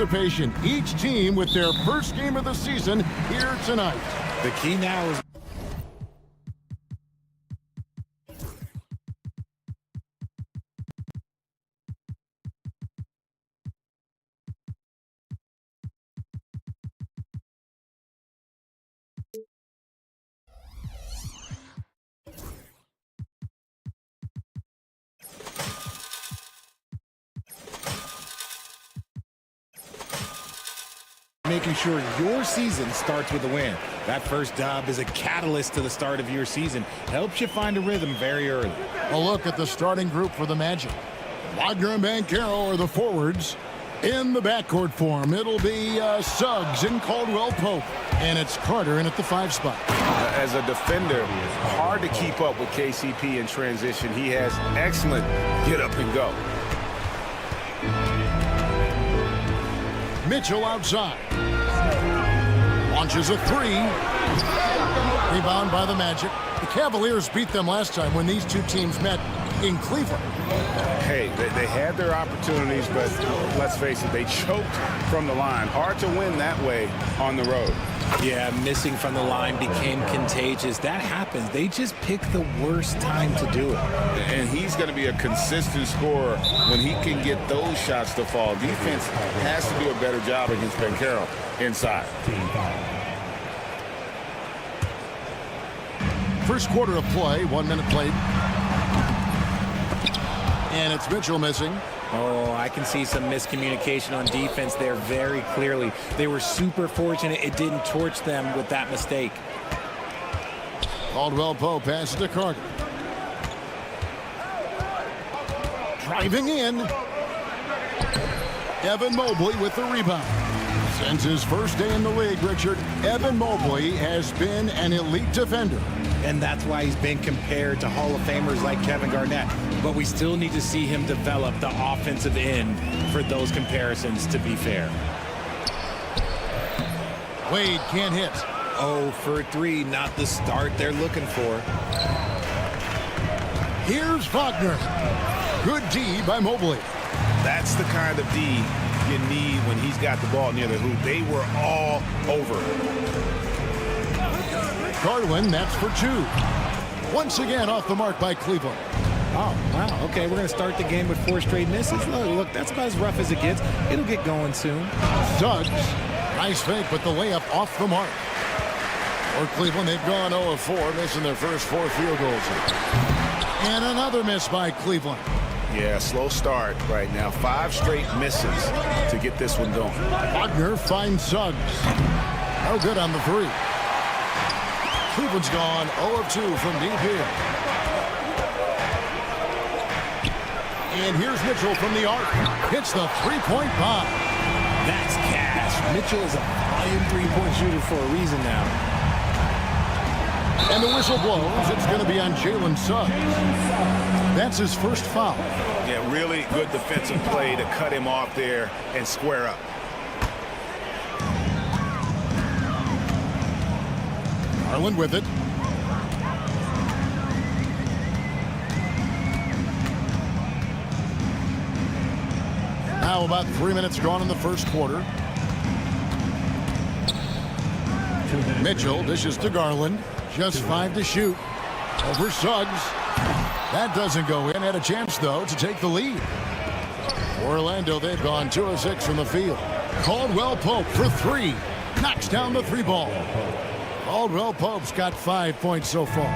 anticipation. Each team with their first game of the season here tonight. The key now is making sure your season starts with a win. That first dub is a catalyst to the start of your season. Helps you find a rhythm very early. A look at the starting group for the Magic. Wagner and Banchero are the forwards. In the backcourt form, it'll be Suggs and Caldwell Pope. And it's Carter in at the 5 spot. As a defender, hard to keep up with KCP in transition. He has excellent get up and go. Mitchell outside. Launches a 3. Rebound by the Magic. The Cavaliers beat them last time when these two teams met in Cleveland. Hey, they had their opportunities, but let's face it, they choked from the line. Hard to win that way on the road. Yeah, missing from the line became contagious. That happens. They just pick the worst time to do it. And he's going to be a consistent scorer when he can get those shots to fall. Defense has to do a better job against Banchero inside. First quarter of play, 1 minute played. And it's Mitchell missing. Oh, I can see some miscommunication on defense there very clearly. They were super fortunate it didn't torch them with that mistake. Caldwell Pope passes to Carter. Driving in. Evan Mobley with the rebound. Since his first day in the league, Richard, Evan Mobley has been an elite defender. And that's why he's been compared to Hall of Famers like Kevin Garnett. But we still need to see him develop the offensive end for those comparisons to be fair. Wade can't hit. Oh, for 3, not the start they're looking for. Here's Wagner. Good D by Mobley. That's the kind of D you need when he's got the ball near the hoop. They were all over. Garland, that's for 2. Once again off the mark by Cleveland. Oh, wow. Okay, we're going to start the game with 4 straight misses. Look, that's about as rough as it gets. It'll get going soon. Suggs. Nice fake, but the layup off the mark. For Cleveland, they've gone 0 of 4, missing their first 4 field goals. And another miss by Cleveland. Yeah, slow start right now. 5 straight misses to get this one going. Wagner finds Suggs. No good on the 3. Cleveland's gone 0 of 2 from deep here. And here's Mitchell from the arc. Hits the 3-point bomb. That's cash. Mitchell is a volume 3-point shooter for a reason now. And the whistle blows. It's going to be on Jalen Suggs. That's his first foul. Yeah, really good defensive play to cut him off there and square up. Garland with it. Now about 3 minutes gone in the first quarter. Mitchell dishes to Garland. Just 5 to shoot. Over Suggs. That doesn't go in. Had a chance, though, to take the lead. Orlando, they've gone 2 of 6 from the field. Caldwell Pope for 3. Knocks down the 3 ball. Caldwell Pope's got 5 points so far.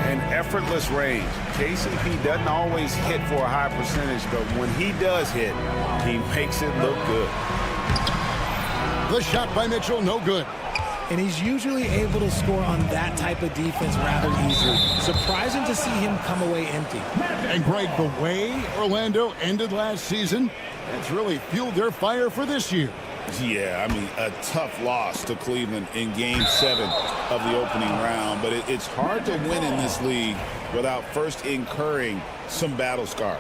An effortless range. KCP doesn't always hit for a high percentage, but when he does hit, he makes it look good. The shot by Mitchell, no good. And he's usually able to score on that type of defense rather easily. Surprising to see him come away empty. And Greg, the way Orlando ended last season, that's really fueled their fire for this year. Yeah, I mean, a tough loss to Cleveland in Game 7 of the opening round. But it's hard to win in this league without first incurring some battle scars.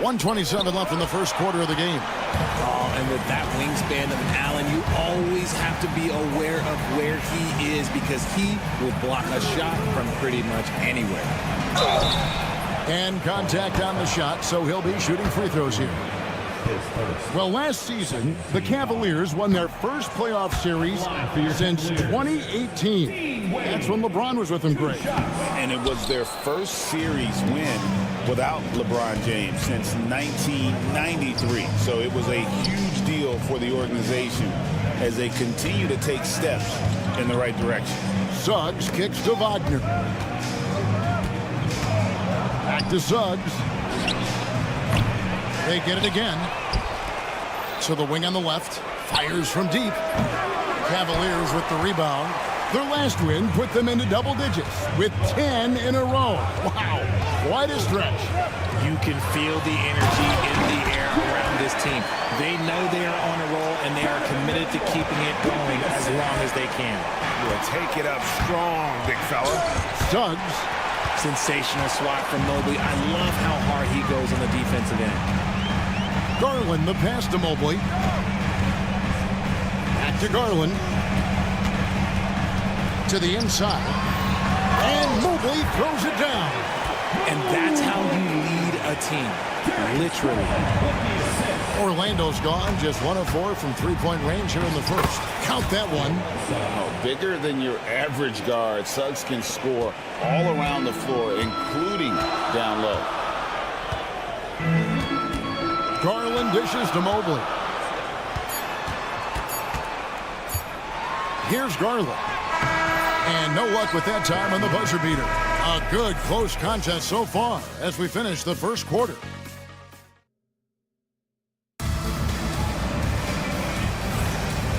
1:27 left in the first quarter of the game. Oh, and with that wingspan of Allen, you always have to be aware of where he is because he will block a shot from pretty much anywhere. And contact on the shot, so he'll be shooting free throws here. Well, last season, the Cavaliers won their first playoff series since 2018. That's when LeBron was with them, Greg. And it was their first series win without LeBron James since 1993. So it was a huge deal for the organization as they continue to take steps in the right direction. Suggs kicks to Wagner. Back to Suggs. They get it again. To the wing on the left. Fires from deep. Cavaliers with the rebound. Their last win put them into double digits with 10 in a row. Wow, quite a stretch. You can feel the energy in the air around this team. They know they are on a roll, and they are committed to keeping it going as long as they can. Well, take it up strong, big fella. Suggs. Sensational swat from Mobley. I love how hard he goes on the defensive end. Garland, the pass to Mobley. Back to Garland. To the inside. And Mobley throws it down. And that's how you lead a team. Literally. Orlando's gone. Just 1 of 4 from three-point range here in the first. Count that one. Bigger than your average guard, Suggs can score all around the floor, including down low. Garland dishes to Mobley. Here's Garland. And no luck with that time on the buzzer beater. A good close contest so far as we finish the first quarter.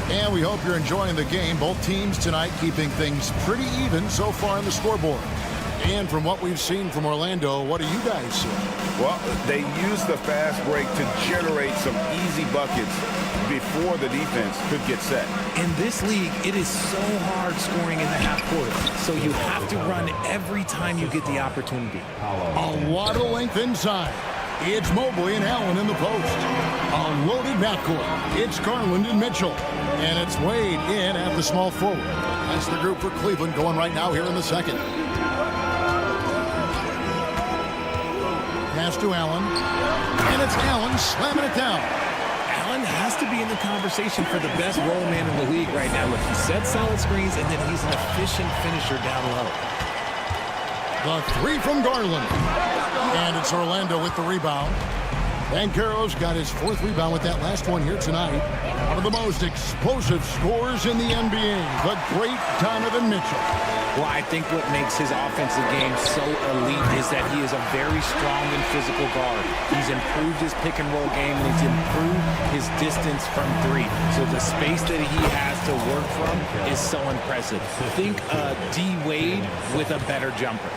And we hope you're enjoying the game. Both teams tonight keeping things pretty even so far on the scoreboard. And from what we've seen from Orlando, what do you guys see? Well, they used the fast break to generate some easy buckets before the defense could get set. In this league, it is so hard scoring in the half court. So you have to run every time you get the opportunity. A lot of length inside. It's Mobley and Allen in the post. A loaded backcourt. It's Garland and Mitchell. And it's Wade in at the small forward. That's the group for Cleveland going right now here in the second. Pass to Allen. And it's Allen slamming it down. Allen has to be in the conversation for the best roll man in the league right now. Look, he sets solid screens, and then he's an efficient finisher down low. The three from Garland. And it's Orlando with the rebound. Banchero's got his 4th rebound with that last one here tonight. One of the most explosive scorers in the NBA, the great Donovan Mitchell. Well, I think what makes his offensive game so elite is that he is a very strong and physical guard. He's improved his pick-and-roll game, and he's improved his distance from 3. So the space that he has to work from is so impressive. Think D. Wade with a better jumper.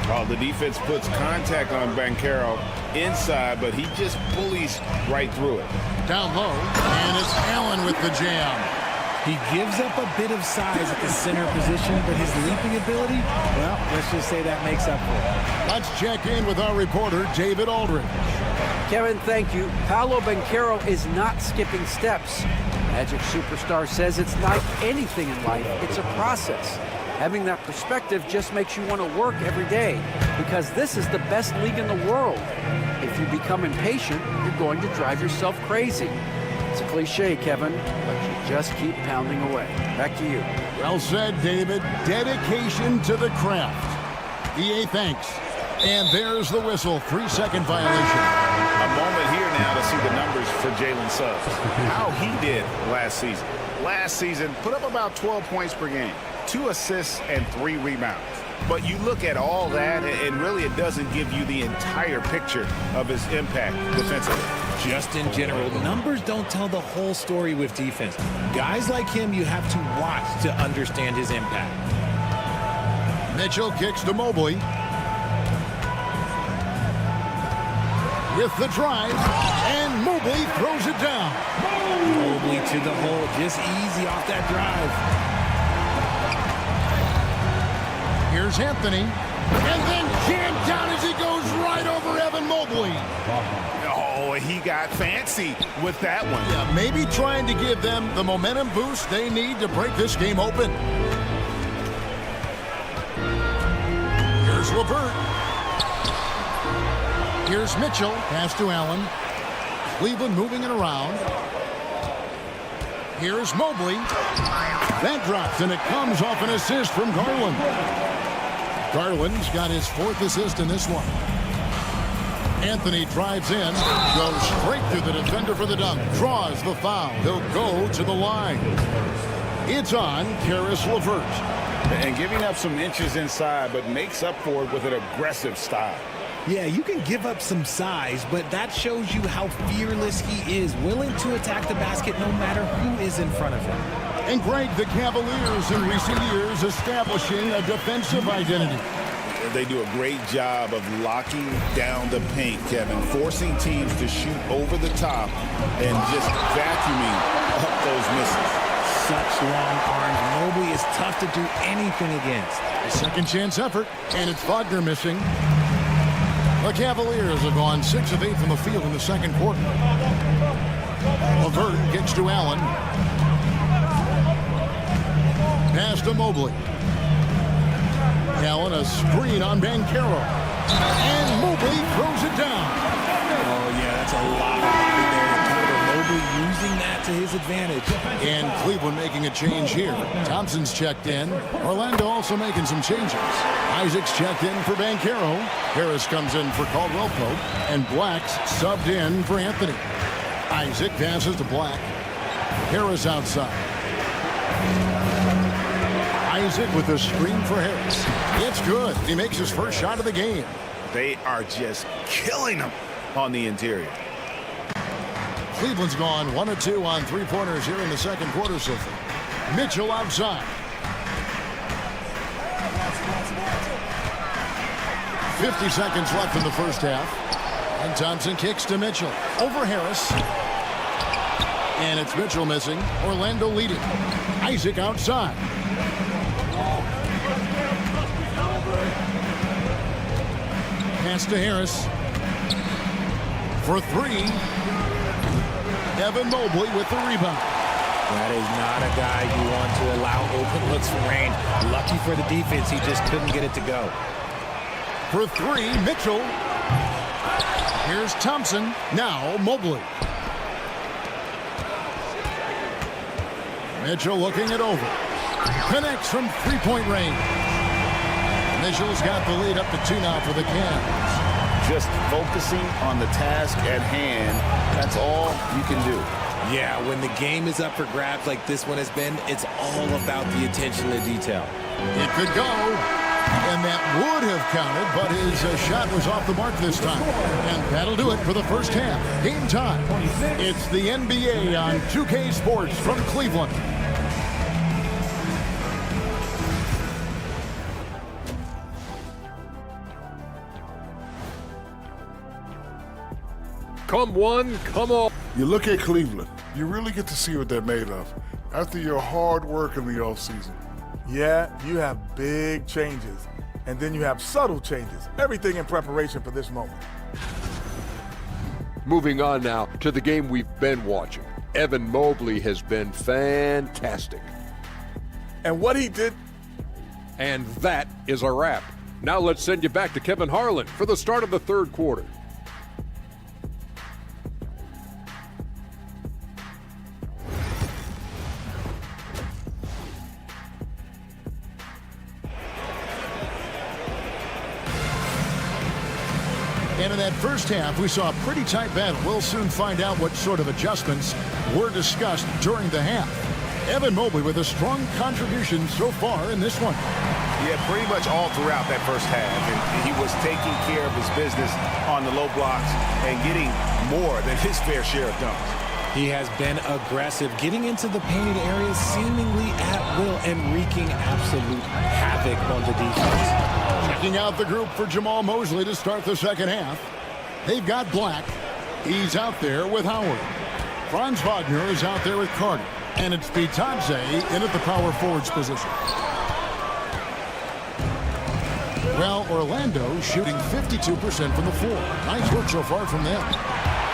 Oh, the defense puts contact on Banchero inside, but he just bullies right through it. Down low, and it's Allen with the jam. He gives up a bit of size at the center position, but his leaping ability, well, let's just say that makes up for it. Let's check in with our reporter, David Aldridge. Kevin, thank you. Paolo Banchero is not skipping steps. Magic Superstar says it's like anything in life. It's a process. Having that perspective just makes you want to work every day because this is the best league in the world. If you become impatient, you're going to drive yourself crazy. It's a cliche, Kevin, but you just keep pounding away. Back to you. Well said, David. Dedication to the craft. EA thanks. And there's the whistle. 3-second violation. A moment here now to see the numbers for Jalen Suggs. How he did last season. Last season, put up about 12 points per game, 2 assists and 3 rebounds. But you look at all that, and really it doesn't give you the entire picture of his impact defensively. Just in general, numbers don't tell the whole story with defense. Guys like him, you have to watch to understand his impact. Mitchell kicks to Mobley. With the drive, and Mobley throws it down. Mobley to the hole, just easy off that drive. Here's Anthony, and then jammed down as he goes right over Evan Mobley. Oh, he got fancy with that one. Yeah, maybe trying to give them the momentum boost they need to break this game open. Here's LeVert. Here's Mitchell. Pass to Allen. Cleveland moving it around. Here's Mobley. That drops, and it comes off an assist from Garland. Garland's got his 4th assist in this one. Anthony drives in, goes straight through the defender for the dunk, draws the foul. He'll go to the line. It's on Caris LeVert. And giving up some inches inside, but makes up for it with an aggressive style. Yeah, you can give up some size, but that shows you how fearless he is, willing to attack the basket no matter who is in front of him. And Greg, the Cavaliers in recent years establishing a defensive identity. They do a great job of locking down the paint, Kevin, forcing teams to shoot over the top and just vacuuming up those misses. Such long arms. Mobley is tough to do anything against. A second chance effort, and it's Wagner missing. The Cavaliers have gone 6 of 8 from the field in the second quarter. LeVert kicks to Allen. Pass to Mobley. Allen, a screen on Banchero. And Mobley throws it down. Oh, yeah, that's a lot of body there to cover. Mobley using that to his advantage. And Cleveland making a change here. Thompson's checked in. Orlando also making some changes. Isaac's checked in for Banchero. Harris comes in for Caldwell Pope. And Black's subbed in for Anthony. Isaac passes to Black. Harris outside. Isaac with a screen for Harris. It's good. He makes his first shot of the game. They are just killing them on the interior. Cleveland's gone 1 of 2 on 3-pointers here in the second quarter so far. Mitchell outside. 50 seconds left in the first half. And Thompson kicks to Mitchell. Over Harris. And it's Mitchell missing. Orlando leading. Isaac outside. Pass to Harris. For 3. Evan Mobley with the rebound. That is not a guy you want to allow open looks for rain. Lucky for the defense, he just couldn't get it to go. For 3, Mitchell. Here's Thompson. Now Mobley. Mitchell looking it over. Connects from 3-point range. Mitchell's got the lead up to 2 now for the Cavs. Just focusing on the task at hand, that's all you can do. Yeah, when the game is up for grabs like this one has been, it's all about the attention to detail. It could go, and that would have counted, but his shot was off the mark this time. And that'll do it for the first half. Game time. It's the NBA on 2K Sports from Cleveland. Come one, come all. You look at Cleveland, you really get to see what they're made of after your hard work in the offseason. Yeah, you have big changes, and then you have subtle changes. Everything in preparation for this moment. Moving on now to the game we've been watching. Evan Mobley has been fantastic. And what he did. And that is a wrap. Now let's send you back to Kevin Harlan for the start of the third quarter. And in that first half, we saw a pretty tight battle. We'll soon find out what sort of adjustments were discussed during the half. Evan Mobley with a strong contribution so far in this one. Yeah, pretty much all throughout that first half. And he was taking care of his business on the low blocks and getting more than his fair share of dunks. He has been aggressive, getting into the painted areas seemingly at will and wreaking absolute havoc on the defense. Checking out the group for Jamal Mosley to start the second half. They've got Black. He's out there with Howard. Franz Wagner is out there with Carter. And it's Bitadze in at the power forwards position. Well, Orlando shooting 52% from the floor. Nice work so far from them.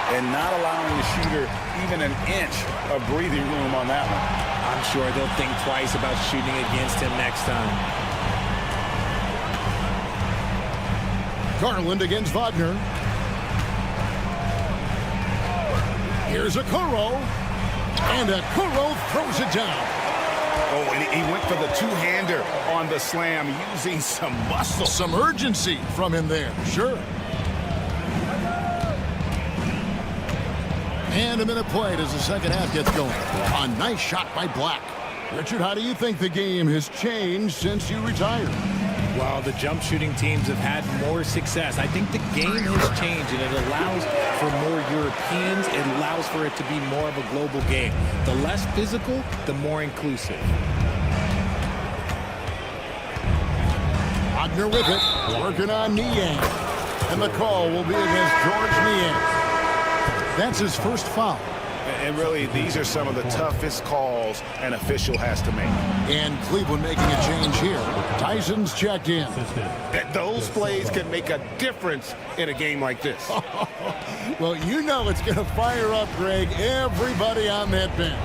And not allowing the shooter even an inch of breathing room on that one. I'm sure they'll think twice about shooting against him next time. Garland against Wagner. Here's Okoro. And Okoro throws it down. Oh, and he went for the two-hander on the slam, using some muscle. Some urgency from him there, sure. And a minute played as the second half gets going. A nice shot by Black. Richard, how do you think the game has changed since you retired? Well, the jump shooting teams have had more success. I think the game has changed, and it allows for more Europeans. It allows for it to be more of a global game. The less physical, the more inclusive. Wagner with it, working on Niang. And the call will be against George Niang. That's his first foul. And really, these are some of the toughest calls an official has to make. And Cleveland making a change here. Tyson's checked in. Those plays can make a difference in a game like this. Well, you know it's going to fire up, Greg, everybody on that bench.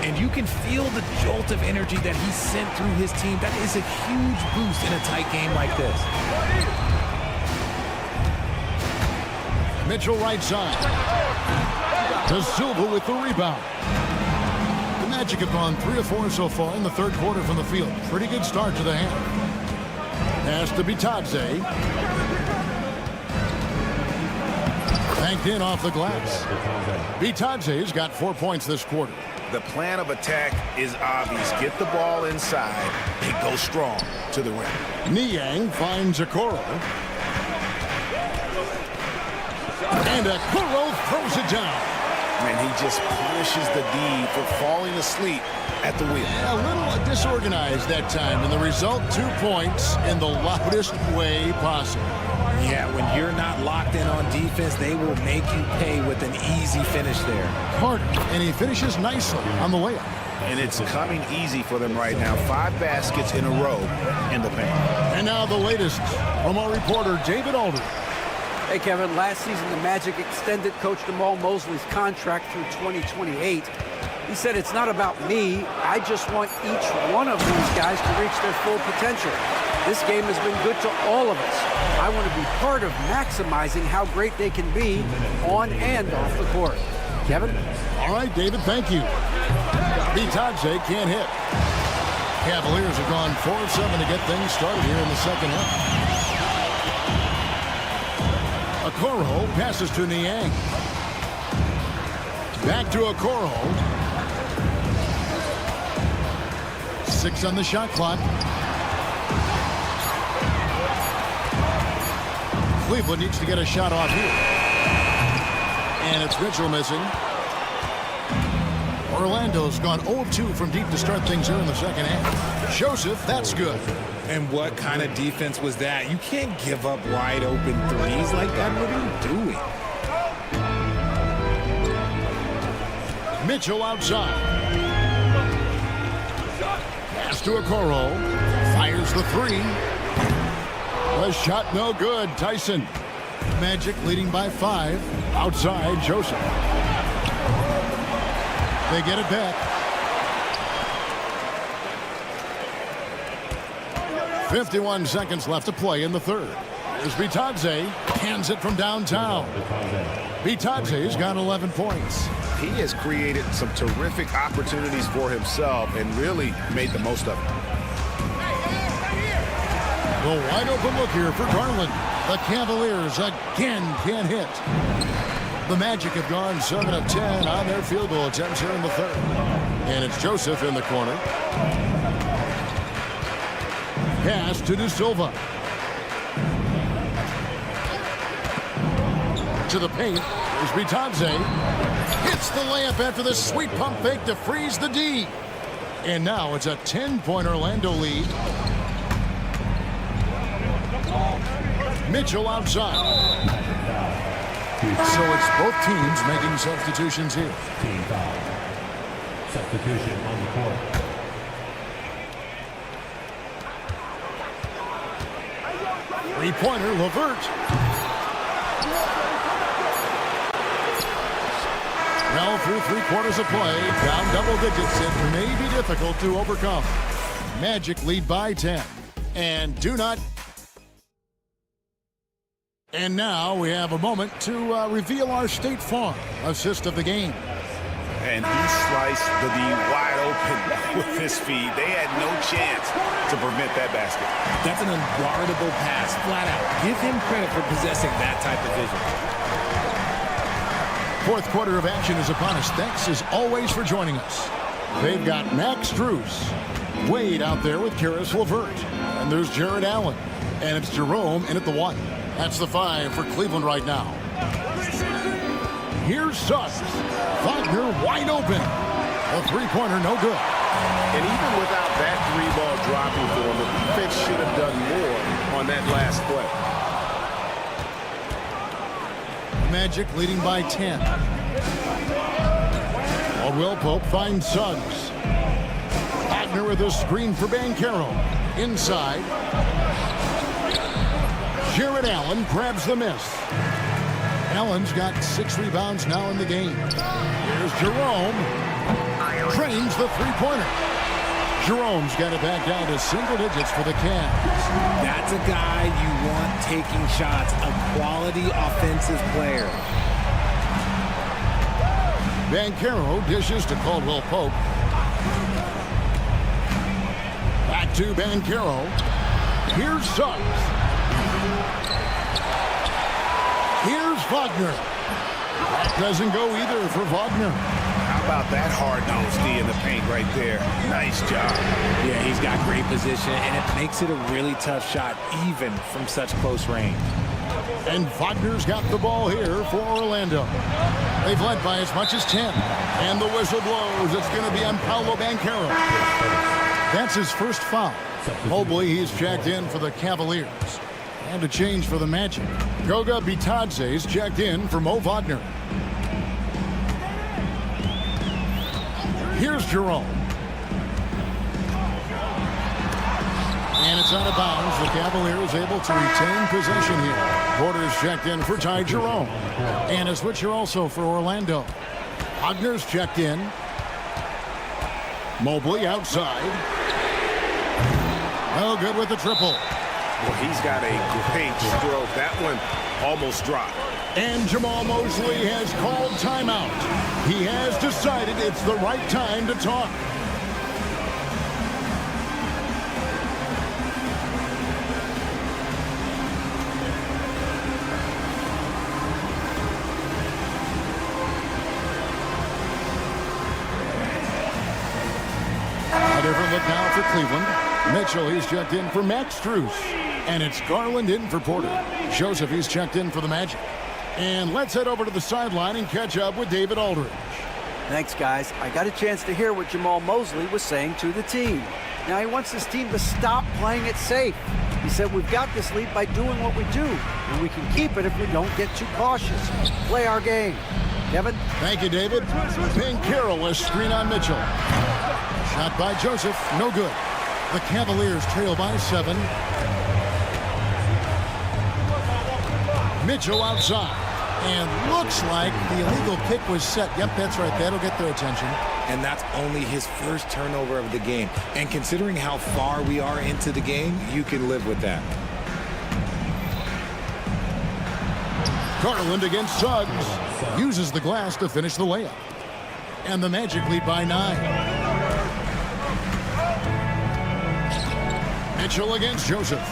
And you can feel the jolt of energy that he sent through his team. That is a huge boost in a tight game like this. Mitchell right side. To Silva with the rebound. The Magic have gone 3 of 4 so far in the third quarter from the field. Pretty good start to the half. Pass to Bitadze. Banked in off the glass. Bitadze's got 4 points this quarter. The plan of attack is obvious. Get the ball inside and go strong to the rim. Niang finds Okoro. And Okoro throws it down. And he just punishes the D for falling asleep at the wheel. A little disorganized that time, and the result 2 points in the loudest way possible. Yeah, when you're not locked in on defense, they will make you pay with an easy finish there. Carter, and he finishes nicely on the layup. And it's coming easy for them right now. 5 baskets in a row in the paint. And now the latest from our reporter, David Aldridge. Hey, Kevin, last season the Magic extended Coach Jamal Mosley's contract through 2028. He said, it's not about me. I just want each one of these guys to reach their full potential. This game has been good to all of us. I want to be part of maximizing how great they can be on and off the court. Kevin? All right, David, thank you. Bitadze can't hit. Cavaliers have gone 4 of 7 to get things started here in the second half. Okoro passes to Niang. Back to Okoro. 6 on the shot clock. Cleveland needs to get a shot off here. And it's Mitchell missing. Orlando's gone 0-2 from deep to start things here in the second half. Joseph, that's good. And what kind of defense was that? You can't give up wide open threes like that. What are you doing? Mitchell outside. Pass to Okoro. Fires the 3. The shot no good. Tyson. Magic leading by 5. Outside, Joseph. They get it back. 51 seconds left to play in the third. Here's Bitadze. Hands it from downtown. Bitadze's got 11 points. He has created some terrific opportunities for himself and really made the most of it. The wide open look here for Garland. The Cavaliers again can't hit. The Magic have gone 7 of 10 on their field goal attempts here in the third. And it's Joseph in the corner. Pass to De Silva. To the paint. Here's Bitadze. Hits the layup after the sweet pump fake to freeze the D. And now it's a 10-point Orlando lead. Mitchell outside. So it's both teams making substitutions here. Team foul. Substitution on the court. Three-pointer, Levert. Well, through 3 quarters of play, down double digits, it may be difficult to overcome. Magic lead by 10. And And now we have a moment to reveal our State Farm assist of the game. And he sliced the D wide open with his feet. They had no chance to prevent that basket. That's an unguardable pass, flat out. Give him credit for possessing that type of vision. Fourth quarter of action is upon us. Thanks as always for joining us. They've got Max Strus, Wade out there with Karis LeVert, and there's Jared Allen, and it's Jerome in at the 1. That's the 5 for Cleveland right now. Here's Suggs. Wagner wide open. A three-pointer, no good. And even without that 3-ball dropping for him, the defense should have done more on that last play. Magic leading by 10. Caldwell Pope finds Suggs. Wagner with a screen for Banchero. Inside. Jared Allen grabs the miss. Allen's got 6 rebounds now in the game. Here's Jerome. Drains the three-pointer. Jerome's got it back down to single digits for the Cavs. That's a guy you want taking shots, a quality offensive player. Banchero dishes to Caldwell Pope. Back to Banchero. Here's Suggs. Here's Wagner. That doesn't go either for Wagner. How about that hard-nosed D in the paint right there? Nice job. Yeah, he's got great position, and it makes it a really tough shot, even from such close range. And Wagner's got the ball here for Orlando. They've led by as much as 10. And the whistle blows. It's going to be on Paolo Banchero. That's his first foul. Mobley, he's checked in for the Cavaliers. And a change for the Magic. Goga Bitadze's checked in for Mo Wagner. Here's Jerome. And it's out of bounds. The Cavaliers able to retain possession here. Porter's checked in for Ty Jerome. And a switcher also for Orlando. Wagner's checked in. Mobley outside. No good with the triple. Well, he's got a great stroke. That one almost dropped. And Jamal Mosley has called timeout. He has decided it's the right time to talk. A different look now for Cleveland. Mitchell, he's checked in for Max Strus. And it's Garland in for Porter. Joseph, he's checked in for the Magic. And let's head over to the sideline and catch up with David Aldridge. Thanks, guys. I got a chance to hear what Jamal Mosley was saying to the team. Now, he wants his team to stop playing it safe. He said, we've got this lead by doing what we do, and we can keep it if we don't get too cautious. Play our game. Kevin? Thank you, David. Banchero, a screen on Mitchell. Shot by Joseph, no good. The Cavaliers trail by 7. Mitchell outside. And looks like the illegal kick was set. Yep, that's right. That'll get their attention. And that's only his first turnover of the game. And considering how far we are into the game, you can live with that. Garland against Suggs. Uses the glass to finish the layup. And the Magic lead by 9. Mitchell against Joseph.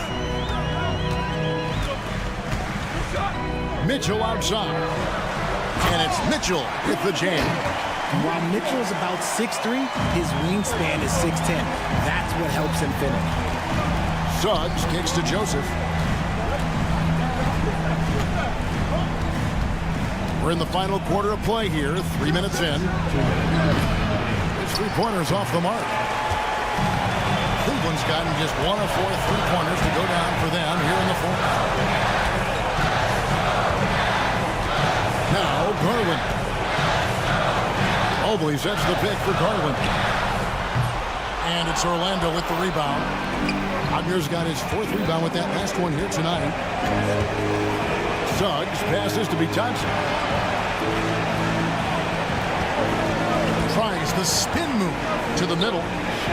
Mitchell outside. And it's Mitchell with the jam. While Mitchell's about 6'3", his wingspan is 6'10". That's what helps him finish. Suggs kicks to Joseph. We're in the final quarter of play here, 3 minutes in. His three-pointers off the mark. Cleveland's gotten just 1 of 4 three-pointers to go down for them here in the fourth. Now, Garland. Mobley sets the pick for Garland. And it's Orlando with the rebound. Wagner's got his 4th rebound with that last one here tonight. Suggs passes to Bitadze. Tries the spin move to the middle.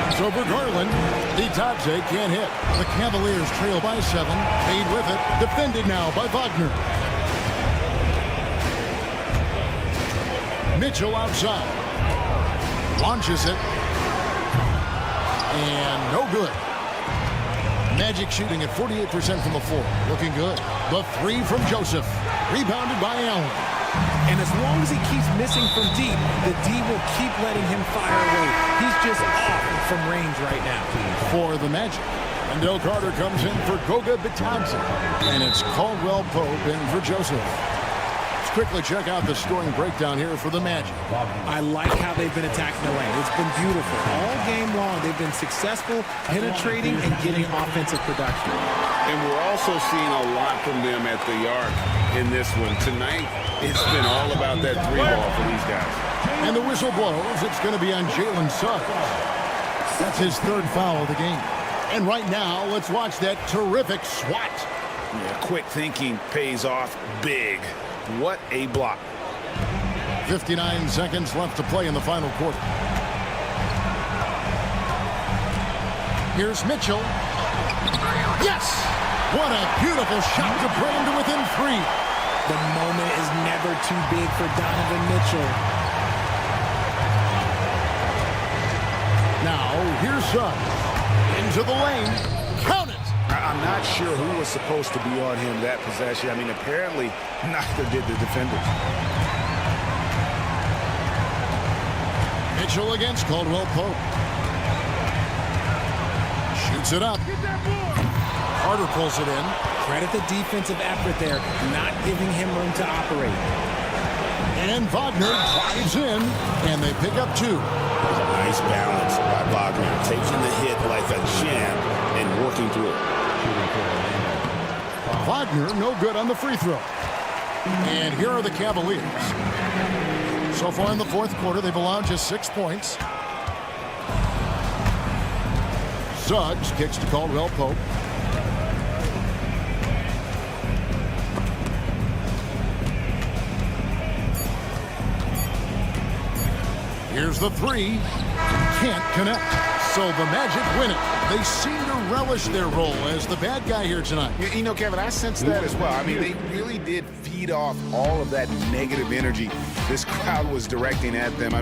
It's over Garland. Vitadze can't hit. The Cavaliers trail by 7. Cade with it. Defended now by Wagner. Mitchell outside. Launches it. And no good. Magic shooting at 48% from the floor. Looking good. The 3 from Joseph. Rebounded by Allen. And as long as he keeps missing from deep, the D will keep letting him fire away. He's just off from range right now. For the Magic. Wendell Carter comes in for Goga Bitadze. And it's Caldwell Pope in for Joseph. Let's quickly check out the scoring breakdown here for the Magic. I like how they've been attacking the lane. It's been beautiful. All game long, they've been successful penetrating and getting offensive production. And we're also seeing a lot from them at the arc in this one. Tonight, it's been all about that 3-ball for these guys. And the whistle blows. It's going to be on Jalen Suggs. That's his 3rd foul of the game. And right now, let's watch that terrific swat. Yeah, quick thinking pays off big. What a block. 59 seconds left to play in the final quarter. Here's Mitchell. Yes! What a beautiful shot to bring him to within 3. The moment is never too big for Donovan Mitchell. Now, here's Suggs. Into the lane. Count it! I'm not sure who was supposed to be on him that possession. I mean, apparently, neither did the defenders. Mitchell against Caldwell Pope. Shoots it up. Carter pulls it in. Credit the defensive effort there, not giving him room to operate. And Wagner drives in, and they pick up 2. Nice balance by Wagner, taking the hit like a champ and working through it. Wagner, no good on the free throw. And here are the Cavaliers. So far in the 4th quarter, they've allowed just 6 points. Suggs kicks to Caldwell Pope. Here's the 3. Can't connect. So the Magic win it. They seem to relish their role as the bad guy here tonight. You know, Kevin, I sense that as well. I mean, they really did feed off all of that negative energy this crowd was directing at them.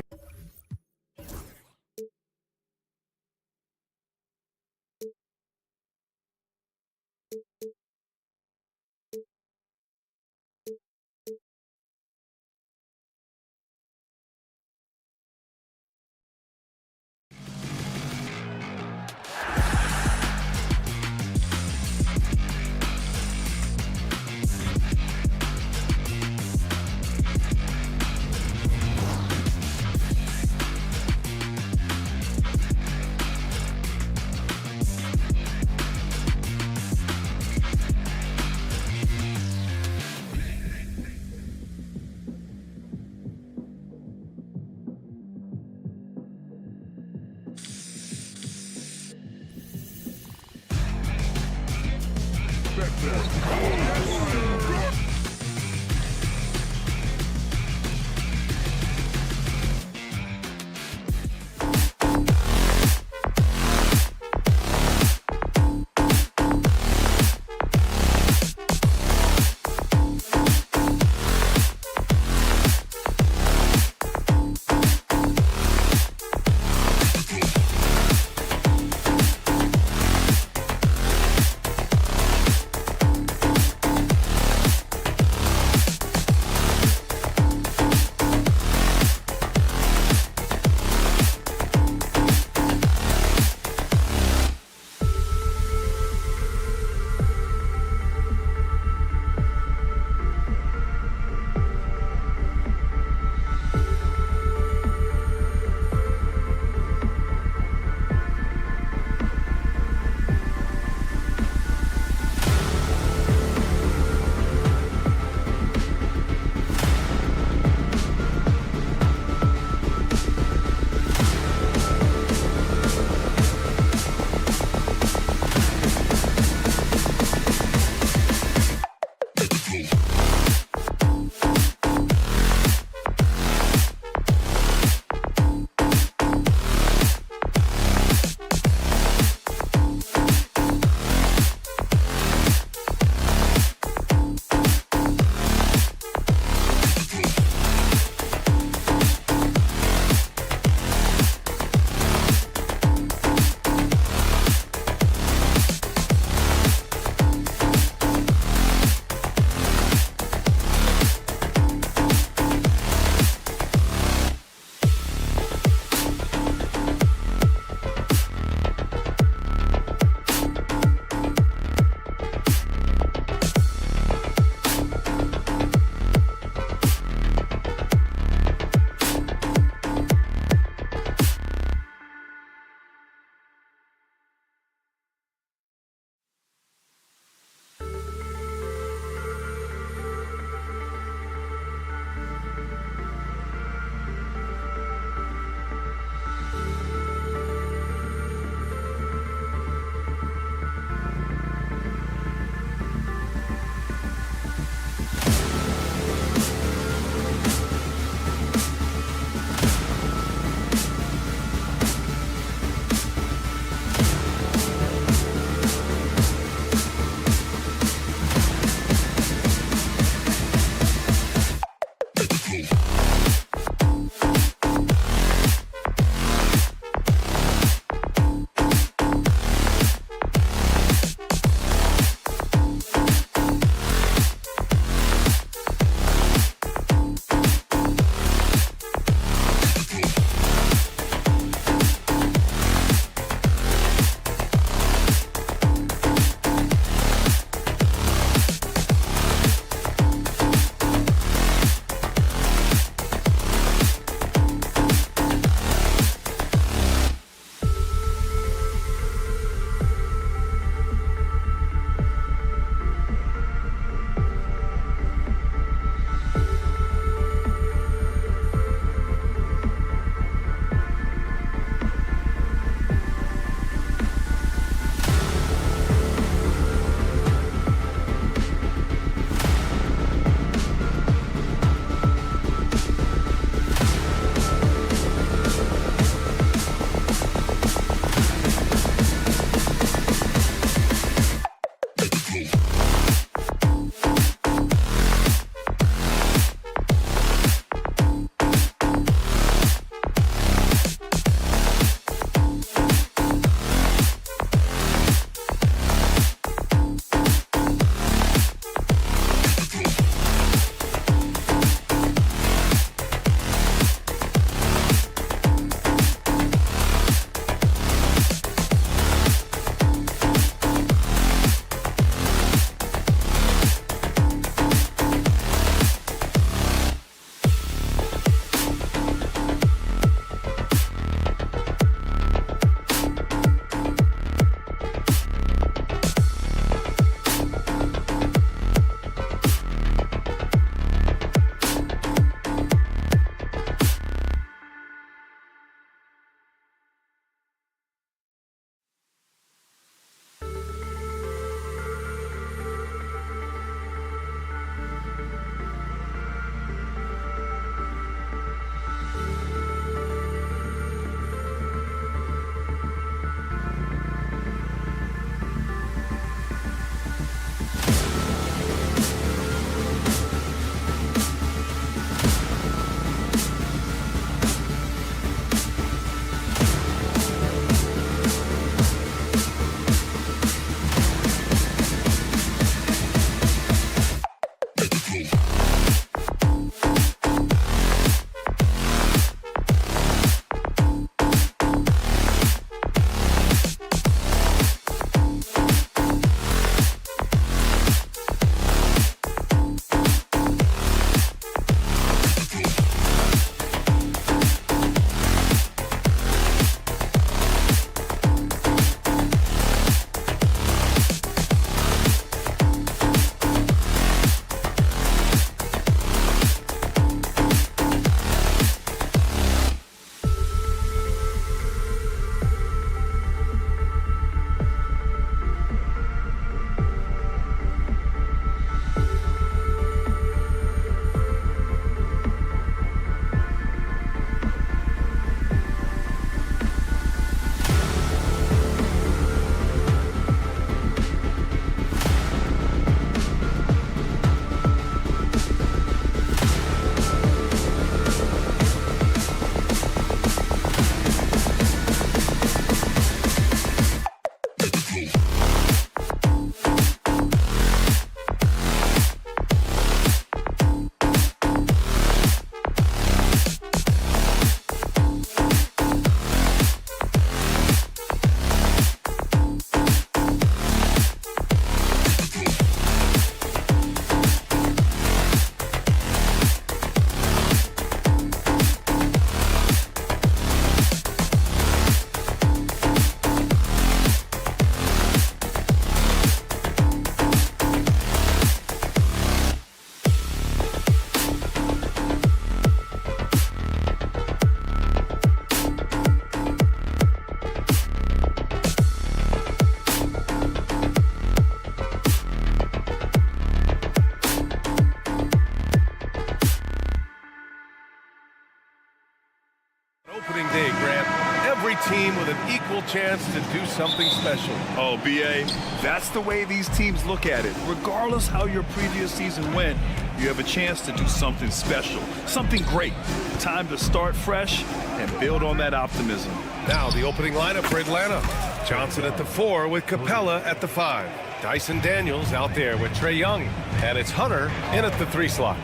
Opening day, Grant. Every team with an equal chance to do something special. Oh, B.A., that's the way these teams look at it. Regardless how your previous season went, you have a chance to do something special, something great. Time to start fresh and build on that optimism. Now the opening lineup for Atlanta. Johnson at the 4 with Capella at the 5. Dyson Daniels out there with Trae Young. And it's Hunter in at the 3 slot.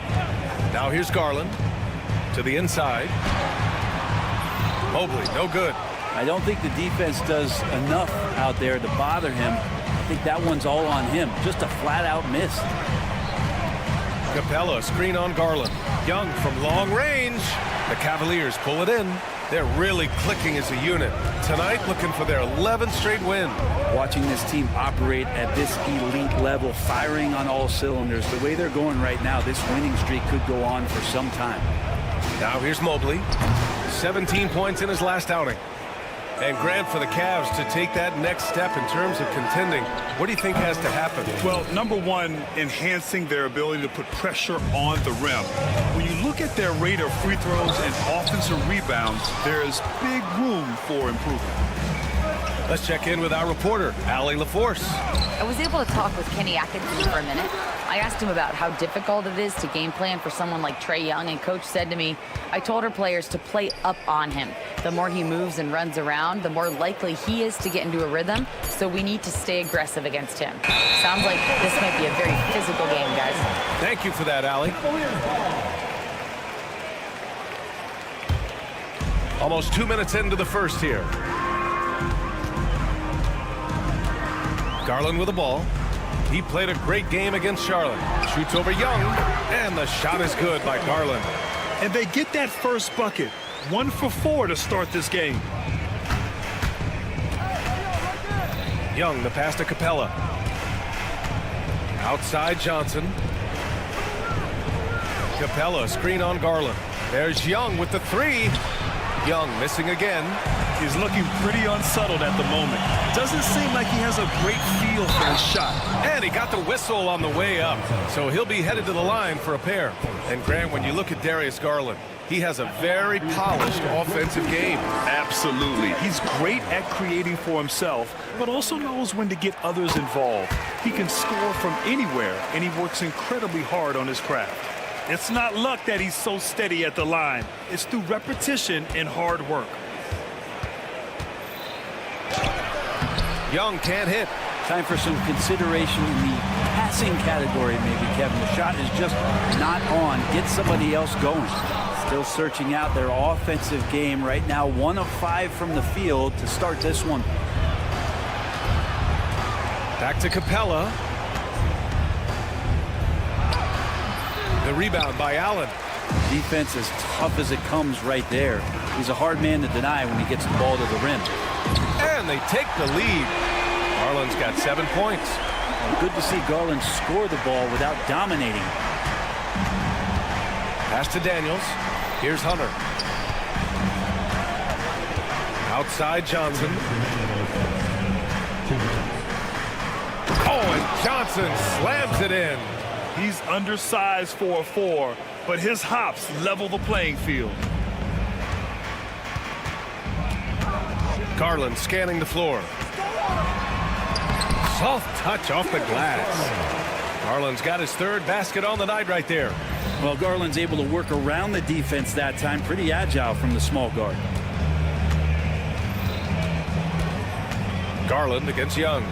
Now here's Garland to the inside. Mobley, no good. I don't think the defense does enough out there to bother him. I think that one's all on him. Just a flat-out miss. Capella, screen on Garland. Young from long range. The Cavaliers pull it in. They're really clicking as a unit. Tonight, looking for their 11th straight win. Watching this team operate at this elite level, firing on all cylinders, the way they're going right now, this winning streak could go on for some time. Now here's Mobley. 17 points in his last outing. And Grant, for the Cavs to take that next step in terms of contending, what do you think has to happen? Well, number one, enhancing their ability to put pressure on the rim. When you look at their rate of free throws and offensive rebounds, there is big room for improvement. Let's check in with our reporter, Allie LaForce. I was able to talk with Kenny Atkinson for a minute. I asked him about how difficult it is to game plan for someone like Trae Young, and Coach said to me, I told our players to play up on him. The more he moves and runs around, the more likely he is to get into a rhythm, so we need to stay aggressive against him. Sounds like this might be a very physical game, guys. Thank you for that, Allie. Almost 2 minutes into the first here. Garland with the ball. He played a great game against Charlotte. Shoots over Young, and the shot is good by Garland. And they get that first bucket. 1 for 4 to start this game. Young, the pass to Capella. Outside Johnson. Capella, screen on Garland. There's Young with the three. Young missing again. He's looking pretty unsettled at the moment. Doesn't seem like he has a great feel for his shot. And he got the whistle on the way up. So he'll be headed to the line for a pair. And Grant, when you look at Darius Garland, he has a very polished offensive game. Absolutely. He's great at creating for himself, but also knows when to get others involved. He can score from anywhere, and he works incredibly hard on his craft. It's not luck that he's so steady at the line. It's through repetition and hard work. Young can't hit. Time for some consideration in the passing category, maybe, Kevin. The shot is just not on. Get somebody else going. Still searching out their offensive game right now. 1 of 5 from the field to start this one. Back to Capella. The rebound by Allen. Defense as tough as it comes right there. He's a hard man to deny when he gets the ball to the rim. And they take the lead. Garland's got 7 points. Well, good to see Garland score the ball without dominating. Pass to Daniels. Here's Hunter. Outside Johnson. Oh, and Johnson slams it in. He's undersized for a 4, but his hops level the playing field. Garland scanning the floor. Soft touch off the glass. Garland's got his 3rd basket on the night right there. Well, Garland's able to work around the defense that time. Pretty agile from the small guard. Garland against Young.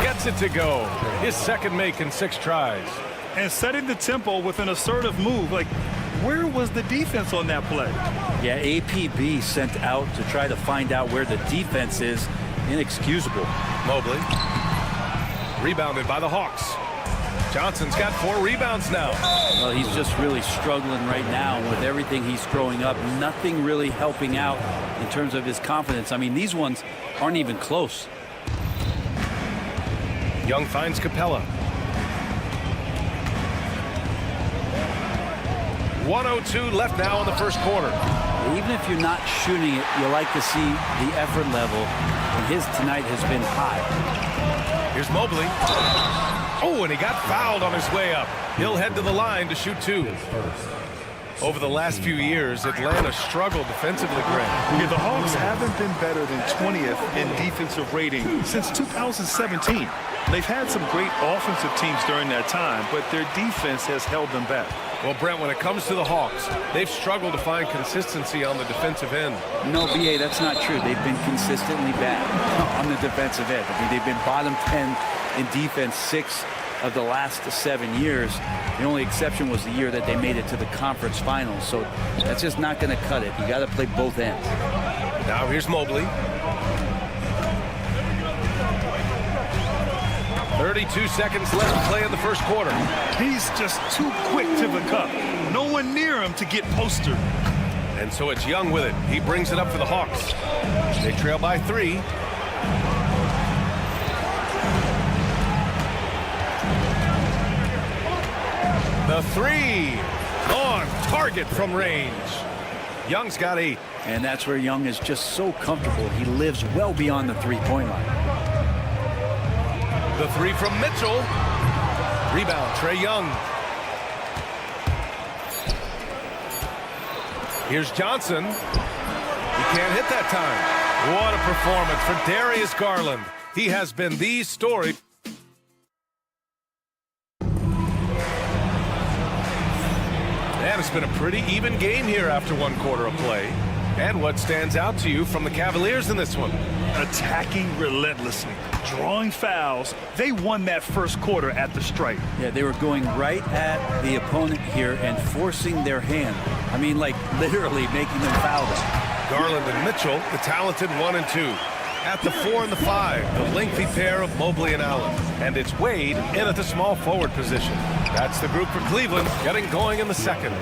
Gets it to go. His 2nd make in 6 tries. And setting the tempo with an assertive move. Like, where was the defense on that play? Yeah, APB sent out to try to find out where the defense is. Inexcusable. Mobley. Rebounded by the Hawks. Johnson's got 4 rebounds now. Well, he's just really struggling right now with everything he's throwing up. Nothing really helping out in terms of his confidence. I mean, these ones aren't even close. Young finds Capella. 1:02 left now in the first quarter. Even if you're not shooting it, you like to see the effort level. And his tonight has been high. Here's Mobley. Oh, and he got fouled on his way up. He'll head to the line to shoot 2. Over the last few years, Atlanta struggled defensively, Grant. Yeah, the Hawks haven't been better than 20th in defensive rating since 2017. They've had some great offensive teams during that time, but their defense has held them back. Well, Brent, when it comes to the Hawks, they've struggled to find consistency on the defensive end. No, B.A., that's not true. They've been consistently bad on the defensive end. I mean, they've been bottom 10 in defense 6 of the last 7 years. The only exception was the year that they made it to the conference finals. So that's just not going to cut it. You got to play both ends. Now here's Mobley. 32 seconds left to play in the first quarter. He's just too quick to the cup. No one near him to get postered. And so it's Young with it. He brings it up for the Hawks. They trail by 3. The 3 on target from range. Young's got 8. And that's where Young is just so comfortable. He lives well beyond the three-point line. The 3 from Mitchell. Rebound, Trae Young. Here's Johnson. He can't hit that time. What a performance for Darius Garland. He has been the story. And it's been a pretty even game here after one quarter of play. And what stands out to you from the Cavaliers in this one? Attacking relentlessly, drawing fouls. They won that first quarter at the stripe. Yeah, they were going right at the opponent here and forcing their hand. I mean, like literally making them foul them. Garland and Mitchell, the talented 1 and 2. At the 4 and the 5, the lengthy pair of Mobley and Allen. And it's Wade in at the small forward position. That's the group for Cleveland, getting going in the second.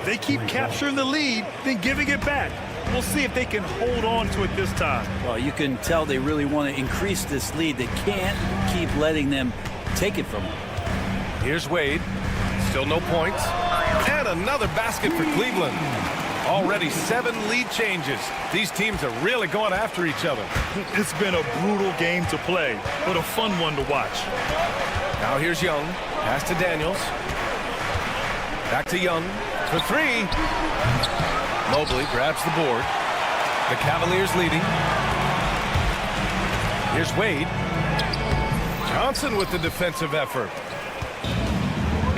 They keep capturing the lead, then giving it back. We'll see if they can hold on to it this time. Well, you can tell they really want to increase this lead. They can't keep letting them take it from them. Here's Wade. Still no points. And another basket for Cleveland. Already 7 lead changes. These teams are really going after each other. It's been a brutal game to play, but a fun one to watch. Now here's Young. Pass to Daniels. Back to Young for 3. Mobley grabs the board. The Cavaliers leading. Here's Wade. Johnson with the defensive effort.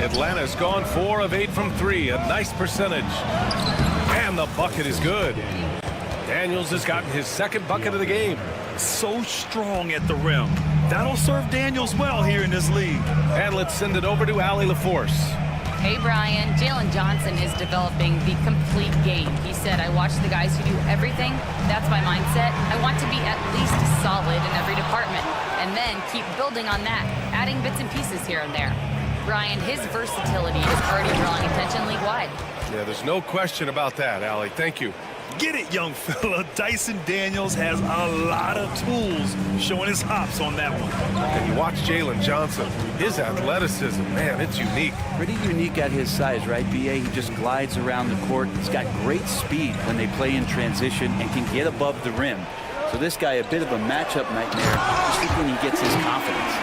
Atlanta's gone 4 of 8 from 3. A nice percentage. And the bucket is good. Daniels has gotten his second bucket of the game. So strong at the rim. That'll serve Daniels well here in this league. And let's send it over to Allie LaForce. Hey, Brian. Jalen Johnson is developing the complete game. He said, I watch the guys who do everything. That's my mindset. I want to be at least solid in every department. And then keep building on that, adding bits and pieces here and there. Brian, his versatility is already drawing attention league-wide. Yeah, there's no question about that, Allie. Thank you. Get it, young fella. Dyson Daniels has a lot of tools, showing his hops on that one. And you watch Jalen Johnson. His athleticism, man, it's unique. Pretty unique at his size, right, B.A.? He just glides around the court. He's got great speed when they play in transition and can get above the rim. So this guy, a bit of a matchup nightmare, just when he gets his confidence.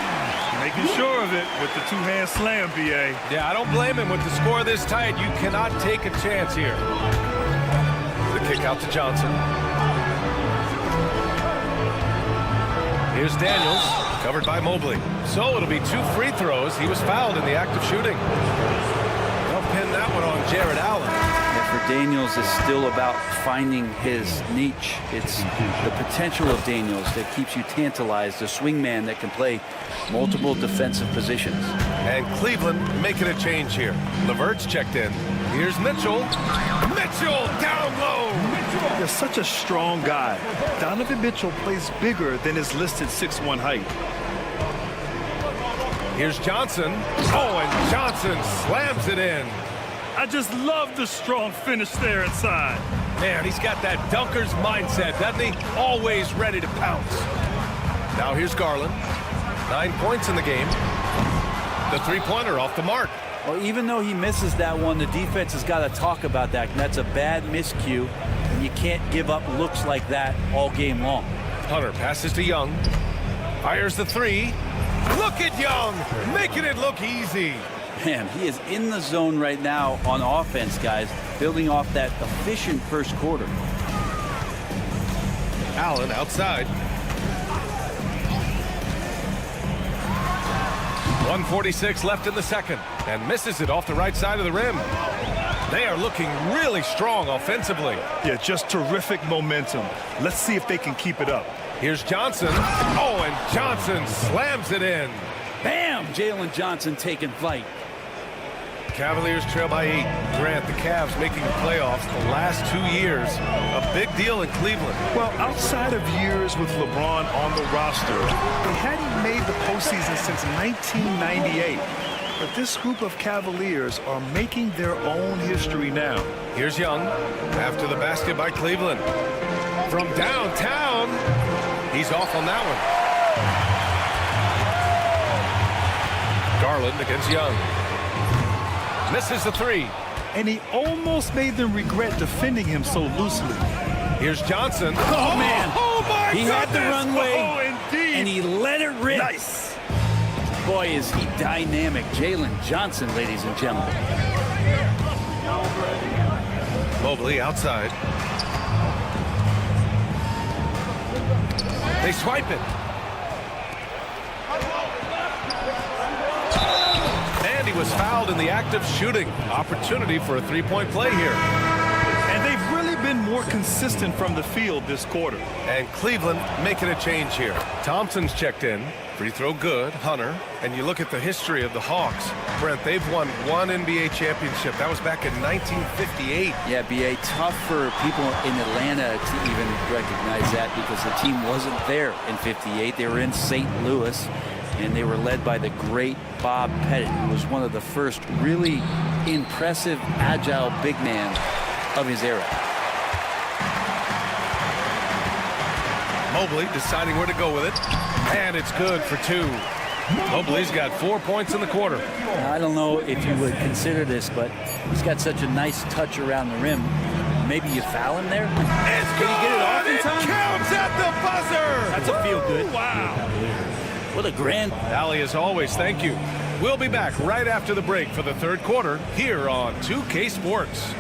Making sure of it with the two-hand slam, B.A. Yeah, I don't blame him with the score this tight. You cannot take a chance here. The kick out to Johnson. Here's Daniels, covered by Mobley. So it'll be 2 free throws. He was fouled in the act of shooting. They'll pin that one on Jared Allen. For Daniels, it's still about finding his niche. It's the potential of Daniels that keeps you tantalized, a swingman that can play multiple defensive positions. And Cleveland making a change here. LeVert's checked in. Here's Mitchell. Mitchell down low. You're such a strong guy. Donovan Mitchell plays bigger than his listed 6'1" height. Here's Johnson. Oh, and Johnson slams it in. I just love the strong finish there inside. Man, he's got that dunker's mindset, doesn't he? Always ready to pounce. Now here's Garland. 9 points in the game. The three-pointer off the mark. Well, even though he misses that one, the defense has got to talk about that. That's a bad miscue, and you can't give up looks like that all game long. Hunter passes to Young. Fires the 3. Look at Young, making it look easy. Man, he is in the zone right now on offense, guys, building off that efficient first quarter. Allen outside. 1:46 left in the second, and misses it off the right side of the rim. They are looking really strong offensively. Yeah, just terrific momentum. Let's see if they can keep it up. Here's Johnson. Oh, and Johnson slams it in. Bam! Jalen Johnson taking flight. Cavaliers trail by 8. Grant, the Cavs making the playoffs the last 2 years. A big deal in Cleveland. Well, outside of years with LeBron on the roster, they hadn't made the postseason since 1998. But this group of Cavaliers are making their own history now. Here's Young after the basket by Cleveland. From downtown, he's off on that one. Garland against Young. Misses the 3. And he almost made them regret defending him so loosely. Here's Johnson. Oh, man. Oh, my He goodness. had the runway, oh, indeed. and he let it rip. Nice. Boy, is he dynamic. Jalen Johnson, ladies and gentlemen. Mobley outside. They swipe it. And he was fouled in the act of shooting. Opportunity for a three-point play here. And they've really been more consistent from the field this quarter. And Cleveland making a change here. Thompson's checked in. Free throw good. Hunter. And you look at the history of the Hawks. Brent, they've won one NBA championship. That was back in 1958. Yeah, B.A., tough for people in Atlanta to even recognize that because the team wasn't there in 58. They were in St. Louis, and they were led by the great Bob Pettit, who was one of the first really impressive, agile big man of his era. Mobley deciding where to go with it. And it's good for two. Mobley's got 4 points in the quarter. I don't know if you would consider this, but he's got such a nice touch around the rim. Maybe you foul him there? It's Can he get it off in time? It counts at the buzzer! That's a feel good. Wow. What a grand... Allie, as always, thank you. We'll be back right after the break for the third quarter here on 2K Sports.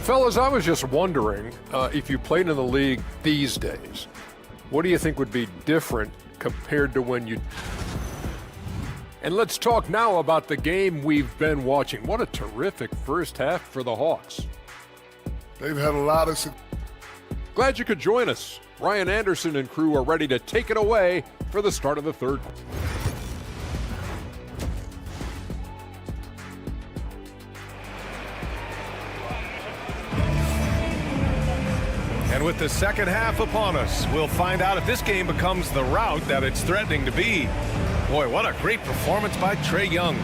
Fellas, I was just wondering if you played in the league these days, what do you think would be different compared to when you... And let's talk now about the game we've been watching. What a terrific first half for the Hawks. They've had a lot of... Glad you could join us. Ryan Anderson and crew are ready to take it away for the start of the third. And with the second half upon us, we'll find out if this game becomes the rout that it's threatening to be. Boy, what a great performance by Trae Young.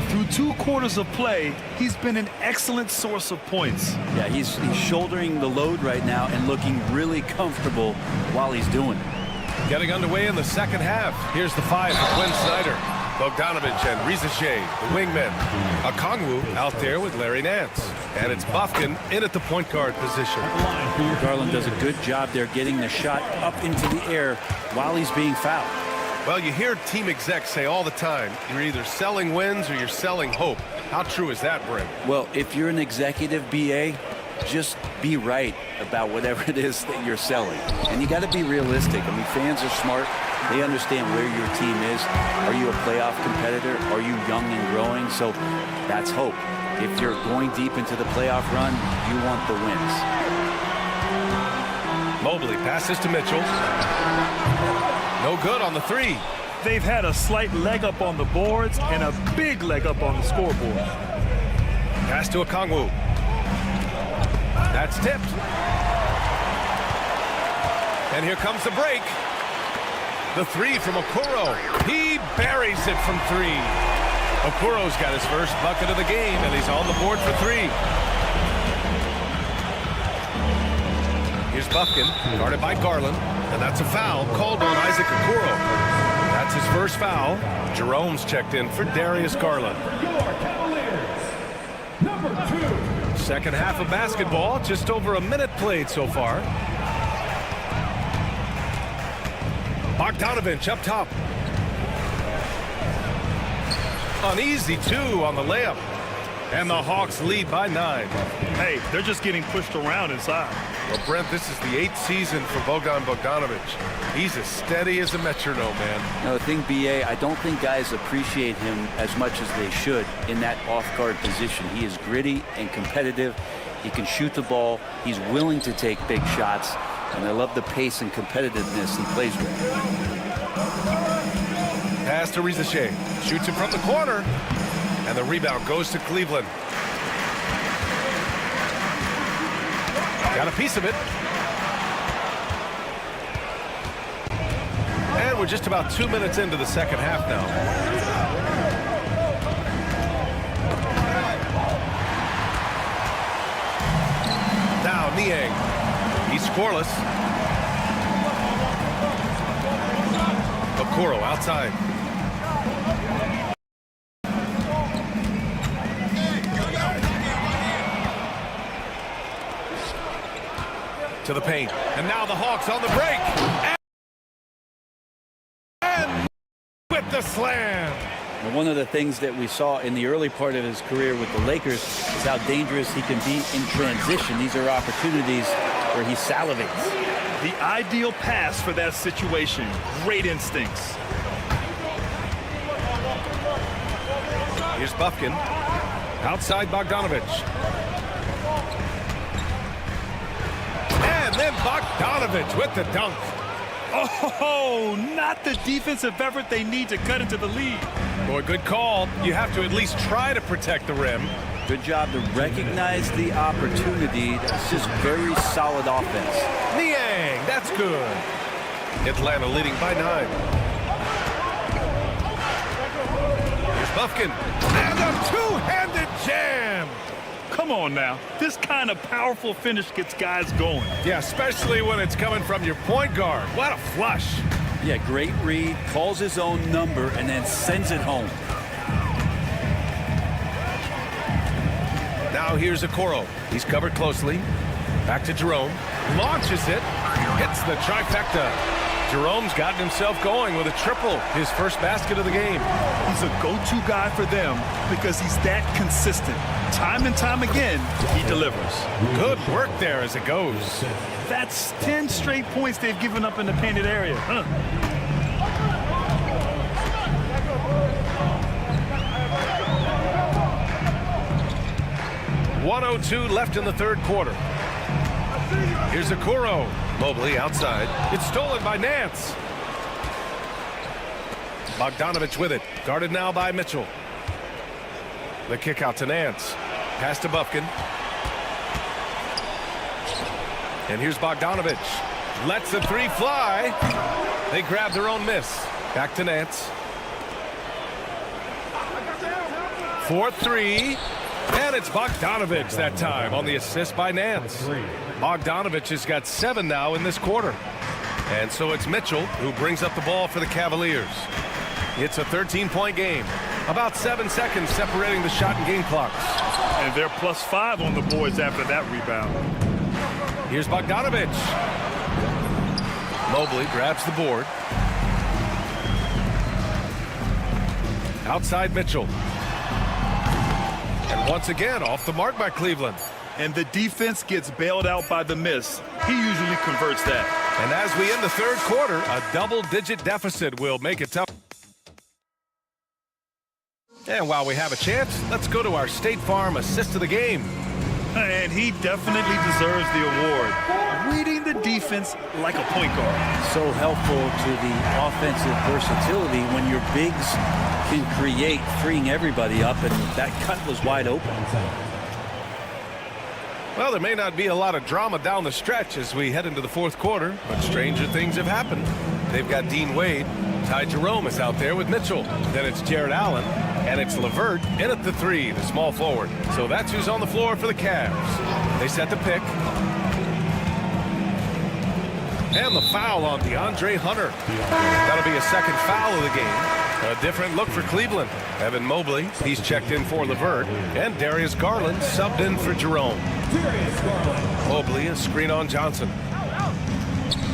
Through 2 quarters of play, he's been an excellent source of points. Yeah, he's shouldering the load right now and looking really comfortable while he's doing it. Getting underway in the second half. Here's the 5 for Quinn Snyder. Bogdanovich and Rizachet, the wingmen. Okongwu out there with Larry Nance. And it's Bufkin in at the point guard position. Garland does a good job there getting the shot up into the air while he's being fouled. Well, you hear team execs say all the time, you're either selling wins or you're selling hope. How true is that, Brent? Well, if you're an executive BA, just be right about whatever it is that you're selling. And you got to be realistic. I mean, fans are smart. They understand where your team is. Are you a playoff competitor? Are you young and growing? So that's hope. If you're going deep into the playoff run, you want the wins. Mobley passes to Mitchell. No good on the 3. They've had a slight leg up on the boards and a big leg up on the scoreboard. Pass to Okongwu. That's tipped. And here comes the break. The 3 from Okoro. He buries it from 3. Okoro's got his first bucket of the game, and he's on the board for 3. Here's Bufkin, guarded by Garland, and that's a foul called on Isaac Okoro. That's his first foul. Jerome's checked in for Darius Garland. Second half of basketball, just over a minute played so far. Bogdanovich up top. An easy 2 on the layup. And the Hawks lead by 9. Hey, they're just getting pushed around inside. Well, Brent, this is the 8th season for Bogdanovich. He's as steady as a metronome, man. Now, the thing, BA, I don't think guys appreciate him as much as they should in that off-guard position. He is gritty and competitive. He can shoot the ball. He's willing to take big shots. And I love the pace and competitiveness he plays with. Pass to Rizachet. Shoots it from the corner. And the rebound goes to Cleveland. Got a piece of it. And we're just about 2 minutes into the second half now. Now Niang. He's scoreless. Okoro outside. To the paint. And now the Hawks on the break. And with the slam. And one of the things that we saw in the early part of his career with the Lakers is how dangerous he can be in transition. These are opportunities where he salivates. The ideal pass for that situation. Great instincts. Here's Bufkin. Outside Bogdanovich. And then Bogdanovich with the dunk. Oh, not the defensive effort they need to cut into the lead. Boy, good call. You have to at least try to protect the rim. Good job to recognize the opportunity. That's just very solid offense. Niang, that's good. Atlanta leading by 9. Here's Bufkin. And a two-handed jam. Come on now. This kind of powerful finish gets guys going. Yeah, especially when it's coming from your point guard. What a flush. Yeah, great read, calls his own number, and then sends it home. Now here's Okoro. He's covered closely. Back to Jerome. Launches it. Hits the trifecta. Jerome's gotten himself going with a triple. His first basket of the game. He's a go-to guy for them because he's that consistent. Time and time again, he delivers. Good work there as it goes. That's 10 straight points they've given up in the painted area. 1:02 left in the third quarter. Here's Okoro. Mobley outside. It's stolen by Nance. Bogdanovich with it. Guarded now by Mitchell. The kick out to Nance. Pass to Bufkin. And here's Bogdanovich. Lets the three fly. They grab their own miss. Back to Nance. 4-3. And it's Bogdanovich that time on the assist by Nance. Bogdanovich has got 7 now in this quarter. And so it's Mitchell who brings up the ball for the Cavaliers. It's a 13-point game. About 7 seconds separating the shot and game clocks. And they're +5 on the boards after that rebound. Here's Bogdanovich. Mobley grabs the board. Outside Mitchell. And once again, off the mark by Cleveland. And the defense gets bailed out by the miss. He usually converts that. And as we end the third quarter, a double-digit deficit will make it tough. And while we have a chance, let's go to our State Farm assist of the game. And he definitely deserves the award. Reading the defense like a point guard. So helpful to the offensive versatility when your bigs can create, freeing everybody up, and that cut was wide open. Well, there may not be a lot of drama down the stretch as we head into the fourth quarter, but stranger things have happened. They've got Dean Wade. Ty Jerome is out there with Mitchell. Then it's Jared Allen. And it's LeVert in at the 3, the small forward. So that's who's on the floor for the Cavs. They set the pick. And the foul on DeAndre Hunter. That'll be a second foul of the game. A different look for Cleveland. Evan Mobley, he's checked in for LeVert. And Darius Garland subbed in for Jerome. Mobley, a screen on Johnson.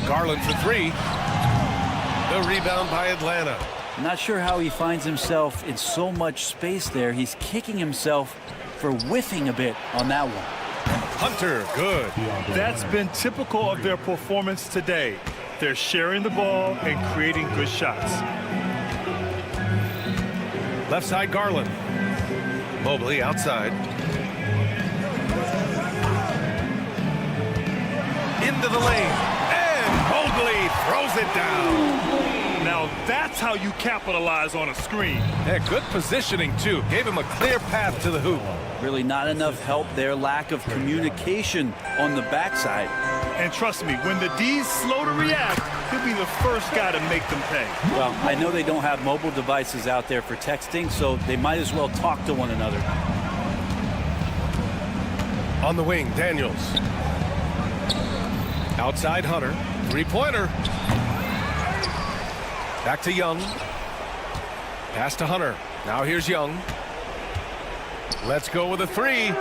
Garland for 3. The rebound by Atlanta. Not sure how he finds himself in so much space there. He's kicking himself for whiffing a bit on that one. Hunter, good. That's been typical of their performance today. They're sharing the ball and creating good shots. Left side, Garland. Mobley outside. Into the lane. And Mobley throws it down. Now that's how you capitalize on a screen. Yeah, good positioning, too. Gave him a clear path to the hoop. Really not enough help there. Lack of communication on the backside. And trust me, when the D's slow to react, he'll be the first guy to make them pay. Well, I know they don't have mobile devices out there for texting, so they might as well talk to one another. On the wing, Daniels. Outside Hunter. Three-pointer. Back to Young. Pass to Hunter. Now here's Young. Let's go with a 3.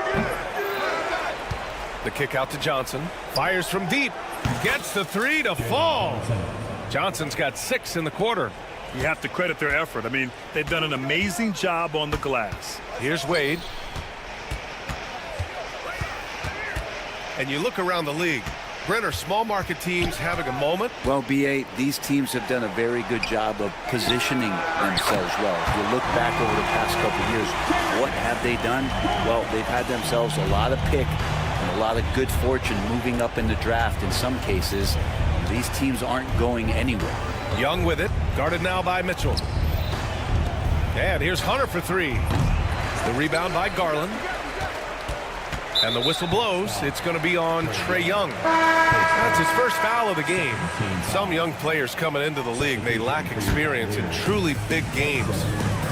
The kick out to Johnson. Fires from deep. Gets the 3 to fall. Johnson's got 6 in the quarter. You have to credit their effort. I mean, they've done an amazing job on the glass. Here's Wade. And you look around the league. Brent, are small market teams having a moment? Well, B.A., these teams have done a very good job of positioning themselves well. If you look back over the past couple of years, what have they done? Well, they've had themselves a lot of pick and a lot of good fortune moving up in the draft in some cases. These teams aren't going anywhere. Young with it, guarded now by Mitchell. And here's Hunter for three. The rebound by Garland. And the whistle blows. It's going to be on Trae Young. That's his first foul of the game. Some young players coming into the league, they lack experience in truly big games.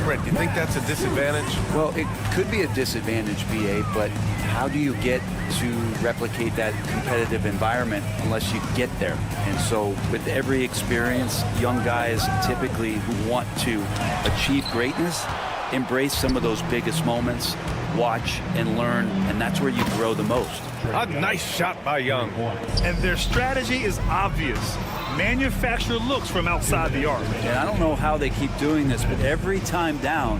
Brent, do you think that's a disadvantage? Well, it could be a disadvantage, B.A., but how do you get to replicate that competitive environment unless you get there? And so with every experience, young guys typically who want to achieve greatness embrace some of those biggest moments, watch and learn, and that's where you grow the most. A nice shot by Young. And their strategy is obvious. Manufacture looks from outside the arc. And I don't know how they keep doing this, but every time down,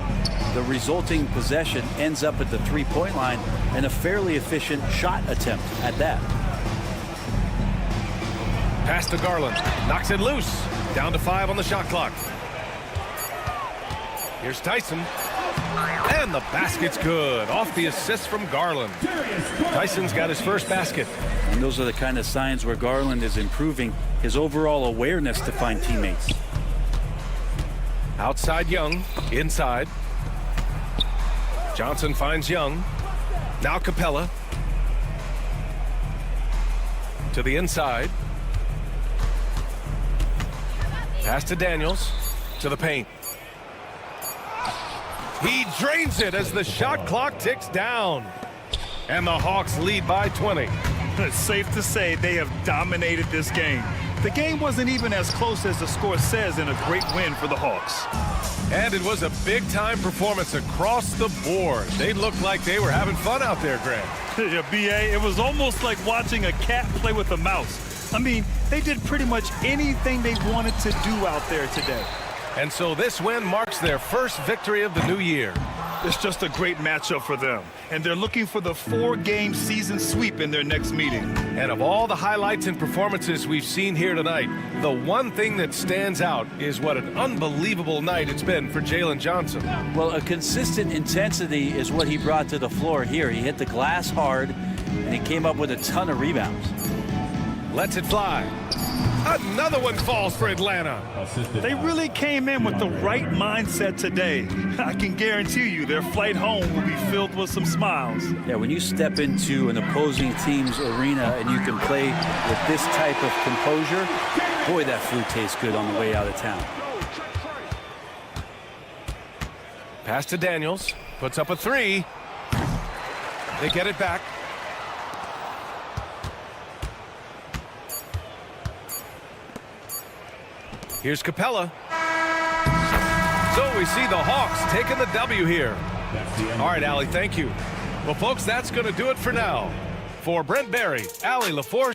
the resulting possession ends up at the three-point line and a fairly efficient shot attempt at that. Pass to Garland. Knocks it loose. Down to 5 on the shot clock. Here's Tyson. And the basket's good. Off the assist from Garland. Tyson's got his first basket. And those are the kind of signs where Garland is improving his overall awareness to find teammates. Outside Young. Inside. Johnson finds Young. Now Capella. To the inside. Pass to Daniels. To the paint. He drains it as the shot clock ticks down. And the Hawks lead by 20. It's safe to say they have dominated this game. The game wasn't even as close as the score says in a great win for the Hawks. And it was a big-time performance across the board. They looked like they were having fun out there, Greg. Yeah, B.A., it was almost like watching a cat play with a mouse. I mean, they did pretty much anything they wanted to do out there today. And so this win marks their first victory of the new year. It's just a great matchup for them. And they're looking for the 4-game season sweep in their next meeting. And of all the highlights and performances we've seen here tonight, the one thing that stands out is what an unbelievable night it's been for Jalen Johnson. Well, a consistent intensity is what he brought to the floor here. He hit the glass hard, and he came up with a ton of rebounds. Lets it fly. Another one falls for Atlanta. They really came in with the right mindset today. I can guarantee you their flight home will be filled with some smiles. Yeah, when you step into an opposing team's arena and you can play with this type of composure, boy, that food tastes good on the way out of town. Pass to Daniels. Puts up a three. They get it back. Here's Capella. So we see the Hawks taking the W here. All right, Allie, thank you. Well, folks, that's going to do it for now. For Brent Barry, Allie LaForce.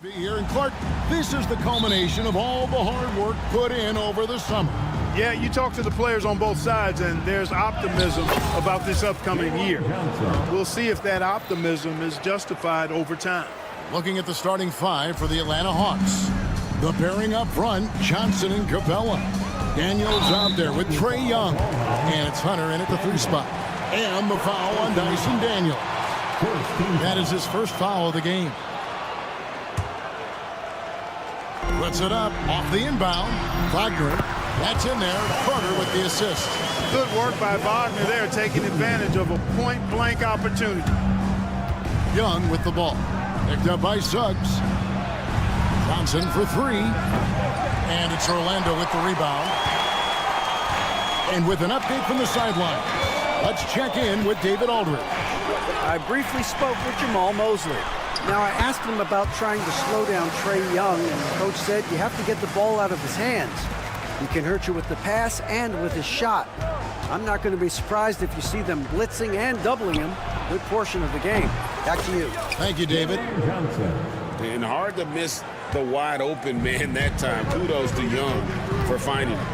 Here in Clark, this is the culmination of all the hard work put in over the summer. Yeah, you talk to the players on both sides, and there's optimism about this upcoming year. We'll see if that optimism is justified over time. Looking at the starting five for the Atlanta Hawks. The pairing up front, Johnson and Capella. Daniels out there with Trae Young. And it's Hunter in at the 3 spot. And the foul on Dyson Daniels. That is his first foul of the game. Puts it up off the inbound. Wagner, that's in there. Carter with the assist. Good work by Wagner there, taking advantage of a point-blank opportunity. Young with the ball. Picked up by Suggs. Johnson for 3. And it's Orlando with the rebound. And with an update from the sideline, let's check in with David Aldridge. I briefly spoke with Jamal Mosley. Now, I asked him about trying to slow down Trae Young, and the coach said you have to get the ball out of his hands. He can hurt you with the pass and with his shot. I'm not going to be surprised if you see them blitzing and doubling him a good portion of the game. Back to you. Thank you, David. And hard to miss the wide open man that time. Kudos to Young for finding him.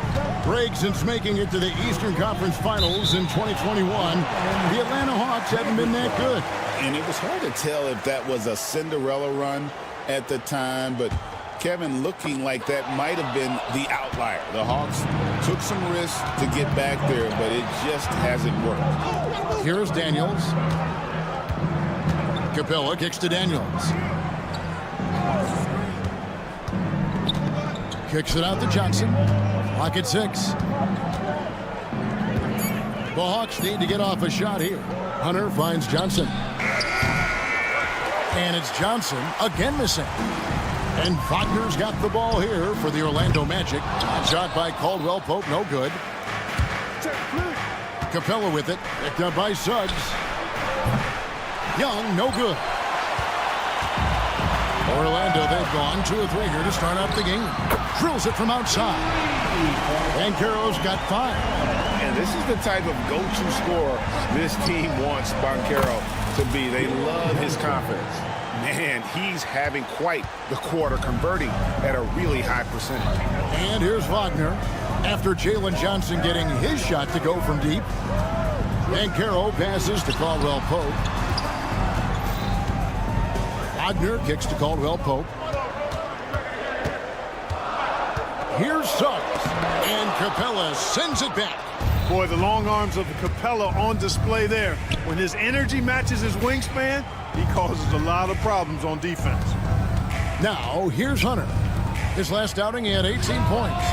Greg, since making it to the Eastern Conference Finals in 2021, the Atlanta Hawks haven't been that good. And it was hard to tell if that was a Cinderella run at the time, but Kevin, looking like that might have been the outlier. The Hawks took some risks to get back there, but it just hasn't worked. Here's Daniels. Capella kicks to Daniels. Kicks it out to Johnson. Clock at 6. The Hawks need to get off a shot here. Hunter finds Johnson. And it's Johnson again missing. And Wagner's got the ball here for the Orlando Magic. Shot by Caldwell Pope, no good. Capella with it, picked up by Suggs. Young, no good. Orlando, they've gone 2 of 3 here to start out the game. Drills it from outside. And Banchero's got 5. And this is the type of go-to scorer this team wants Banchero to be. They love his confidence. Man, he's having quite the quarter, converting at a really high percentage. And here's Wagner. After Jalen Johnson getting his shot to go from deep. Banchero passes to Caldwell Pope. Wagner kicks to Caldwell Pope. Here's Suggs. And Capella sends it back. Boy, the long arms of Capella on display there. When his energy matches his wingspan, he causes a lot of problems on defense. Now, here's Hunter. His last outing, he had 18 points.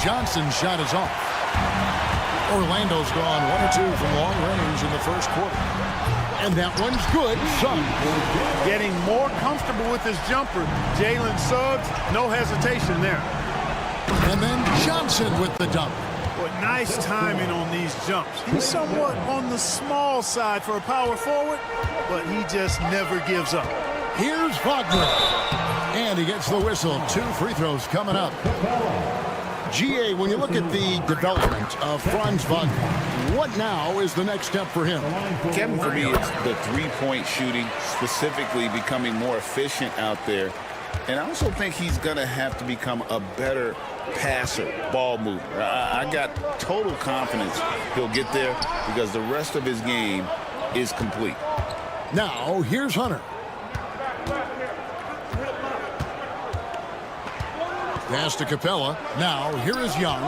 Johnson's shot is off. Orlando's gone 1 or 2 from long range in the first quarter. And that one's good. Suggs getting more comfortable with his jumper. Jalen Suggs, no hesitation there. And then Johnson with the dunk. But nice timing on these jumps. He's somewhat on the small side for a power forward, but he just never gives up. Here's Wagner. And he gets the whistle. 2 free throws coming up. GA, when you look at the development of Franz Wagner, what now is the next step for him? Kevin, for me, it's the three-point shooting, specifically becoming more efficient out there. And I also think he's going to have to become a better passer, ball mover. I got total confidence he'll get there because the rest of his game is complete. Now, here's Hunter. Pass to Capella. Now, here is Young.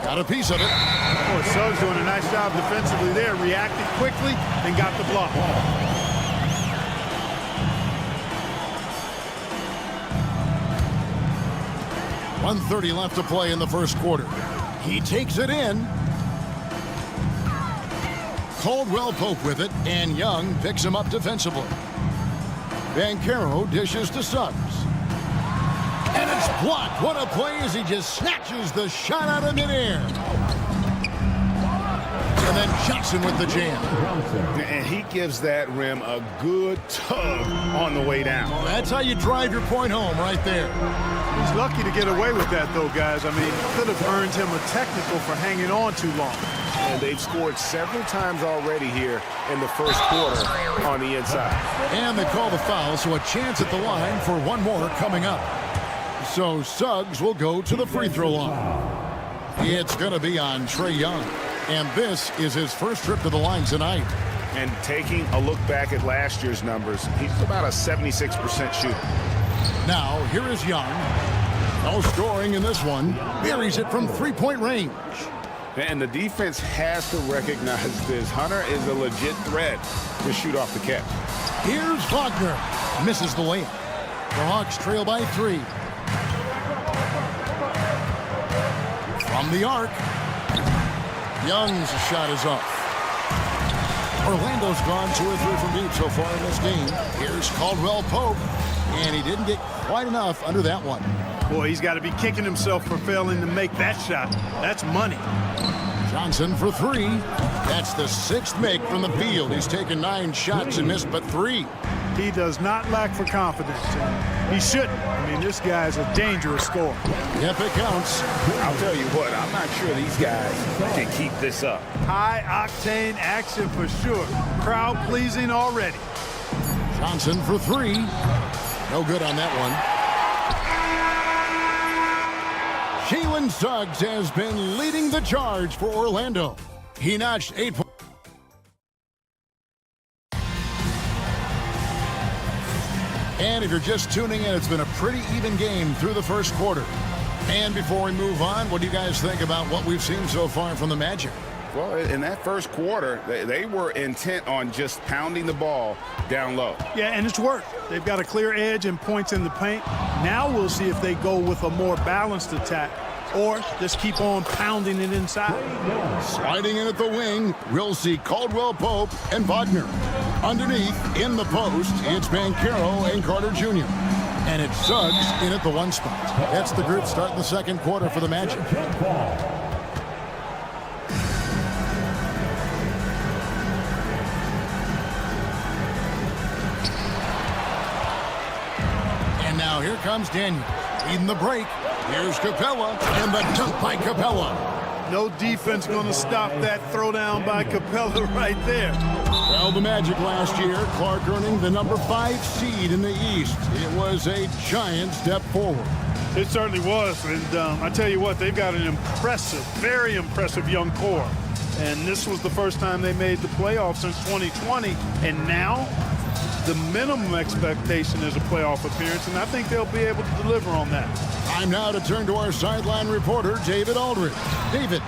Got a piece of it. Oh, Suggs doing a nice job defensively there. Reacted quickly and got the block. 1:30 left to play in the first quarter. He takes it in. Caldwell Pope with it, and Young picks him up defensively. Banchero dishes to Suggs. And it's blocked. What a play as he just snatches the shot out of midair. And then Johnson with the jam. And he gives that rim a good tug on the way down. Well, that's how you drive your point home right there. He's lucky to get away with that, though, guys. I mean, could have earned him a technical for hanging on too long. And they've scored several times already here in the first quarter on the inside. And they call the foul, so a chance at the line for one more coming up. So Suggs will go to the free throw line. It's going to be on Trae Young. And this is his first trip to the line tonight. And taking a look back at last year's numbers, he's about a 76% shooter. Now, here is Young. No scoring in this one. Buries it from three-point range. And the defense has to recognize this. Hunter is a legit threat to shoot off the catch. Here's Wagner. Misses the layup. The Hawks trail by 3. From the arc. Young's shot is off. Orlando's gone 2 or 3 from deep so far in this game. Here's Caldwell Pope. And he didn't get quite enough under that one. Boy, he's got to be kicking himself for failing to make that shot. That's money. Johnson for 3. That's the 6th make from the field. He's taken 9 shots and missed but 3. He does not lack for confidence. He shouldn't. I mean, this guy's a dangerous scorer. Yep, it counts. I'll tell you what, I'm not sure these guys can keep this up. High-octane action for sure. Crowd-pleasing already. Johnson for 3. No good on that one. Jalen Suggs has been leading the charge for Orlando. He notched 8 points. And if you're just tuning in, it's been a pretty even game through the first quarter. And before we move on, what do you guys think about what we've seen so far from the Magic? Well, in that first quarter, they were intent on just pounding the ball down low. Yeah, and it's worked. They've got a clear edge and points in the paint. Now we'll see if they go with a more balanced attack or just keep on pounding it inside. Sliding in at the wing, we'll see Caldwell Pope and Wagner. Underneath, in the post, it's Banchero and Carter Jr. And it's Suggs in at the 1 spot. That's the group starting the second quarter for the Magic. And now here comes Daniel. Leading the break. Here's Capella and the dunk by Capella. No defense going to stop that throwdown by Capella right there. Well, the Magic last year, Clark earning the number 5 seed in the East. It was a giant step forward. It certainly was. And I tell you what, they've got an impressive, very impressive young core. And this was the first time they made the playoffs since 2020. And now the minimum expectation is a playoff appearance, and I think they'll be able to deliver on that. Time now to turn to our sideline reporter, David Aldridge. David.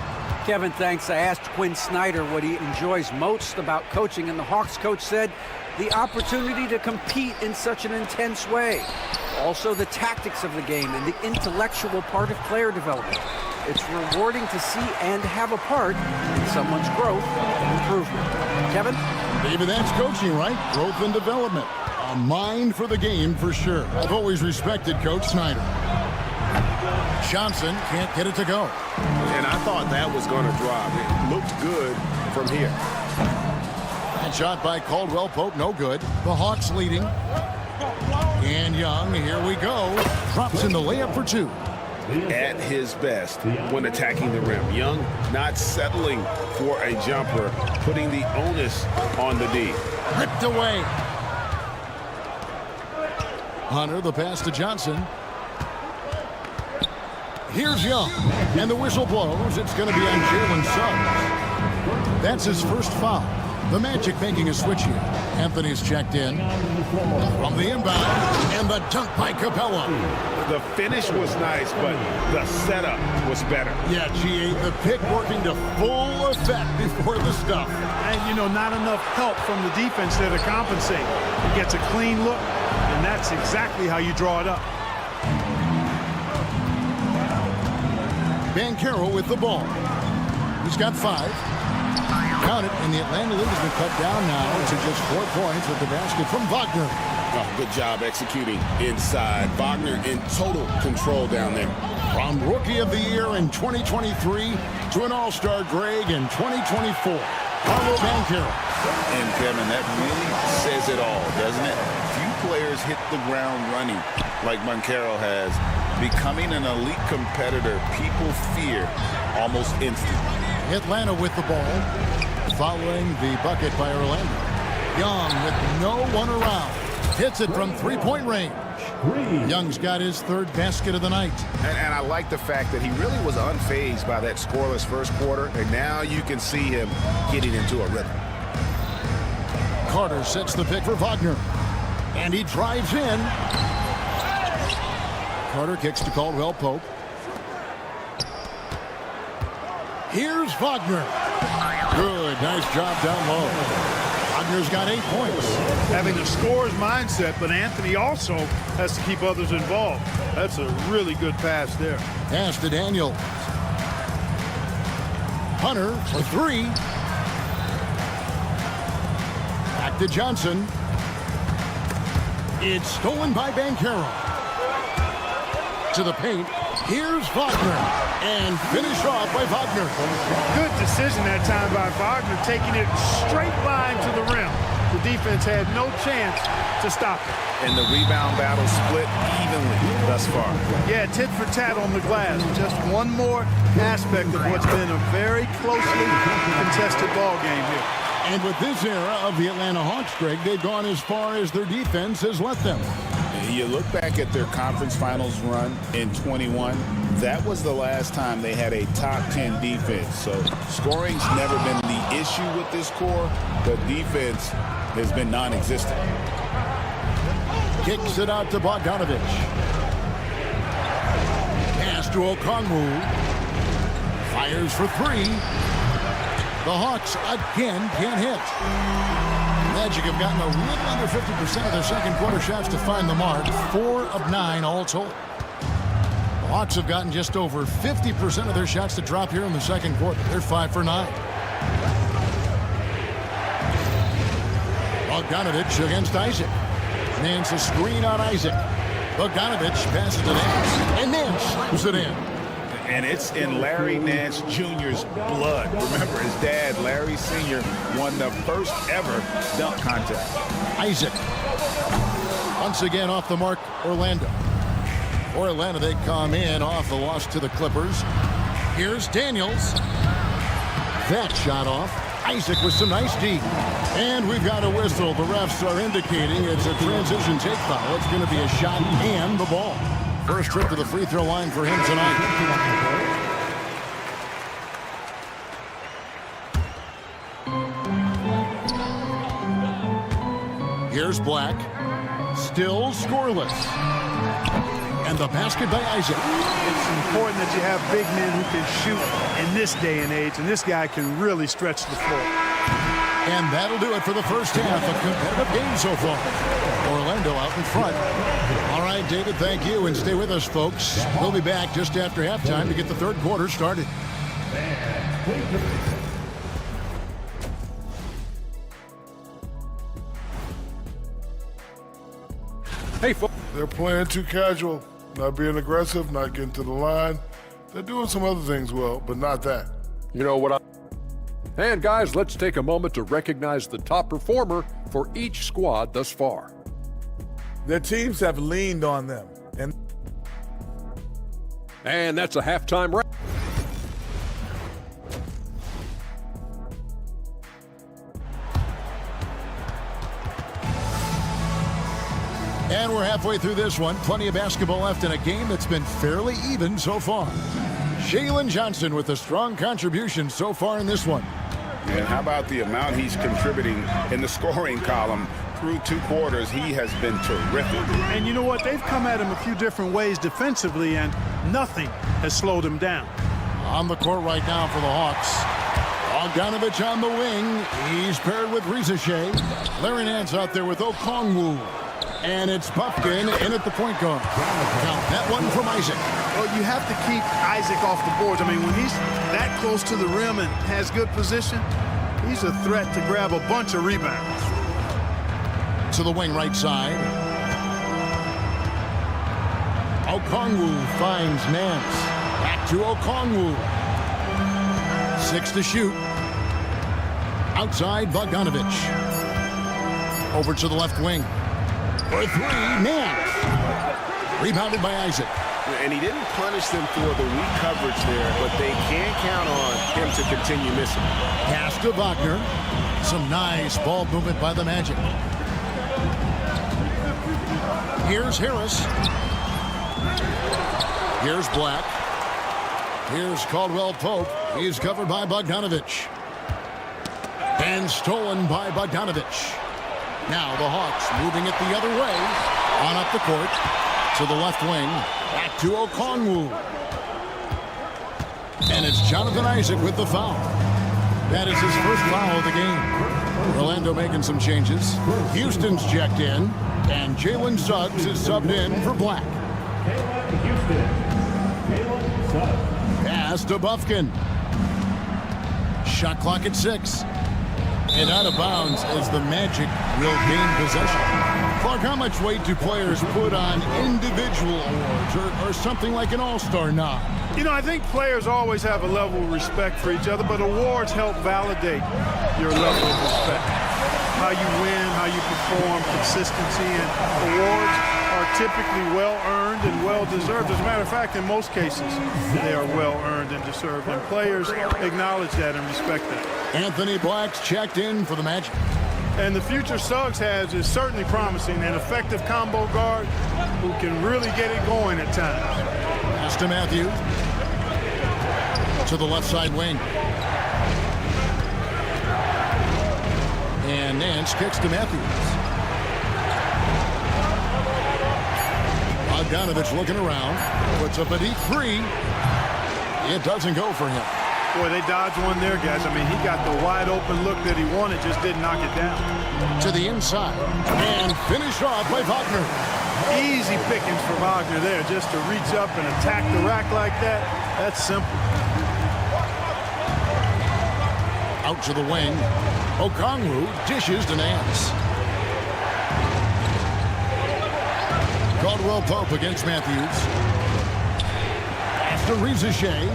Kevin, thanks. I asked Quinn Snyder what he enjoys most about coaching, and the Hawks coach said the opportunity to compete in such an intense way. Also, the tactics of the game and the intellectual part of player development. It's rewarding to see and have a part in someone's growth and improvement. Kevin? David, that's coaching, right? Growth and development. A mind for the game for sure. I've always respected Coach Snyder. Johnson can't get it to go. And I thought that was going to drop. It looked good from here. That shot by Caldwell Pope, no good. The Hawks leading. And Young, here we go. Drops in the layup for 2. At his best when attacking the rim. Young not settling for a jumper, putting the onus on the D. Ripped away. Hunter, the pass to Johnson. Here's Young, and the whistle blows. It's going to be on Jalen Suggs. That's his first foul. The Magic making a switch here. Anthony's checked in from the inbound, and the dunk by Capella. The finish was nice, but the setup was better. Yeah, G.A., the pick working to full effect before the stuff. And, you know, not enough help from the defense there to compensate. He gets a clean look, and that's exactly how you draw it up. Banchero with the ball. He's got 5. Count it, and the Atlanta lead has been cut down now to just 4 points with the basket from Wagner. Oh, good job executing inside. Wagner in total control down there. From Rookie of the Year in 2023 to an All-Star Greg in 2024. Paolo Banchero. And Kevin, that really says it all, doesn't it? Few players hit the ground running like Banchero has. Becoming an elite competitor, people fear almost instantly. Atlanta with the ball, following the bucket by Orlando. Young with no one around. Hits it from 3-point range. Young's got his 3rd basket of the night. And I like the fact that he really was unfazed by that scoreless first quarter, and now you can see him getting into a rhythm. Carter sets the pick for Wagner, and he drives in. Carter kicks to Caldwell Pope. Here's Wagner. Good, nice job down low. Wagner's got 8 points. Having a scorer's mindset, but Anthony also has to keep others involved. That's a really good pass there. Pass to Daniel. Hunter for 3. Back to Johnson. It's stolen by Banchero. To the paint. Here's Wagner. And finished off by Wagner. Good decision that time by Wagner, taking it straight line to the rim. The defense had no chance to stop it. And the rebound battle split evenly thus far. Yeah, tit for tat on the glass. Just one more aspect of what's been a very closely contested ball game here. And with this era of the Atlanta Hawks, Greg, they've gone as far as their defense has let them. You look back at their conference finals run in 21, that was the last time they had a top 10 defense. So scoring's never been the issue with this core, but defense has been non-existent. Kicks it out to Bogdanovich. Pass to Okongwu. Fires for three. The Hawks again can't hit. Magic have gotten a little under 50% of their second quarter shots to find the mark. 4 of 9 all told. The Hawks have gotten just over 50% of their shots to drop here in the second quarter. They're 5 for 9. Bogdanovich against Isaac. Nance a screen on Isaac. Bogdanovich passes to Nance. And Nance slams it in. And it's in Larry Nance Jr.'s blood. Remember, his dad, Larry Sr., won the first ever dunk contest. Isaac. Once again off the mark, Orlando. For Atlanta, they come in off the loss to the Clippers. Here's Daniels. That shot off. Isaac with some nice D. And we've got a whistle. The refs are indicating it's a transition take foul. It's going to be a shot and the ball. First trip to the free throw line for him tonight. Here's Black. Still scoreless. And the basket by Isaac. It's important that you have big men who can shoot in this day and age, and this guy can really stretch the floor. And that'll do it for the first half. A competitive game so far. Orlando out in front. All right, David, thank you. And stay with us, folks. We'll be back just after halftime to get the third quarter started. Hey, folks. They're playing too casual, not being aggressive, not getting to the line. They're doing some other things well, but not that. You know what And guys, let's take a moment to recognize the top performer for each squad thus far. Their teams have leaned on them. And that's a halftime wrap. And we're halfway through this one. Plenty of basketball left in a game that's been fairly even so far. Jalen Johnson with a strong contribution so far in this one. And how about the amount he's contributing in the scoring column? Through 2 quarters, he has been terrific. And you know what? They've come at him a few different ways defensively, and nothing has slowed him down. On the court right now for the Hawks. Bogdanovich on the wing. He's paired with Rizashea. Larry Nance out there with Okongwu. And it's Buffkin in at the point guard. Count that one from Isaac. Well, you have to keep Isaac off the boards. I mean, when he's that close to the rim and has good position, he's a threat to grab a bunch of rebounds. To the wing right side. Okongwu finds Nance. Back to Okongwu. 6 to shoot. Outside Bogdanovich. Over to the left wing. For 3, Nance. Rebounded by Isaac. And he didn't punish them for the weak coverage there, but they can count on him to continue missing. Pass to Wagner. Some nice ball movement by the Magic. Here's Harris. Here's Black. Here's Caldwell Pope. He's covered by Bogdanovich. And stolen by Bogdanovich. Now the Hawks moving it the other way. On up the court. To the left wing. Back to Okongwu. And it's Jonathan Isaac with the foul. That is his first foul of the game. Orlando making some changes. Houston's checked in. And Jalen Suggs is subbed in for Black. Pass to Buffkin. Shot clock at 6. And out of bounds as the Magic will gain possession. Clark, how much weight do players put on individual awards or something like an all-star nod? You know, I think players always have a level of respect for each other, but awards help validate your level of respect. How you win, how you perform, consistency, and awards are typically well-earned and well-deserved. As a matter of fact, in most cases, they are well-earned and deserved, and players acknowledge that and respect that. Anthony Black's checked in for the Magic. And the future Suggs has is certainly promising. An effective combo guard, who can really get it going at times. Pass to Matthews. To the left side wing. And Nance kicks to Matthews. Bogdanovich looking around. Puts up a deep three. It doesn't go for him. Boy, they dodged one there, guys. I mean, he got the wide open look that he wanted, just didn't knock it down. To the inside. And finished off by Wagner. Easy pickings for Wagner there, just to reach up and attack the rack like that. That's simple. Out to the wing. Okongwu dishes to Nance. Caldwell Pope against Matthews. Pass to Rizachet.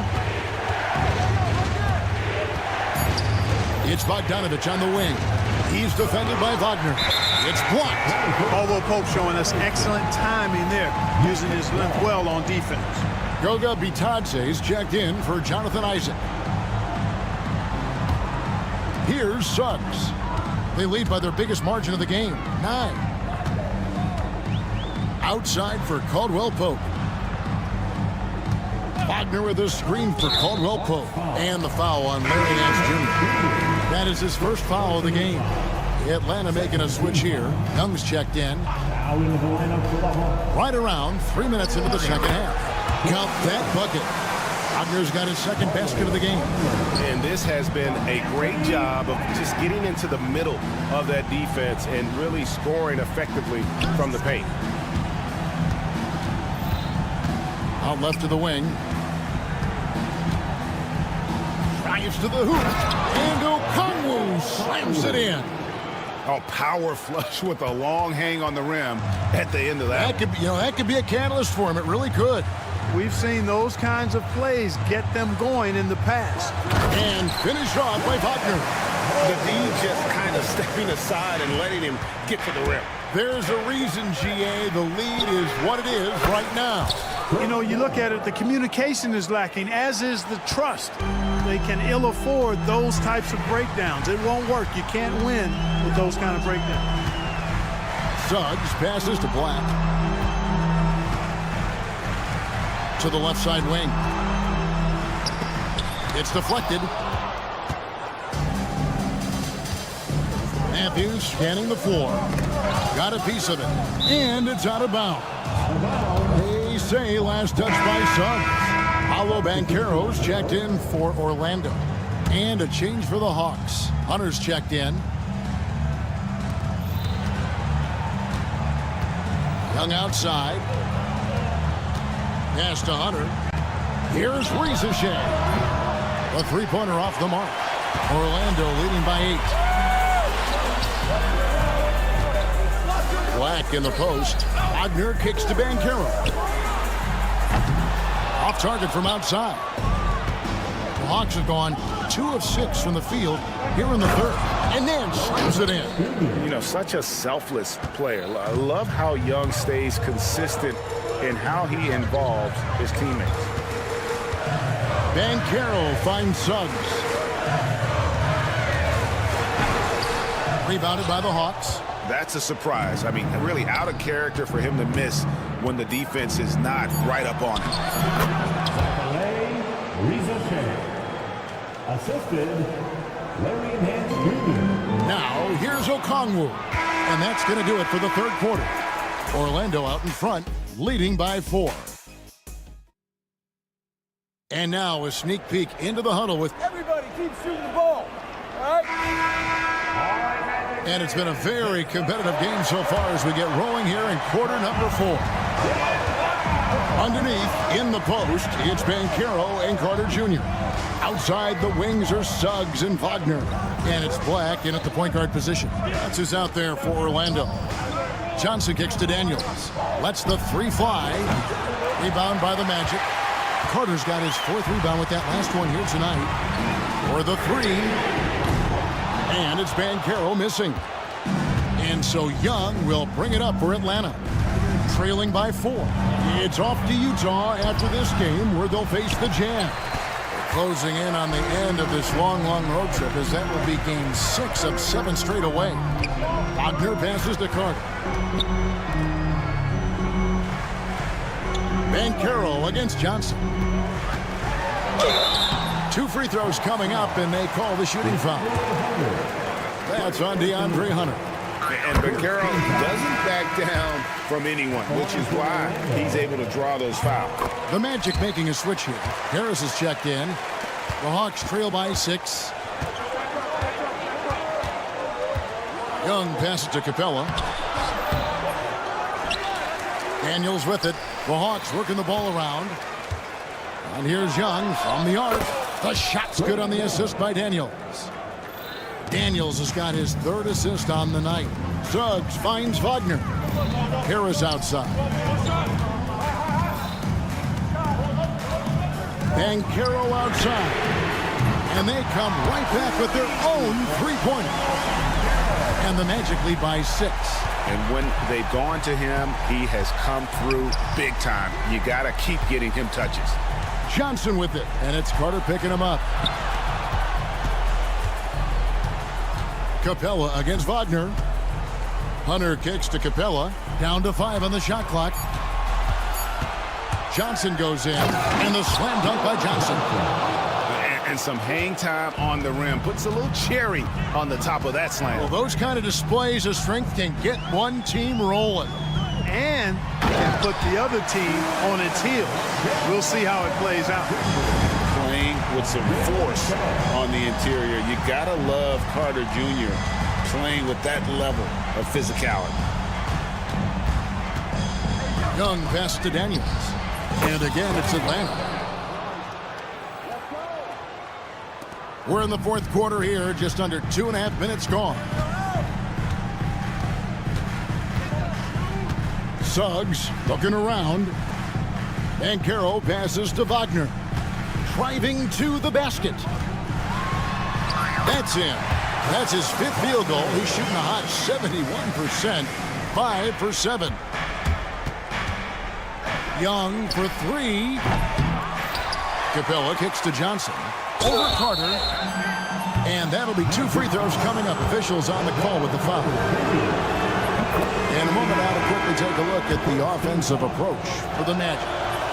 It's Bogdanovich on the wing. He's defended by Wagner. It's blocked. Caldwell Pope showing us excellent timing there, using his length well on defense. Goga Bitadze's checked in for Jonathan Isaac. Here's Suggs. They lead by their biggest margin of the game, 9. Outside for Caldwell Pope. Wagner with a screen for Caldwell Pope. And the foul on Larry Nance Jr. That is his first foul of the game. Atlanta making a switch here. Young's checked in. Right around 3 minutes into the second half. Count that bucket. Wagner's got his second basket of the game. And this has been a great job of just getting into the middle of that defense and really scoring effectively from the paint. Out left to the wing. Drives to the hoop. And Okongwu slams it in. Oh, power flush with a long hang on the rim at the end of that. That could be a catalyst for him. It really could. We've seen those kinds of plays get them going in the past. And finished off by Wagner. The D just kind of stepping aside and letting him get to the rim. There's a reason, GA. The lead is what it is right now. You know, you look at it, the communication is lacking, as is the trust. They can ill afford those types of breakdowns. It won't work. You can't win with those kind of breakdowns. Suggs passes to Black. To the left side wing. It's deflected. Matthews scanning the floor. Got a piece of it. And it's out of bounds. They say last touch by Suggs. Paolo Banchero's checked in for Orlando. And a change for the Hawks. Hunter's checked in. Young outside. Pass to Hunter. Here's Rizachet. A three-pointer off the mark. Orlando leading by 8. Black in the post. Wagner kicks to Banchero. Off target from outside. The Hawks have gone 2 of 6 from the field here in the third. And then slams it in. You know, such a selfless player. I love how Young stays consistent in how he involves his teammates. Banchero finds Suggs. Rebounded by the Hawks. That's a surprise. I mean, really out of character for him to miss when the defense is not right up on him. Assisted, Larry Nance Jr. Now, here's Okongwu. And that's going to do it for the third quarter. Orlando out in front, leading by 4. And now a sneak peek into the huddle with everybody keep shooting the ball. All right? And it's been a very competitive game so far as we get rolling here in quarter number 4. Underneath, in the post, it's Banchero and Carter Jr. Outside the wings are Suggs and Wagner. And it's Black in at the point guard position. That's who's out there for Orlando. Johnson kicks to Daniels. Lets the 3 fly. Rebound by the Magic. Carter's got his 4th rebound with that last one here tonight. For the 3. And it's Banchero missing. And so Young will bring it up for Atlanta. Trailing by 4. It's off to Utah after this game where they'll face the Jazz. Closing in on the end of this long road trip as that will be game 6 of 7 straight away. Wagner passes to Carter. Banchero against Johnson. 2 free throws coming up, and they call the shooting foul. That's on DeAndre Hunter. And Banchero doesn't back down from anyone, which is why he's able to draw those fouls. The Magic making a switch here. Harris is checked in. The Hawks trail by 6. Young passes to Capella. Daniels with it. The Hawks working the ball around. And here's Young from the arc. The shot's good on the assist by Daniels. Daniels has got his 3rd assist on the night. Suggs finds Wagner. Harris outside. Banchero outside. And they come right back with their own 3-pointer. And the Magic lead by 6. And when they've gone to him, he has come through big time. You got to keep getting him touches. Johnson with it, and it's Carter picking him up. Capella against Wagner. Hunter kicks to Capella. Down to 5 on the shot clock. Johnson goes in, and the slam dunk by Johnson. And some hang time on the rim. Puts a little cherry on the top of that slam. Well, those kind of displays of strength can get one team rolling. And can put the other team on its heels. We'll see how it plays out. Playing with some force on the interior. You gotta love Carter Jr. playing with that level of physicality. Young pass to Daniels. And again, it's Atlanta. We're in the 4th quarter here, just under 2.5 minutes gone. Suggs looking around. Banchero passes to Wagner. Driving to the basket. That's in. That's his 5th field goal. He's shooting a hot 71%. 5 for 7. Young for 3. Capella kicks to Johnson. Over Carter. And that'll be 2 free throws coming up. Officials on the call with the foul. In a moment, now to quickly take a look at the offensive approach for the Magic.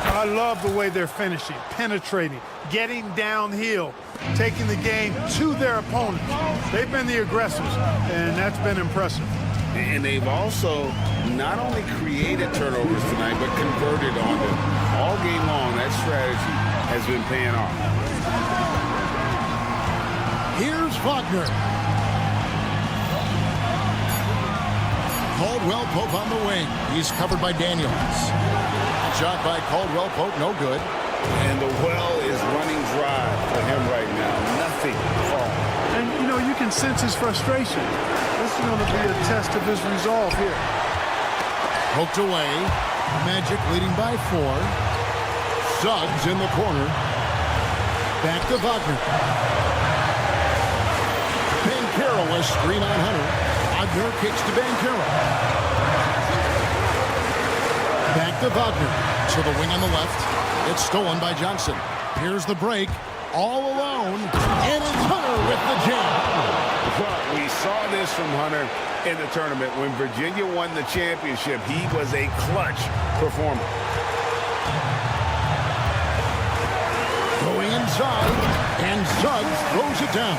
I love the way they're finishing, penetrating, getting downhill, taking the game to their opponents. They've been the aggressors, and that's been impressive. And they've also not only created turnovers tonight, but converted on them. All game long, that strategy has been paying off. Here's Wagner. Caldwell Pope on the wing. He's covered by Daniels. Shot by Caldwell Pope, no good. And the well is running dry for him right now. Nothing falling. And, you know, you can sense his frustration. This is going to be a test of his resolve here. Poked away. Magic leading by 4. Suggs in the corner. Back to Wagner. Banchero a screen on Hunter. Wagner kicks to Banchero. Back to Wagner. To the wing on the left. It's stolen by Johnson. Here's the break. All alone. And it's Hunter with the jam. Well, we saw this from Hunter in the tournament. When Virginia won the championship, he was a clutch performer. Going inside. And Suggs throws it down.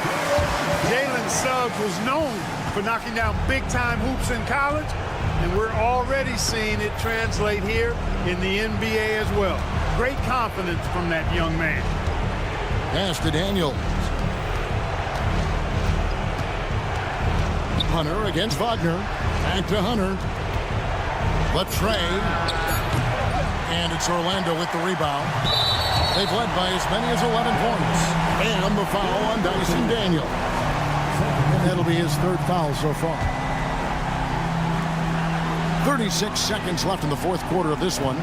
Jalen Suggs was known for knocking down big-time hoops in college, and we're already seeing it translate here in the NBA as well. Great confidence from that young man. Pass to Daniels. Hunter against Wagner. Back to Hunter. Latre. And it's Orlando with the rebound. They've led by as many as 11 points. And the foul on Dyson Daniels. And that'll be his 3rd foul so far. 36 seconds left in the 4th quarter of this one.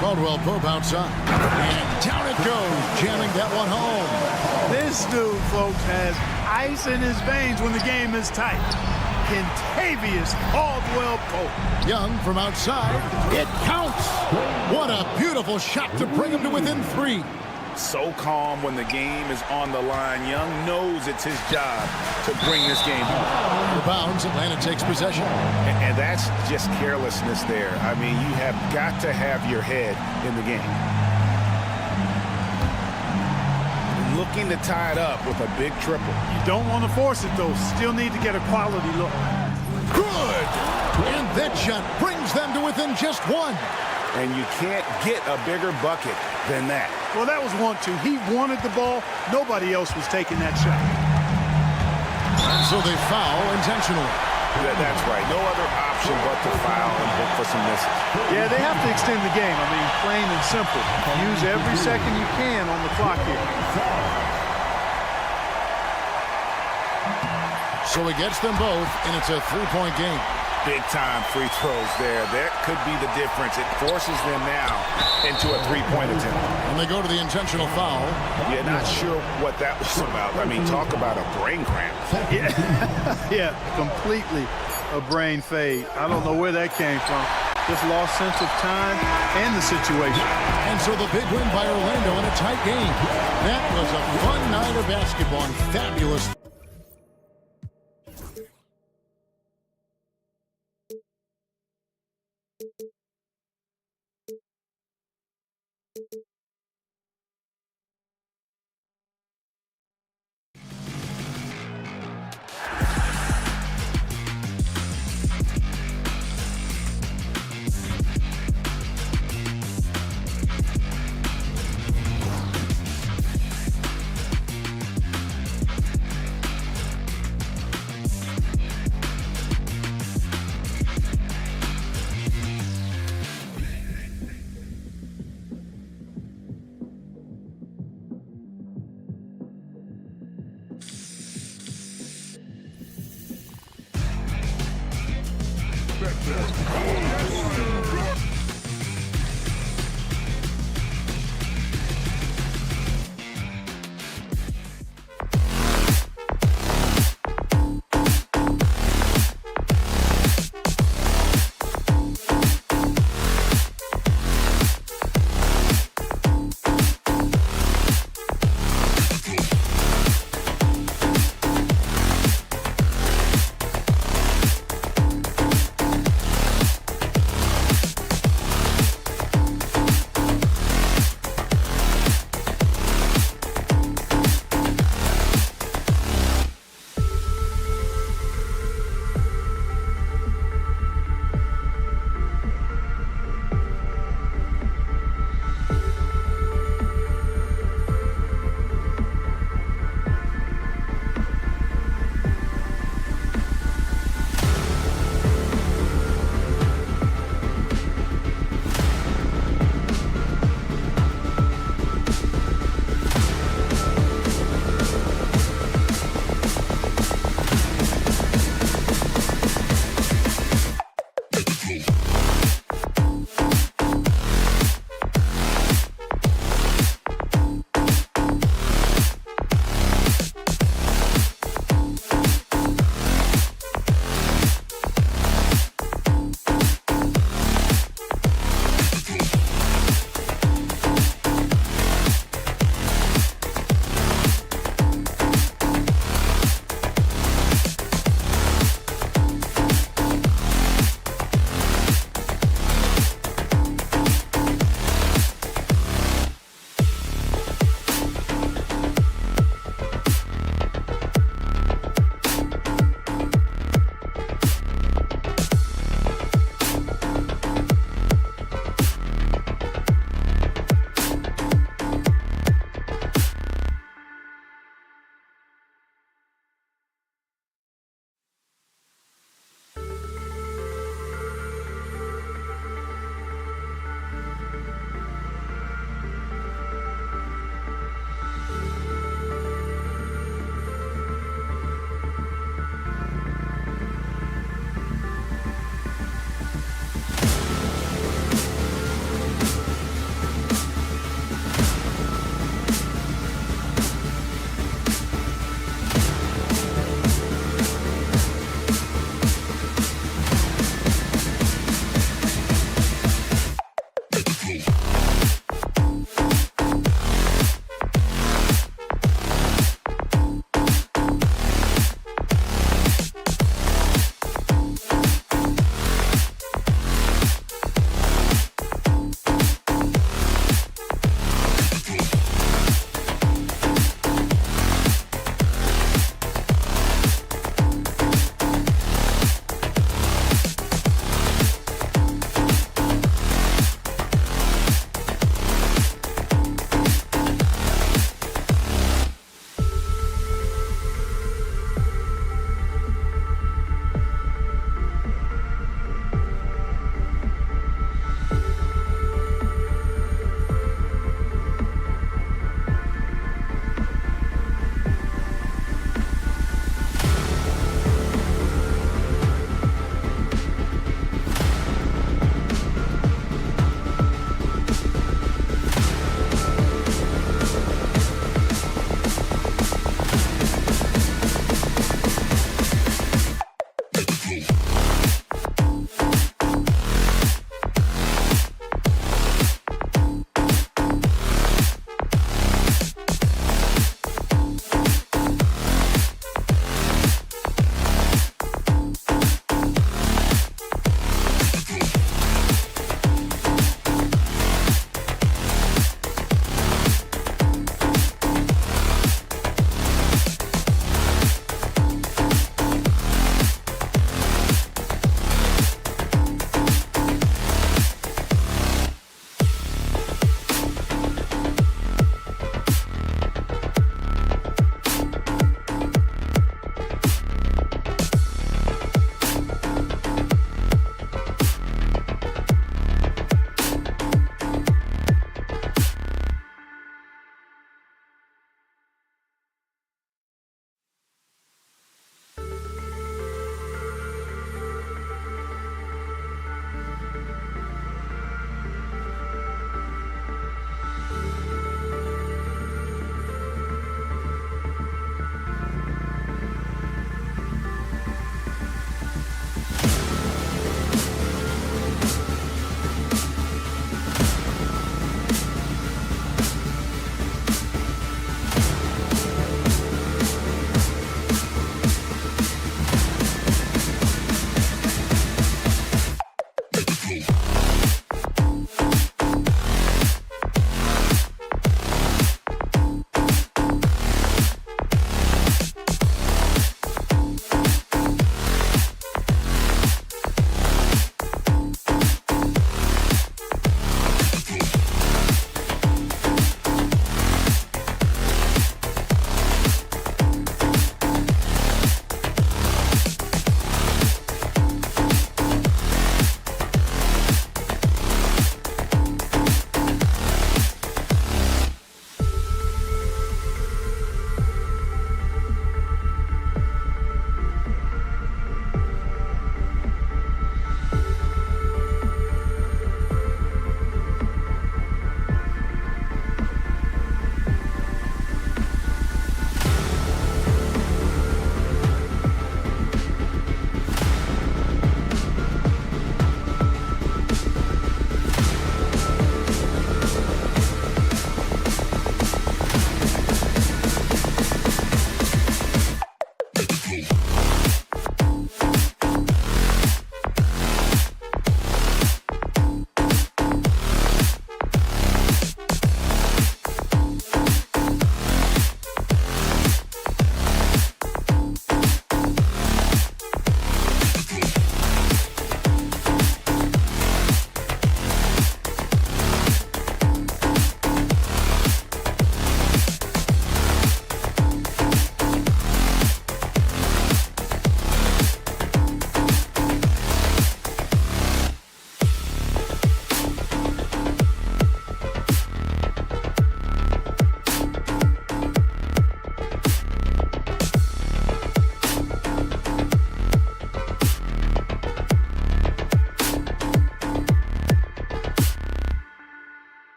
Caldwell Pope outside. And down it goes, jamming that one home. This dude, folks, has ice in his veins when the game is tight. Kentavious Caldwell Pope. Young from outside. It counts. What a beautiful shot to bring him to within 3. So calm when the game is on the line. Young knows it's his job to bring this game home. The bounds, Atlanta takes possession. And that's just carelessness there. I mean, you have got to have your head in the game. Looking to tie it up with a big triple. You don't want to force it, though. Still need to get a quality look. Good! And that shot brings them to within just one. And you can't get a bigger bucket than that. Well, that was 1-2. He wanted the ball. Nobody else was taking that shot. So they foul intentionally. That's right. No other option but to foul and look for some misses. Yeah, they have to extend the game. I mean, plain and simple. Use every second you can on the clock here. So he gets them both, and it's a three-point game. Big-time free throws there. That could be the difference. It forces them now into a three-point attempt. And they go to the intentional foul. Yeah, not sure what that was about. I mean, talk about a brain cramp. Yeah, completely a brain fade. I don't know where that came from. Just lost sense of time and the situation. And so the big win by Orlando in a tight game. That was a fun night of basketball and fabulous.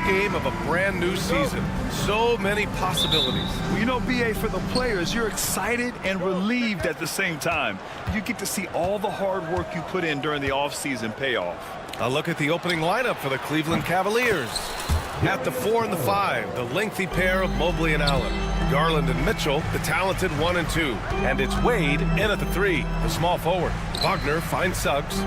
game of a brand new season. So many possibilities. Well, you know, BA, for the players, you're excited and relieved at the same time. You get to see all the hard work you put in during the offseason pay off. A look at the opening lineup for the Cleveland Cavaliers. At the 4 and the 5, the lengthy pair of Mobley and Allen. Garland and Mitchell, the talented 1 and 2. And it's Wade in at the 3, the small forward. Wagner finds Suggs.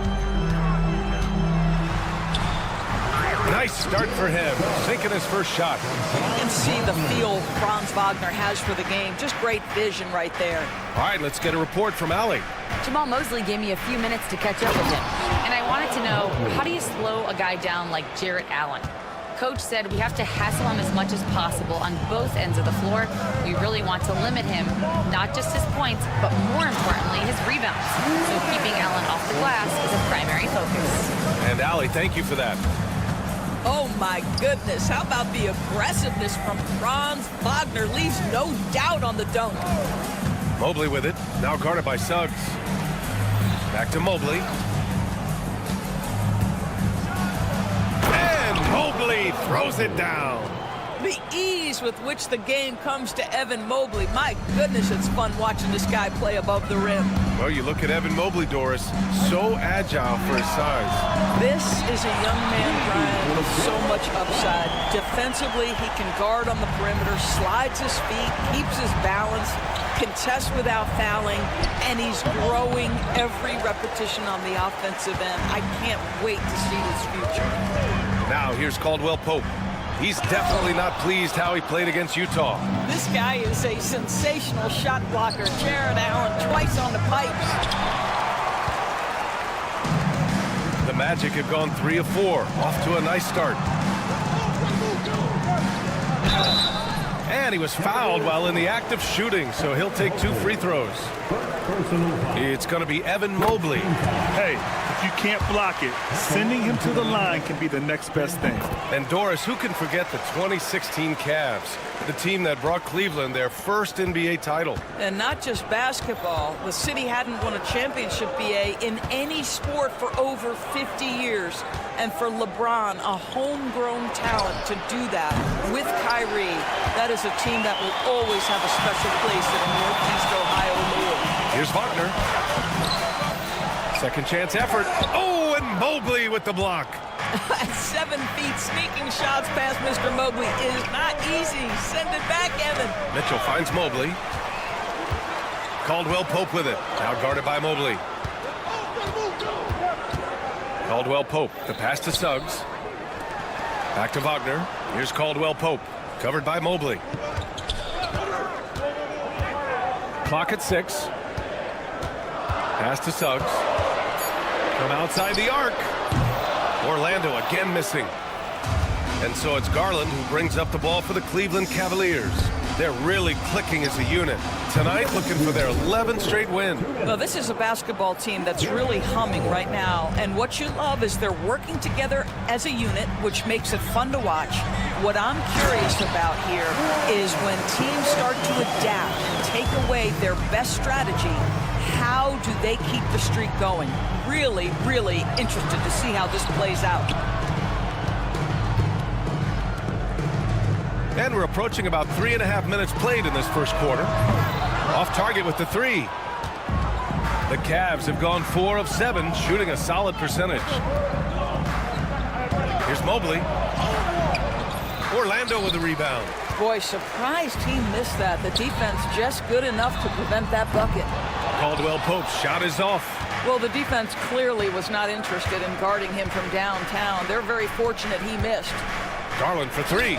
Nice start for him, sinking his first shot. You can see the feel Franz Wagner has for the game. Just great vision right there. All right, let's get a report from Allie. Jamal Mosley gave me a few minutes to catch up with him. And I wanted to know, how do you slow a guy down like Jarrett Allen? Coach said we have to hassle him as much as possible on both ends of the floor. We really want to limit him, not just his points, but more importantly, his rebounds. So keeping Allen off the glass is a primary focus. And Allie, thank you for that. Oh my goodness, how about the aggressiveness from Franz Wagner? Leaves no doubt on the dunk. Mobley with it, now guarded by Suggs. Back to Mobley. And Mobley throws it down. The ease with which the game comes to Evan Mobley. My goodness, it's fun watching this guy play above the rim. Well, you look at Evan Mobley, Doris, so agile for his size. This is a young man, Brian, with so much upside. Defensively, he can guard on the perimeter, slides his feet, keeps his balance, contests without fouling, and he's growing every repetition on the offensive end. I can't wait to see his future. Now, here's Caldwell Pope. He's definitely not pleased how he played against Utah. This guy is a sensational shot blocker. Jarrett Allen twice on the pipes. The Magic have gone 3 of 4, off to a nice start. And he was fouled while in the act of shooting, so he'll take 2 free throws. It's going to be Evan Mobley. Hey, if you can't block it, sending him to the line can be the next best thing. And Doris, who can forget the 2016 Cavs, the team that brought Cleveland their first NBA title? And not just basketball. The city hadn't won a championship, BA, in any sport for over 50 years. And for LeBron, a homegrown talent to do that with Kyrie, that is a team that will always have a special place in a Northeast Ohio Lord. Here's Wagner. Second chance effort. Oh, and Mobley with the block. At 7 feet, sneaking shots past Mr. Mobley is not easy. Send it back, Evan. Mitchell finds Mobley. Caldwell Pope with it. Now guarded by Mobley. Caldwell Pope, the pass to Suggs. Back to Wagner. Here's Caldwell Pope, covered by Mobley. Clock at 6. Pass to Suggs. From outside the arc. Orlando again missing. And so it's Garland who brings up the ball for the Cleveland Cavaliers. They're really clicking as a unit. Tonight, looking for their 11th straight win. Well, this is a basketball team that's really humming right now. And what you love is they're working together as a unit, which makes it fun to watch. What I'm curious about here is when teams start to adapt and take away their best strategy, how do they keep the streak going? Really, really interested to see how this plays out. And we're approaching about 3.5 minutes played in this first quarter. Off target with the 3. The Cavs have gone 4 of 7, shooting a solid percentage. Here's Mobley. Orlando with the rebound. Boy, surprised he missed that. The defense just good enough to prevent that bucket. Caldwell Pope's shot is off. Well, the defense clearly was not interested in guarding him from downtown. They're very fortunate he missed. Garland for 3.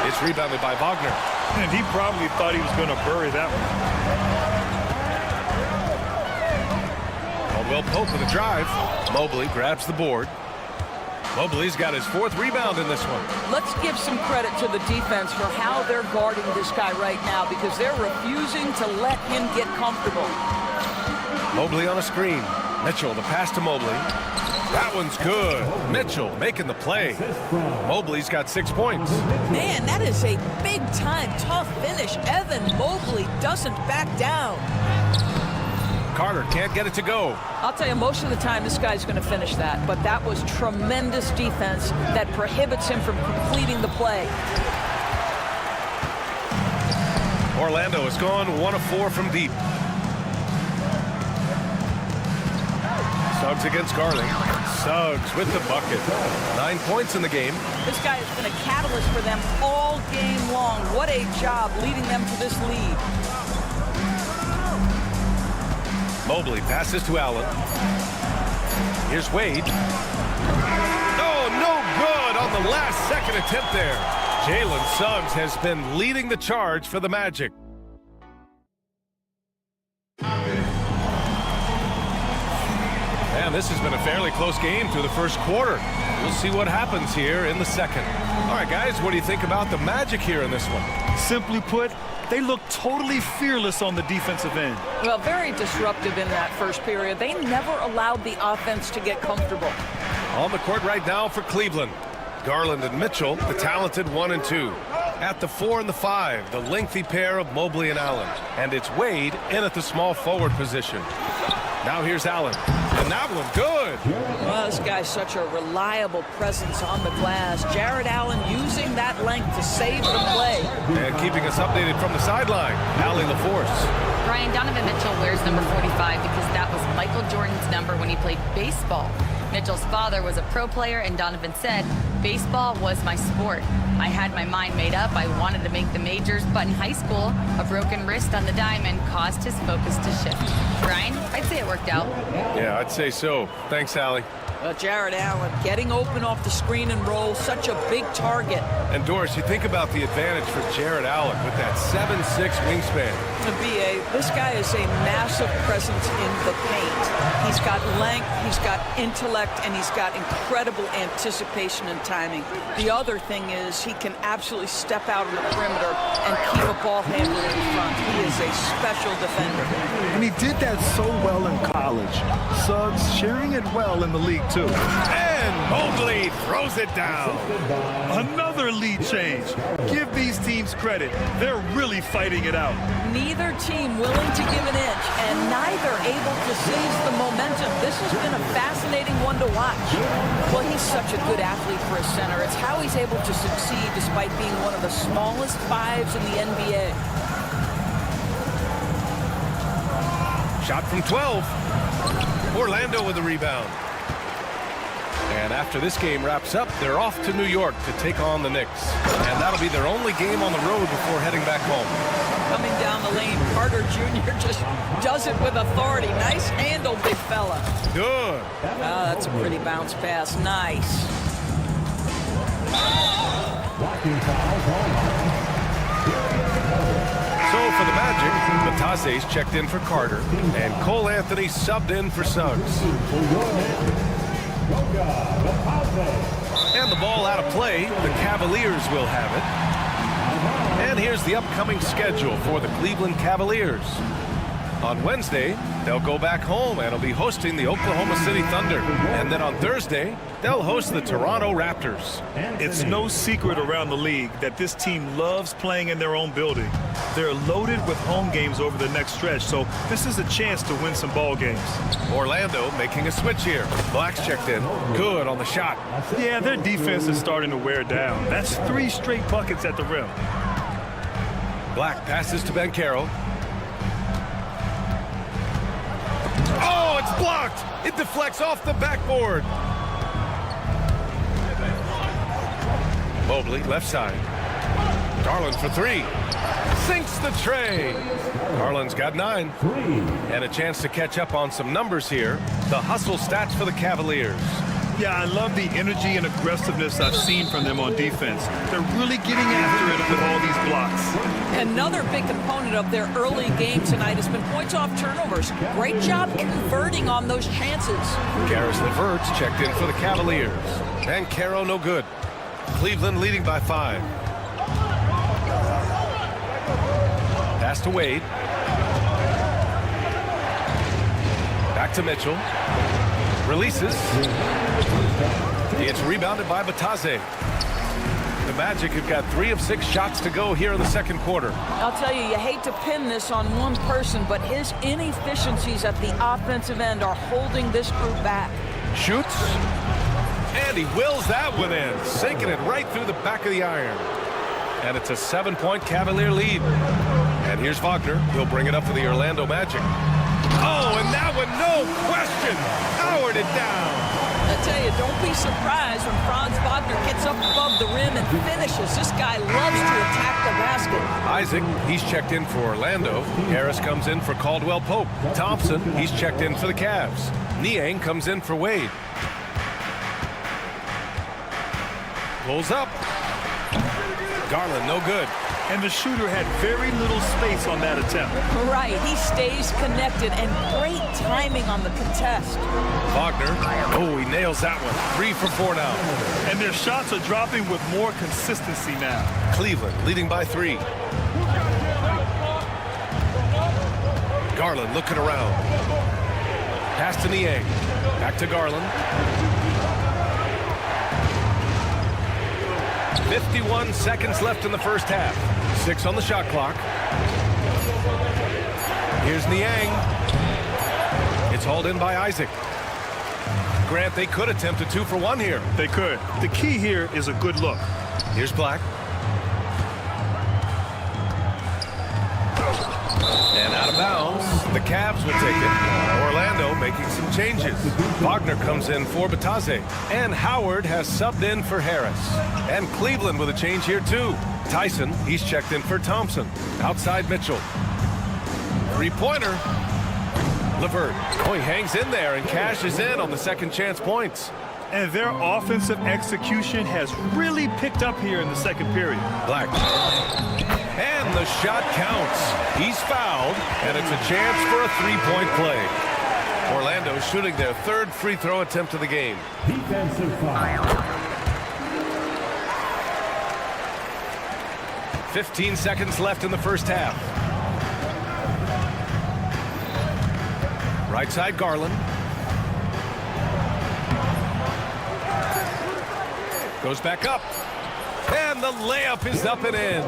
It's rebounded by Wagner. And he probably thought he was going to bury that one. Caldwell Pope with a drive. Mobley grabs the board. Mobley's got his 4th rebound in this one. Let's give some credit to the defense for how they're guarding this guy right now, because they're refusing to let him get comfortable. Mobley on a screen. Mitchell, the pass to Mobley. That one's good. Mitchell making the play. Mobley's got 6 points. Man, that is a big-time tough finish. Evan Mobley doesn't back down. Carter can't get it to go. I'll tell you, most of the time this guy's going to finish that, but that was tremendous defense that prohibits him from completing the play. Orlando has gone 1 of 4 from deep. Suggs against Garland. Suggs with the bucket. 9 points in the game. This guy has been a catalyst for them all game long. What a job leading them to this lead. Mobley passes to Allen. Here's Wade. Oh, no good on the last second attempt there. Jalen Suggs has been leading the charge for the Magic. And this has been a fairly close game through the first quarter. We'll see what happens here in the second. All right, guys, what do you think about the Magic here in this one? Simply put, they look totally fearless on the defensive end. Well, very disruptive in that first period. They never allowed the offense to get comfortable. On the court right now for Cleveland. Garland and Mitchell, the talented 1 and 2. At the 4 and the 5, the lengthy pair of Mobley and Allen. And it's Wade in at the small forward position. Now here's Allen. And that one good. Well, this guy's such a reliable presence on the glass. Jared Allen using that length to save the play. And keeping us updated from the sideline, Allie LaForce. Ryan, Donovan Mitchell wears number 45 because that was Michael Jordan's number when he played baseball. Mitchell's father was a pro player, and Donovan said, baseball was my sport. I had my mind made up. I wanted to make the majors, but in high school, a broken wrist on the diamond caused his focus to shift. Ryan, I'd say it worked out. Yeah, I'd say so. Thanks, Allie. Jared Allen getting open off the screen and roll, such a big target. And Doris, you think about the advantage for Jared Allen with that 7'6" wingspan. To BA, this guy is a massive presence in the paint. He's got length, he's got intellect, and he's got incredible anticipation and timing. The other thing is he can absolutely step out on the perimeter and keep a ball handler in front. He is a special defender. And he did that so well in college. Suggs sharing it well in the league, too. And Mobley throws it down. Another lead change. Give these teams credit. They're really fighting it out. Neither team willing to give an inch, and neither able to seize the momentum. This has been a fascinating one to watch. Well, he's such a good athlete for a center. It's how he's able to succeed despite being one of the smallest 5s in the NBA. Shot from 12. Orlando with the rebound. And after this game wraps up, they're off to New York to take on the Knicks. And that'll be their only game on the road before heading back home. Coming down the lane, Carter Jr. just does it with authority. Nice handle, big fella. Good. That's a pretty bounce pass. Nice. So for the Magic, Batase's checked in for Carter, and Cole Anthony subbed in for Suggs. And the ball out of play. The Cavaliers will have it. And here's the upcoming schedule for the Cleveland Cavaliers. On Wednesday, they'll go back home and will be hosting the Oklahoma City Thunder. And then on Thursday, they'll host the Toronto Raptors. It's no secret around the league that this team loves playing in their own building. They're loaded with home games over the next stretch, so this is a chance to win some ball games. Orlando making a switch here. Black's checked in. Good on the shot. Yeah, their defense is starting to wear down. That's 3 straight buckets at the rim. Black passes to Banchero. Oh, it's blocked. It deflects off the backboard. Mobley, left side. Garland for 3. Sinks the tray. Garland's got 9. And a chance to catch up on some numbers here. The hustle stats for the Cavaliers. Yeah, I love the energy and aggressiveness I've seen from them on defense. They're really getting after it with all these blocks. Another big component of their early game tonight has been points off turnovers. Great job converting on those chances. Karis LeVert's checked in for the Cavaliers. And Caro no good. Cleveland leading by 5. Pass to Wade. Back to Mitchell. Releases. It's rebounded by Batase. The Magic have got 3 of 6 shots to go here in the second quarter. I'll tell you, you hate to pin this on one person, but his inefficiencies at the offensive end are holding this group back. Shoots, and he wills that one in, sinking it right through the back of the iron. And it's a 7-point Cavalier lead. And here's Wagner. He'll bring it up for the Orlando Magic. Oh, and that one, no question, powered it down. I tell you, don't be surprised when Franz Wagner gets up above the rim and finishes. This guy loves to attack the basket. Isaac, he's checked in for Orlando. Harris comes in for Caldwell Pope. Thompson, he's checked in for the Cavs. Niang comes in for Wade. Pulls up. Garland, no good. And the shooter had very little space on that attempt. Right, he stays connected, and great timing on the contest. Wagner, oh, he nails that one. 3 for 4 now. And their shots are dropping with more consistency now. Cleveland leading by 3. Garland looking around. Pass to Niang. Back to Garland. 51 seconds left in the first half. 6 on the shot clock. Here's Niang. It's hauled in by Isaac. Grant, they could attempt a 2 for 1 here. They could. The key here is a good look. Here's Black. And out of bounds. The Cavs will take it. Orlando making some changes. Wagner comes in for Batase. And Howard has subbed in for Harris. And Cleveland with a change here too. Tyson, he's checked in for Thompson. Outside Mitchell. 3-pointer. LeVert. Oh, he hangs in there and cashes in on the second chance points. And their offensive execution has really picked up here in the second period. Black. And the shot counts. He's fouled, and it's a chance for a 3-point play. Orlando shooting their 3rd free throw attempt of the game. Defensive foul. 15 seconds left in the first half. Right side Garland. Goes back up. And the layup is up and in.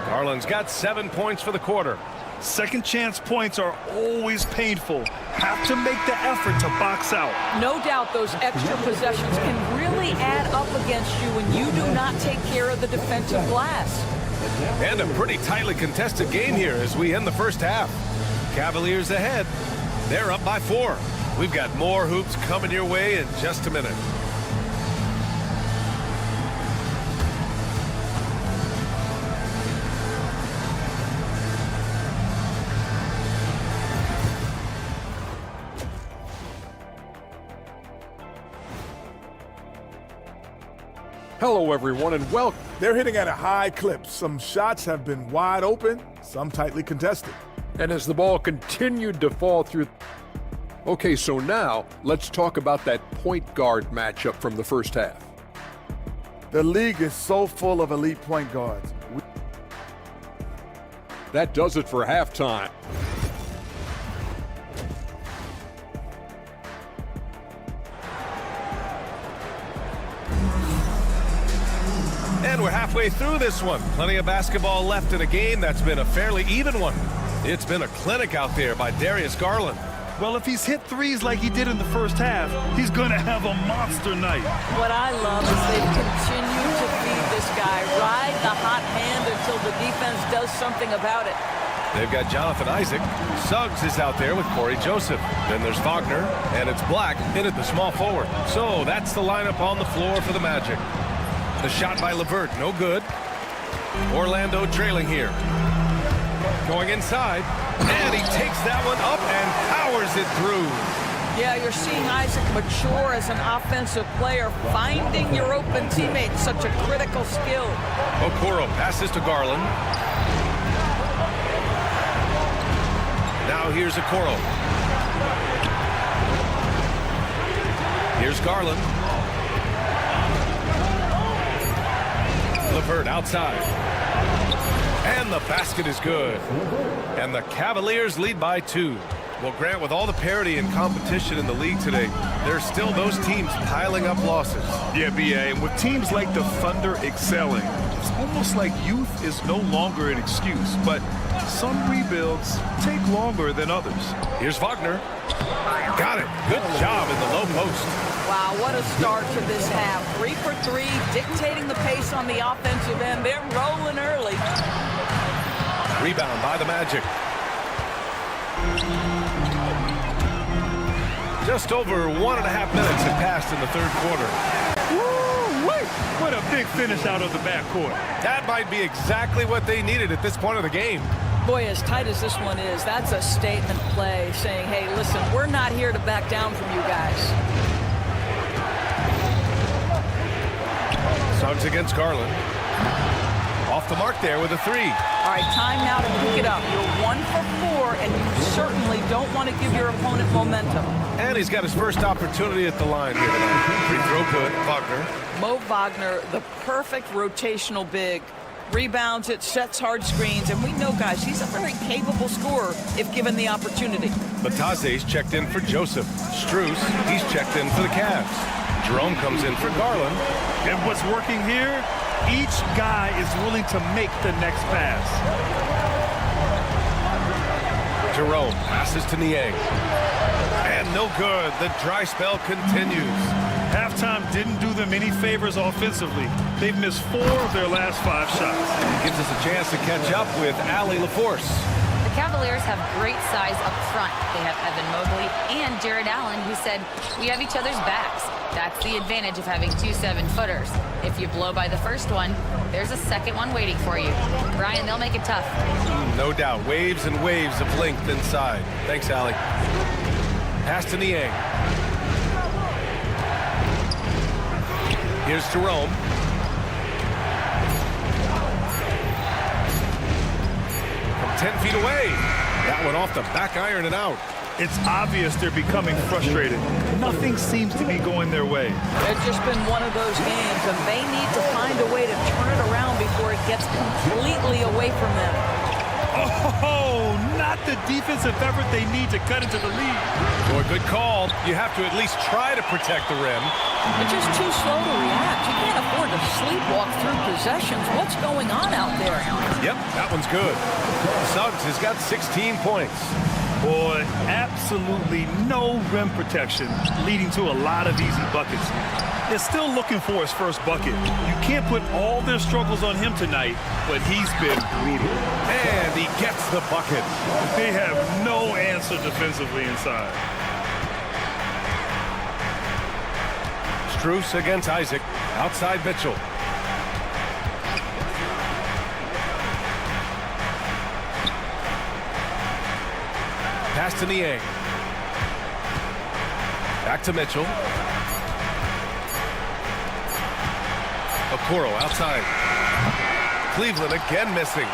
Garland's got 7 points for the quarter. Second chance points are always painful. Have to make the effort to box out. No doubt those extra possessions can really add up against you when you do not take care of the defensive glass. And a pretty tightly contested game here as we end the first half. Cavaliers ahead. They're up by 4. We've got more hoops coming your way in just a minute. Hello, everyone, and welcome. They're hitting at a high clip. Some shots have been wide open, some tightly contested. And as the ball continued to fall through... Okay, so now let's talk about that point guard matchup from the first half. The league is so full of elite point guards. That does it for halftime. And we're halfway through this one. Plenty of basketball left in a game that's been a fairly even one. It's been a clinic out there by Darius Garland. Well, if he's hit threes like he did in the first half, he's going to have a monster night. What I love is they continue to feed this guy. Ride the hot hand until the defense does something about it. They've got Jonathan Isaac. Suggs is out there with Corey Joseph. Then there's Wagner, and it's Black in at the small forward. So that's the lineup on the floor for the Magic. The shot by LeVert, no good. Orlando trailing here. Going inside, and he takes that one up and powers it through. Yeah, you're seeing Isaac mature as an offensive player, finding your open teammate, such a critical skill. Okoro passes to Garland. Now here's Okoro. Here's Garland. LeVert outside. And the basket is good. And the Cavaliers lead by 2. Well, Grant, with all the parity and competition in the league today, there's still those teams piling up losses. Yeah, B.A., and with teams like the Thunder excelling, it's almost like youth is no longer an excuse, but some rebuilds take longer than others. Here's Wagner. Got it. Good job in the low post. Wow, what a start to this half. 3 for 3, dictating the pace on the offensive end. They're rolling early. Rebound by the Magic. Just over 1.5 minutes have passed in the third quarter. Woo-wee! What a big finish out of the backcourt. That might be exactly what they needed at this point of the game. Boy, as tight as this one is, that's a statement play saying, hey, listen, we're not here to back down from you guys. Suggs against Garland. Off the mark there with a 3. All right, time now to pick it up. You're 1 for 4, and you certainly don't want to give your opponent momentum. And he's got his first opportunity at the line here tonight. Free throw good, Wagner. Mo Wagner, the perfect rotational big. Rebounds it, sets hard screens, and we know, guys, he's a very capable scorer if given the opportunity. Bataze's checked in for Joseph. Strus, he's checked in for the Cavs. Jerome comes in for Garland. And what's working here? Each guy is willing to make the next pass. Jerome passes to Niang. And no good. The dry spell continues. Halftime didn't do them any favors offensively. They've missed 4 of their last 5 shots. Gives us a chance to catch up with Allie LaForce. The Cavaliers have great size up front. They have Evan Mobley and Jared Allen, who said, we have each other's backs. That's the advantage of having 2 7-footers. If you blow by the first one, there's a second one waiting for you. Brian, they'll make it tough. No doubt. Waves and waves of length inside. Thanks, Allie. Pass to Niang. Here's Jerome. From 10 feet away. That one off the back iron and out. It's obvious they're becoming frustrated. Nothing seems to be going their way. It's just been one of those games, and they need to find a way to turn it around before it gets completely away from them. Oh, not the defensive effort they need to cut into the lead. Boy, good call. You have to at least try to protect the rim. It's just too slow to react. You can't afford to sleepwalk through possessions. What's going on out there? Yep, that one's good. Suggs has got 16 points. Boy, absolutely no rim protection, leading to a lot of easy buckets. They're still looking for his first bucket. You can't put all their struggles on him tonight, but he's been brutal. And he gets the bucket. They have no answer defensively inside. Strus against Isaac. Outside Mitchell. Pass to Niang. Back to Mitchell. Okoro outside. Cleveland again missing.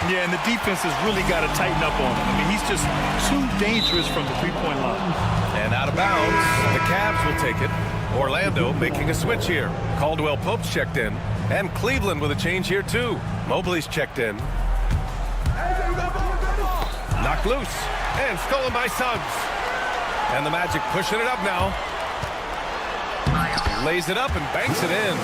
Yeah, and the defense has really got to tighten up on him. I mean, he's just too dangerous from the three-point line. And out of bounds, the Cavs will take it. Orlando making a switch here. Caldwell Pope's checked in. And Cleveland with a change here too. Mobley's checked in. Knocked loose. And stolen by Suggs. And the Magic pushing it up now. Lays it up and banks it in.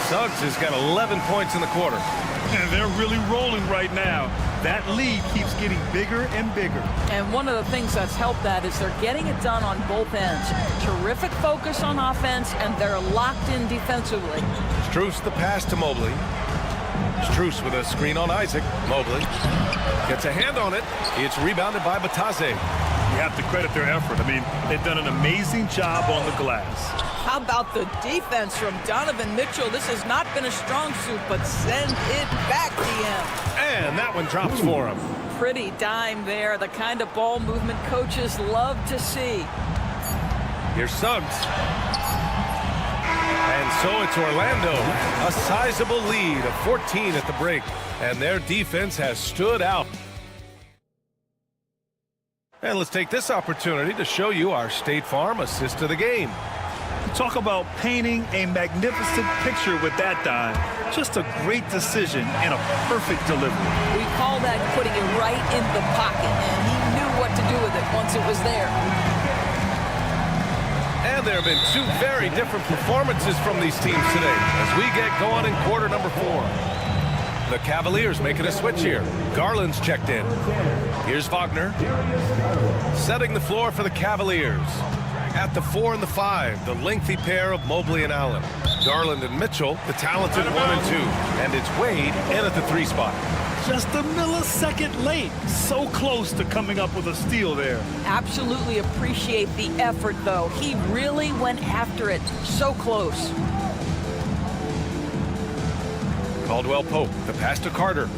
Suggs has got 11 points in the quarter. And they're really rolling right now. That lead keeps getting bigger and bigger. And one of the things that's helped that is they're getting it done on both ends. Terrific focus on offense, and they're locked in defensively. Strus the pass to Mobley. Strus with a screen on Isaac. Mobley gets a hand on it. It's rebounded by Bataze. You have to credit their effort. I mean, they've done an amazing job on the glass. How about the defense from Donovan Mitchell? This has not been a strong suit, but send it back, DM. And that one drops for him. Pretty dime there, the kind of ball movement coaches love to see. Here's Suggs. And so it's Orlando, a sizable lead of 14 at the break, and their defense has stood out. And let's take this opportunity to show you our State Farm assist to the game. Talk about painting a magnificent picture with that dime. Just a great decision and a perfect delivery. We call that putting it right in the pocket, and he knew what to do with it. once it was there. And there have been two very different performances from these teams today as we get going in quarter number 4. The Cavaliers making a switch here. Garland's checked in. Here's Wagner. Setting the floor for the Cavaliers. At the 4 and the 5, the lengthy pair of Mobley and Allen. Garland and Mitchell, the talented 1 and 2. And it's Wade in at the 3 spot. Just a millisecond late. So close to coming up with a steal there. Absolutely appreciate the effort, though. He really went after it. So close. Caldwell Pope, the pass to Carter.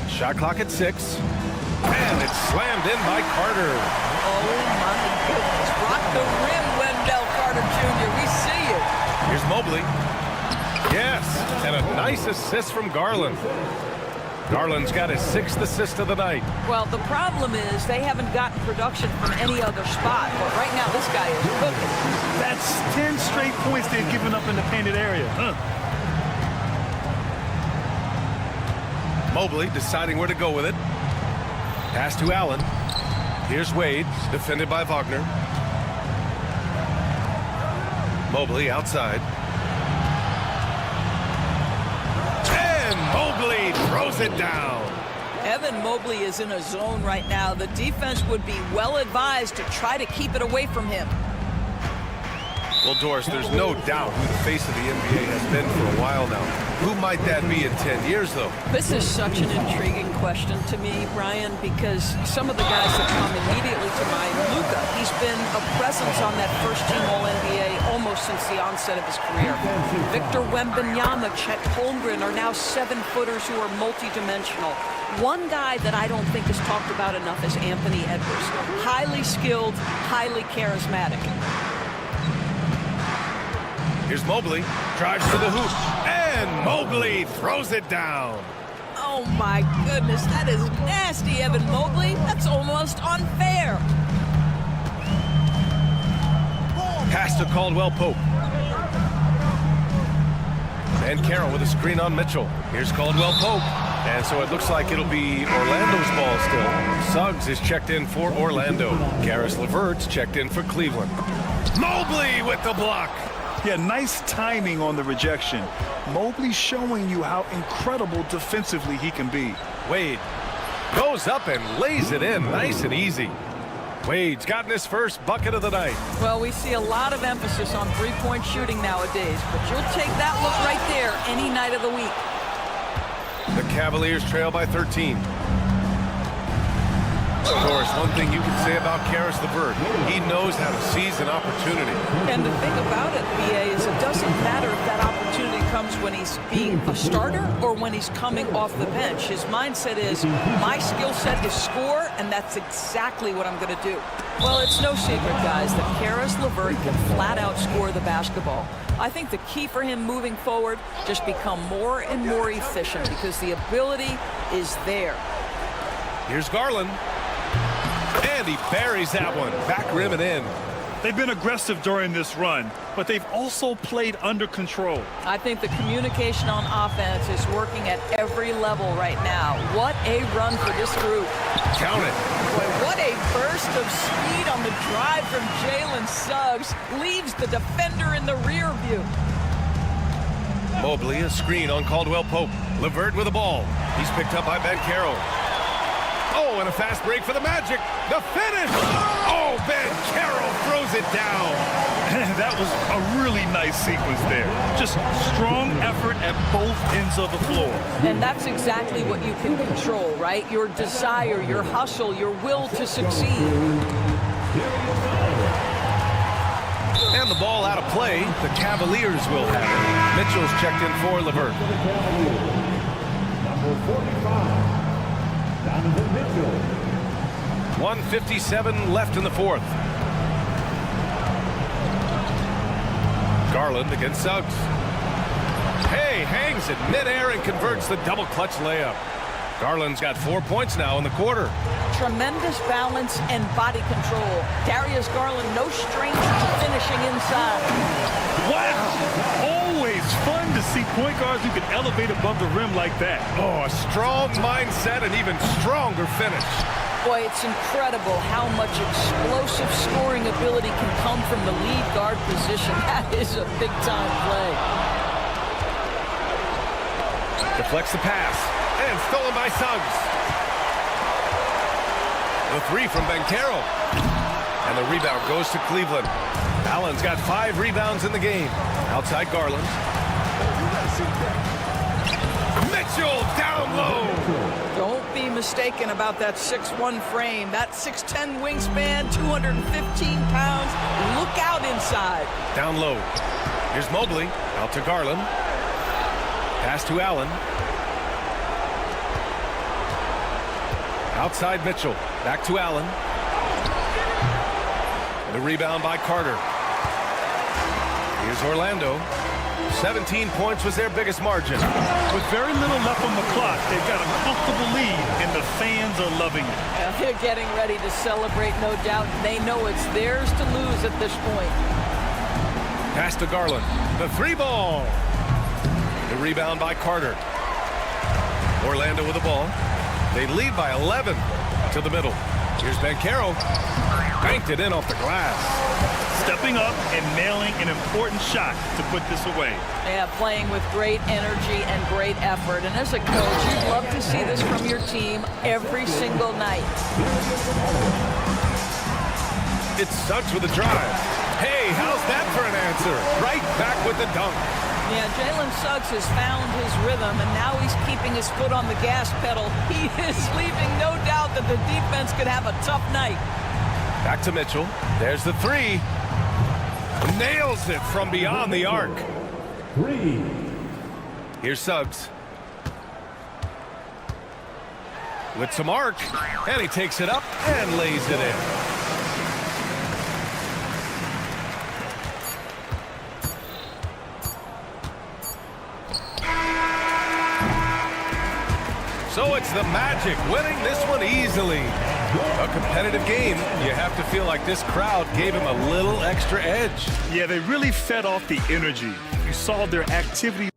Shot clock at 6. And it's slammed in by Carter. Oh, my goodness. Rock the rim, Wendell Carter Jr. We see it. Here's Mobley. Yes, and a nice assist from Garland. Garland's got his 6th assist of the night. Well, the problem is they haven't gotten production from any other spot. But right now, this guy is cooking. That's 10 straight points they've given up in the painted area. Mobley deciding where to go with it. Pass to Allen. Here's Wade, defended by Wagner. Mobley outside. And Mobley throws it down. Evan Mobley is in a zone right now. The defense would be well advised to try to keep it away from him. Well, Doris, there's no doubt who the face of the NBA has been for a while now. Who might that be in 10 years, though? This is such an intriguing question to me, Brian, because some of the guys that come immediately to mind, Luka, he's been a presence on that first-team All-NBA almost since the onset of his career. Victor Wembanyama, Chet Holmgren are now 7-footers who are multidimensional. One guy that I don't think is talked about enough is Anthony Edwards. Highly skilled, highly charismatic. Here's Mobley, drives to the hoop, and Mobley throws it down. Oh my goodness, that is nasty, Evan Mobley. That's almost unfair. Pass to Caldwell Pope. And Carroll with a screen on Mitchell. Here's Caldwell Pope. And so it looks like it'll be Orlando's ball still. Suggs is checked in for Orlando. Caris LeVert's checked in for Cleveland. Mobley with the block. Yeah, nice timing on the rejection. Mobley showing you how incredible defensively he can be. Wade goes up and lays it in nice and easy. Wade's gotten his first bucket of the night. Well, we see a lot of emphasis on three-point shooting nowadays, but you'll take that look right there any night of the week. The Cavaliers trail by 13. Of course, one thing you can say about Caris LeVert, he knows how to seize an opportunity. And the thing about it, BA, is it doesn't matter if that opportunity comes when he's being a starter or when he's coming off the bench. His mindset is, my skill set is score, and that's exactly what I'm going to do. Well, it's no secret, guys, that Caris LeVert can flat out score the basketball. I think the key for him moving forward, just become more and more efficient because the ability is there. Here's Garland. And he buries that one. Back rim and in. They've been aggressive during this run, but they've also played under control. I think the communication on offense is working at every level right now. What a run for this group. Count it. Boy, what a burst of speed on the drive from Jalen Suggs. Leaves the defender in the rear view. Mobley, a screen on Caldwell Pope. LeVert with the ball. He's picked up by Ben Carroll. Oh, and a fast break for the Magic. The finish. Oh, Ben Carroll throws it down. That was a really nice sequence there. Just strong effort at both ends of the floor. And that's exactly what you can control, right? Your desire, your hustle, your will to succeed. And the ball out of play. The Cavaliers will have it. Mitchell's checked in for LeVert. Number 45. 1:57 left in the fourth. Garland against Suggs. Hey, hangs in midair and converts the double clutch layup. Garland's got 4 points now in the quarter. Tremendous balance and body control. Darius Garland, no stranger to finishing inside. Wow! Always fun to see point guards who can elevate above the rim like that. Oh, a strong mindset and even stronger finish. Boy, it's incredible how much explosive scoring ability can come from the lead guard position. That is a big-time play. Deflects the pass. And stolen by Suggs. The three from Banchero. And the rebound goes to Cleveland. Allen's got 5 rebounds in the game. Outside Garland. Mitchell down low. Don't be mistaken about that 6'1" frame. That 6'10" wingspan, 215 pounds. Look out inside. Down low. Here's Mobley. Out to Garland. Pass to Allen. Outside Mitchell. Back to Allen. The rebound by Carter. Here's Orlando. 17 points was their biggest margin. With very little left on the clock, they've got a comfortable lead, and the fans are loving it. They're getting ready to celebrate, no doubt. They know it's theirs to lose at this point. Pass to Garland. The 3 ball. The rebound by Carter. Orlando with the ball. They lead by 11 to the middle. Here's Banchero. Banked it in off the glass. Stepping up and nailing an important shot to put this away. Yeah, playing with great energy and great effort. And as a coach, you'd love to see this from your team every single night. It's Suggs with a drive. Hey, how's that for an answer? Right back with the dunk. Yeah, Jalen Suggs has found his rhythm, and now he's keeping his foot on the gas pedal. He is leaving no doubt that the defense could have a tough night. Back to Mitchell. There's the 3. Nails it from beyond the arc. 3. Here's Suggs. With some arc. And he takes it up and lays it in. So it's the Magic winning this one easily. A competitive game. You have to feel like this crowd gave him a little extra edge. Yeah, they really fed off the energy. You saw their activity.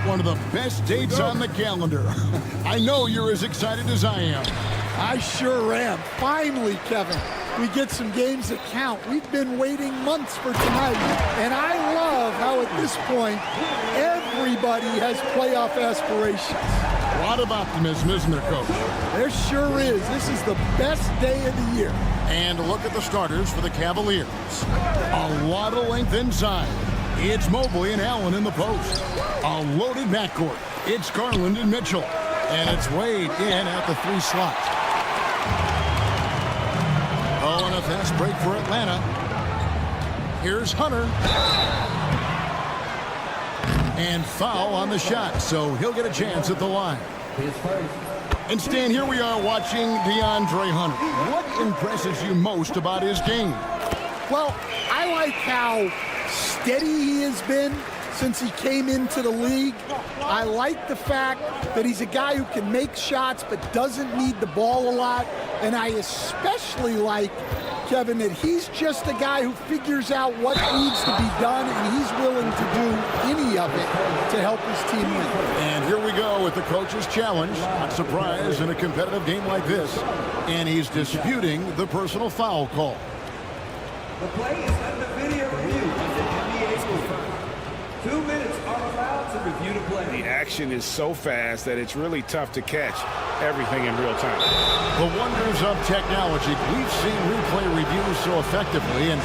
one of the best dates on the calendar. I know you're as excited as I am. I sure am. Finally, Kevin, we get some games that count. We've been waiting months for tonight, and I love how at this point, everybody has playoff aspirations. A lot of optimism, isn't there, Coach? There sure is. This is the best day of the year. And look at the starters for the Cavaliers. A lot of length inside. It's Mobley and Allen in the post. A loaded backcourt. It's Garland and Mitchell. And it's Wade in at the 3 slot. Oh, and a fast break for Atlanta. Here's Hunter. And foul on the shot, so he'll get a chance at the line. And Stan, here we are watching DeAndre Hunter. What impresses you most about his game? Well, I like how steady he has been since he came into the league. I like the fact that he's a guy who can make shots but doesn't need the ball a lot. And I especially like, Kevin, that he's just a guy who figures out what needs to be done, and he's willing to do any of it to help his team win. And here we go with the coach's challenge. Not surprised in a competitive game like this. And he's disputing the personal foul call. The play is under video review of the NBA rule. 2 minutes are allowed to review the play. The action is so fast that it's really tough to catch everything in real time. The wonders of technology. We've seen replay reviews so effectively, and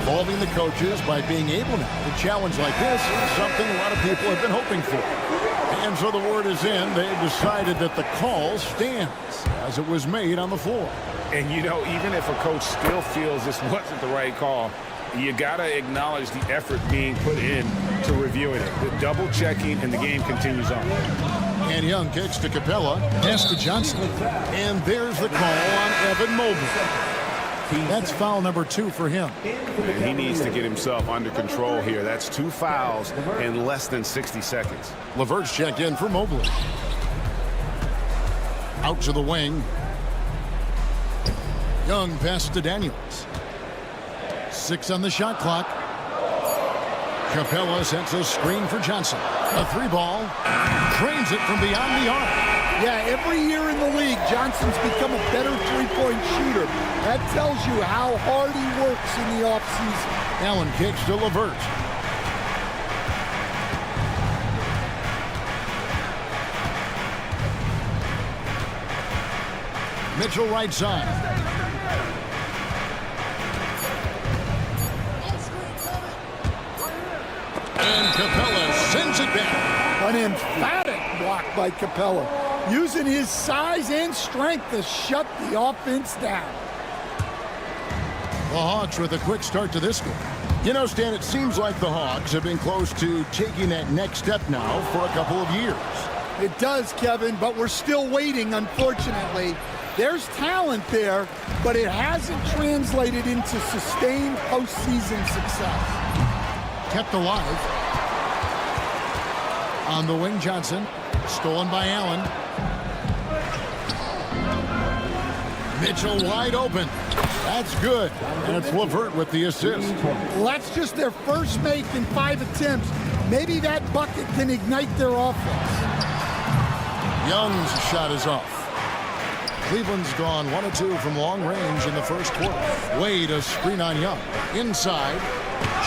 involving the coaches by being able to challenge like this is something a lot of people have been hoping for. And so the word is in. They've decided that the call stands as it was made on the floor. And, you know, even if a coach still feels this wasn't the right call, you got to acknowledge the effort being put in to reviewing it. The double checking, and the game continues on. And Young kicks to Capella, pass to Johnson. And there's the call on Evan Mobley. That's foul number 2 for him. And he needs to get himself under control here. That's 2 fouls in less than 60 seconds. LeVert's checked in for Mobley. Out to the wing. Young passes to Daniels. 6 on the shot clock. Capella sets a screen for Johnson. A 3-ball. Drains it from beyond the arc. Yeah, every year in the league, Johnson's become a better three-point shooter. That tells you how hard he works in the offseason. Allen kicks to LeVert. Mitchell right side. And Capella sends it back. An emphatic block by Capella, using his size and strength to shut the offense down. The Hawks with a quick start to this one. You know, Stan, it seems like the Hawks have been close to taking that next step now for a couple of years. It does, Kevin, but we're still waiting, unfortunately. There's talent there, but it hasn't translated into sustained postseason success. Kept alive. On the wing, Johnson. Stolen by Allen. Mitchell wide open. That's good. And it's LeVert with the assist. Well, that's just their first make in 5 attempts. Maybe that bucket can ignite their offense. Young's shot is off. Cleveland's gone 1 of 2 from long range in the first quarter. Wade a screen on Young. Inside.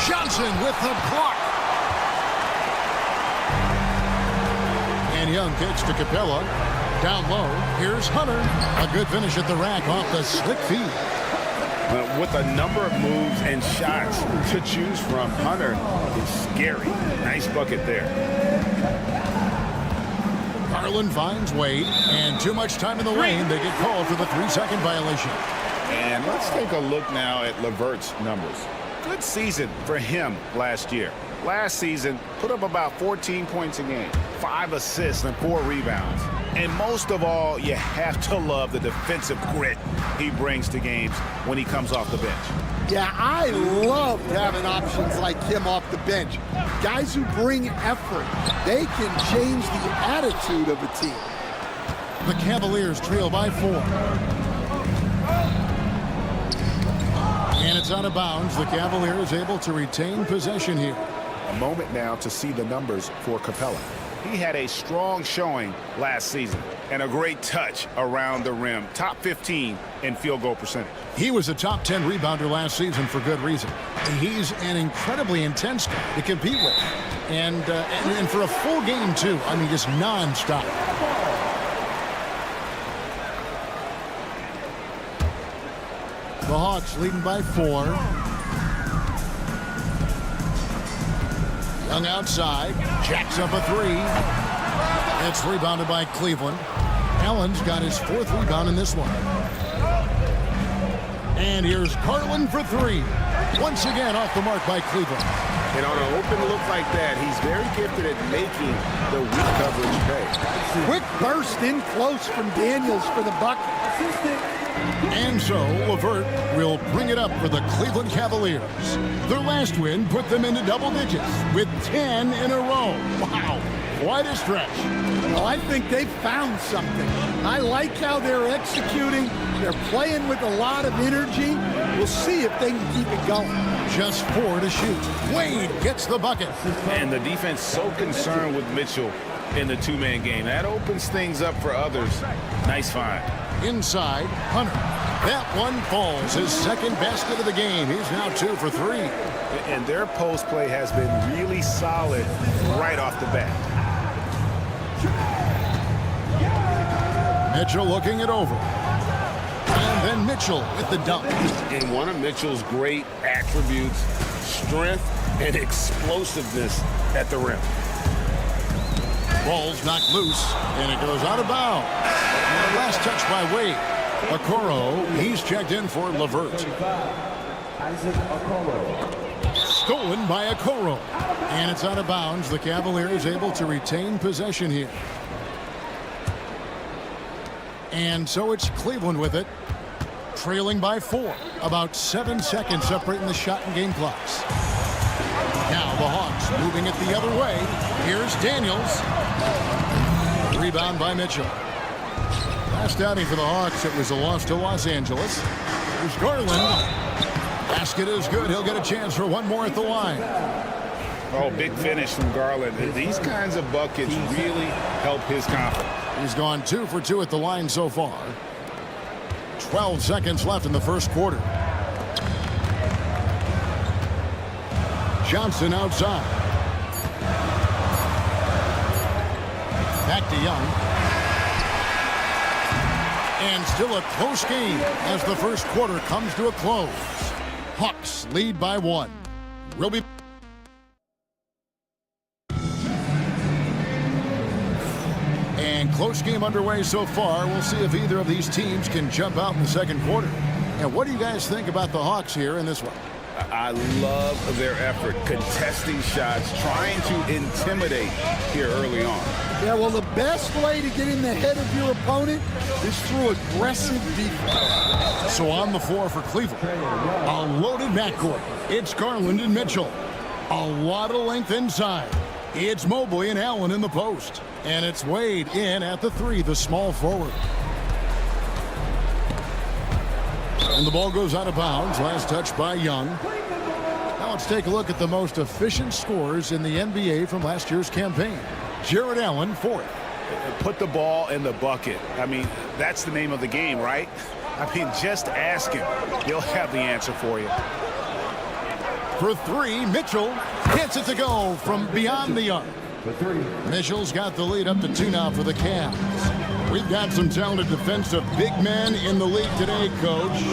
Johnson with the block. And Young kicks to Capella. Down low. Here's Hunter. A good finish at the rack off the slick feed. With a number of moves and shots to choose from, Hunter is scary. Nice bucket there. Garland finds Wade, and too much time in the lane. They get called for the 3-second violation. And let's take a look now at LeVert's numbers. Good season for him last year. Last season, put up about 14 points a game, 5 assists and 4 rebounds. And most of all, you have to love the defensive grit he brings to games when he comes off the bench. Yeah, I love having options like him off the bench. Guys who bring effort. They can change the attitude of a team. The Cavaliers trail by 4. And it's out of bounds. The Cavaliers able to retain possession here. A moment now to see the numbers for Capella. He had a strong showing last season and a great touch around the rim. Top 15 in field goal percentage. He was a top 10 rebounder last season for good reason. He's an incredibly intense guy to compete with. And for a full game, too. I mean, just nonstop. The Hawks leading by 4. Young outside, jacks up a 3. It's rebounded by Cleveland. Allen's got his 4th rebound in this one. And here's Garland for 3. Once again off the mark by Cleveland. And on an open look like that, he's very gifted at making the weak coverage pay. Quick burst in close from Daniels for the bucket. And so LeVert will bring it up for the Cleveland Cavaliers. Their last win put them into double digits with 10 in a row. Wow, quite a stretch. Well, I think they've found something. I like how they're executing. They're playing with a lot of energy. We'll see if they can keep it going. Just 4 to shoot. Wade gets the bucket. And the defense so concerned with Mitchell in the two-man game. That opens things up for others. Nice find. Inside, Hunter. That one falls. His second basket of the game. He's now 2 for 3. And their post play has been really solid right off the bat. Mitchell looking it over. And then Mitchell with the dunk. And one of Mitchell's great attributes, strength and explosiveness at the rim. Ball's knocked loose, and it goes out of bounds. Last touch by Wade. Okoro, he's checked in for LeVert. Stolen by Okoro. And it's out of bounds. The Cavaliers able to retain possession here. And so it's Cleveland with it. Trailing by 4. About 7 seconds separating the shot and game clocks. Now the Hawks moving it the other way. Here's Daniels. Rebound by Mitchell. Last outing for the Hawks, it was a loss to Los Angeles. Here's Garland. Basket is good. He'll get a chance for one more at the line. Oh, big finish from Garland. These kinds of buckets really help his confidence. He's gone 2 for 2 at the line so far. 12 seconds left in the first quarter. Johnson outside. Back to Young. And still a close game as the first quarter comes to a close. Hawks lead by 1. We'll be... And close game underway so far. We'll see if either of these teams can jump out in the second quarter. And what do you guys think about the Hawks here in this one? I love their effort, contesting shots, trying to intimidate here early on. Yeah, well, the best way to get in the head of your opponent is through aggressive defense. So on the floor for Cleveland, a loaded backcourt. It's Garland and Mitchell. A lot of length inside. It's Mobley and Allen in the post. And it's Wade in at the 3, the small forward. And the ball goes out of bounds. Last touch by Young. Now let's take a look at the most efficient scorers in the NBA from last year's campaign. Jared Allen, 4th. Put the ball in the bucket. I mean, that's the name of the game, right? I mean, just ask him. He'll have the answer for you. For 3, Mitchell hits it to go from beyond the arc. Mitchell's got the lead up to 2 now for the Cavs. We've got some talented defensive big men in the league today, Coach.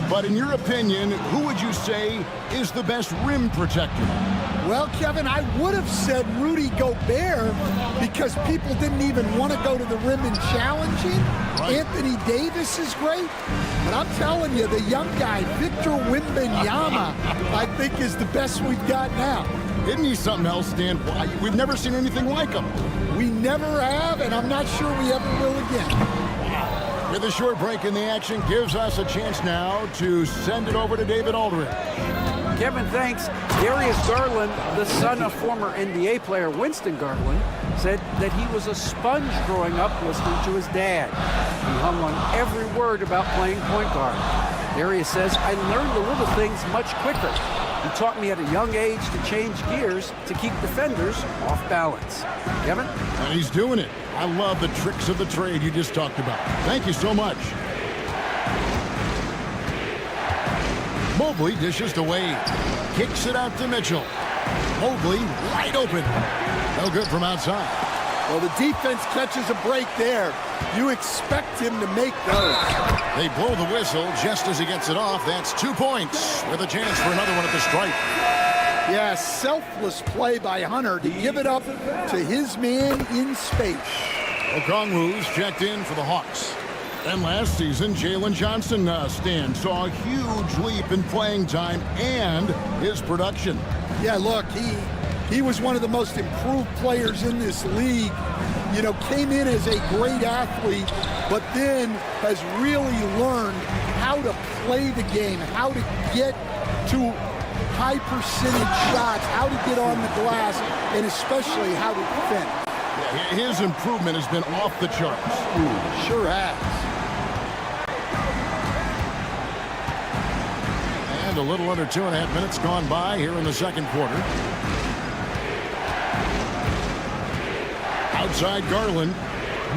But in your opinion, who would you say is the best rim protector? Well, Kevin, I would have said Rudy Gobert because people didn't even want to go to the rim and challenge him. Right. Anthony Davis is great. But I'm telling you, the young guy, Victor Wembanyama, I think is the best we've got now. Isn't he something else, Dan? We've never seen anything like him. We never have, and I'm not sure we ever will again. With a short break in the action, gives us a chance now to send it over to David Aldridge. Kevin, thanks. Darius Garland, the son of former NBA player Winston Garland, said that he was a sponge growing up listening to his dad. He hung on every word about playing point guard. Darius says, I learned the little things much quicker. He taught me at a young age to change gears to keep defenders off balance. Kevin? And he's doing it. I love the tricks of the trade you just talked about. Thank you so much. Mobley dishes to Wade. Kicks it out to Mitchell. Mobley wide open. No good from outside. Well, the defense catches a break there. You expect him to make those. They blow the whistle just as he gets it off. That's 2 points with a chance for another one at the stripe. Yeah, selfless play by Hunter to give it up to his man in space. Okongwu's checked in for the Hawks. And last season, Jalen Johnson saw a huge leap in playing time and his production. Yeah, look, he was one of the most improved players in this league. You know, came in as a great athlete, but then has really learned how to play the game, how to get to high percentage shots, how to get on the glass, and especially how to defend. Yeah, his improvement has been off the charts. Sure has. And a little under 2.5 minutes gone by here in the second quarter. Outside Garland.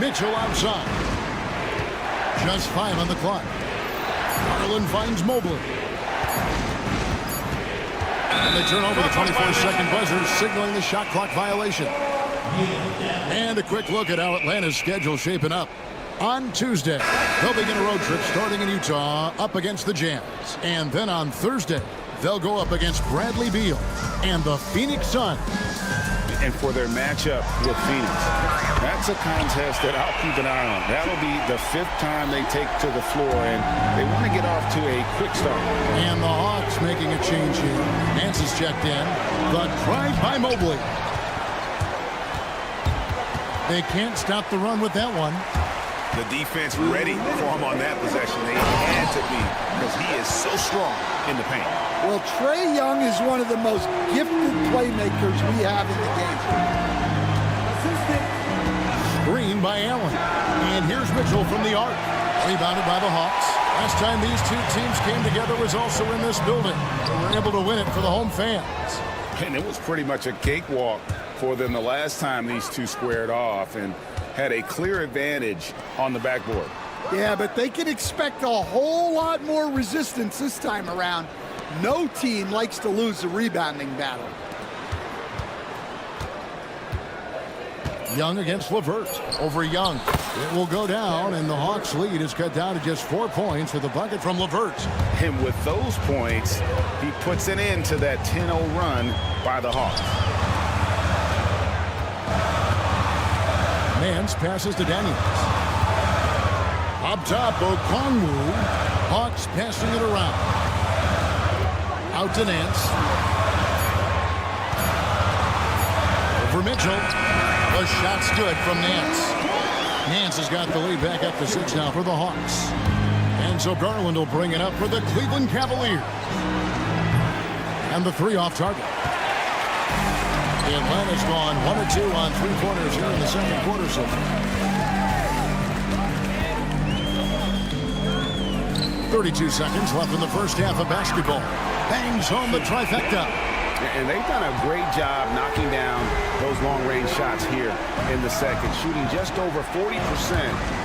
Mitchell outside. Just 5 on the clock. Garland finds Mobley. And they turn over the 24-second buzzer, signaling the shot clock violation. And a quick look at how Atlanta's schedule shaping up. On Tuesday, they'll begin a road trip starting in Utah up against the Jazz. And then on Thursday, they'll go up against Bradley Beal and the Phoenix Suns. And for their matchup with Phoenix, that's a contest that I'll keep an eye on. That'll be the 5th time they take to the floor, and they want to get off to a quick start. And the Hawks making a change here. Nance is checked in. The drive by Mobley. They can't stop the run with that one. The defense ready for him on that possession. They had to be, because he is so strong in the paint. Well, Trae Young is one of the most gifted playmakers we have in the game. Screen by Allen. And here's Mitchell from the arc. Rebounded by the Hawks. Last time these two teams came together was also in this building. They were able to win it for the home fans. And it was pretty much a cakewalk for them the last time these two squared off and had a clear advantage on the backboard. Yeah, but they can expect a whole lot more resistance this time around. No team likes to lose the rebounding battle. Young against LeVert. Over Young. It will go down, and the Hawks' lead is cut down to just 4 points with a bucket from LeVert. And with those points, he puts an end to that 10-0 run by the Hawks. Nance passes to Daniels. Up top, Okongwu. Hawks passing it around. Out to Nance. Over Mitchell. The shot's good from Nance. Nance has got the lead back up to 6 now for the Hawks. And so Garland will bring it up for the Cleveland Cavaliers. And the 3 off target. Atlanta's gone 1 or 2 on 3-pointers here in the second quarter so far. 32 seconds left in the first half of basketball. Bangs home the trifecta. And they've done a great job knocking down those long-range shots here in the second, shooting just over 40%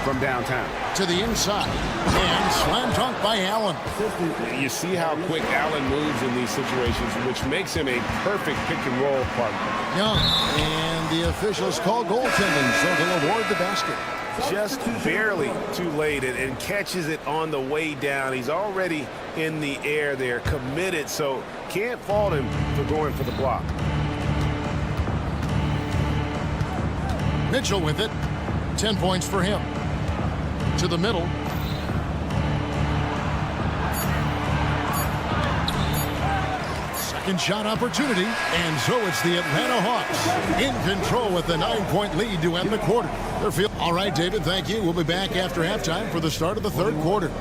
from downtown. To the inside. And slam dunk by Allen. You see how quick Allen moves in these situations, which makes him a perfect pick-and-roll partner. Young. And the officials call goaltending, so they'll award the basket. Just barely too late and catches it on the way down. He's already in the air there, committed, so can't fault him for going for the block. Mitchell with it. 10 points for him. To the middle. Second shot opportunity, and so it's the Atlanta Hawks in control with the 9-point lead to end the quarter. All right, David, thank you. We'll be back after halftime for the start of the third quarter.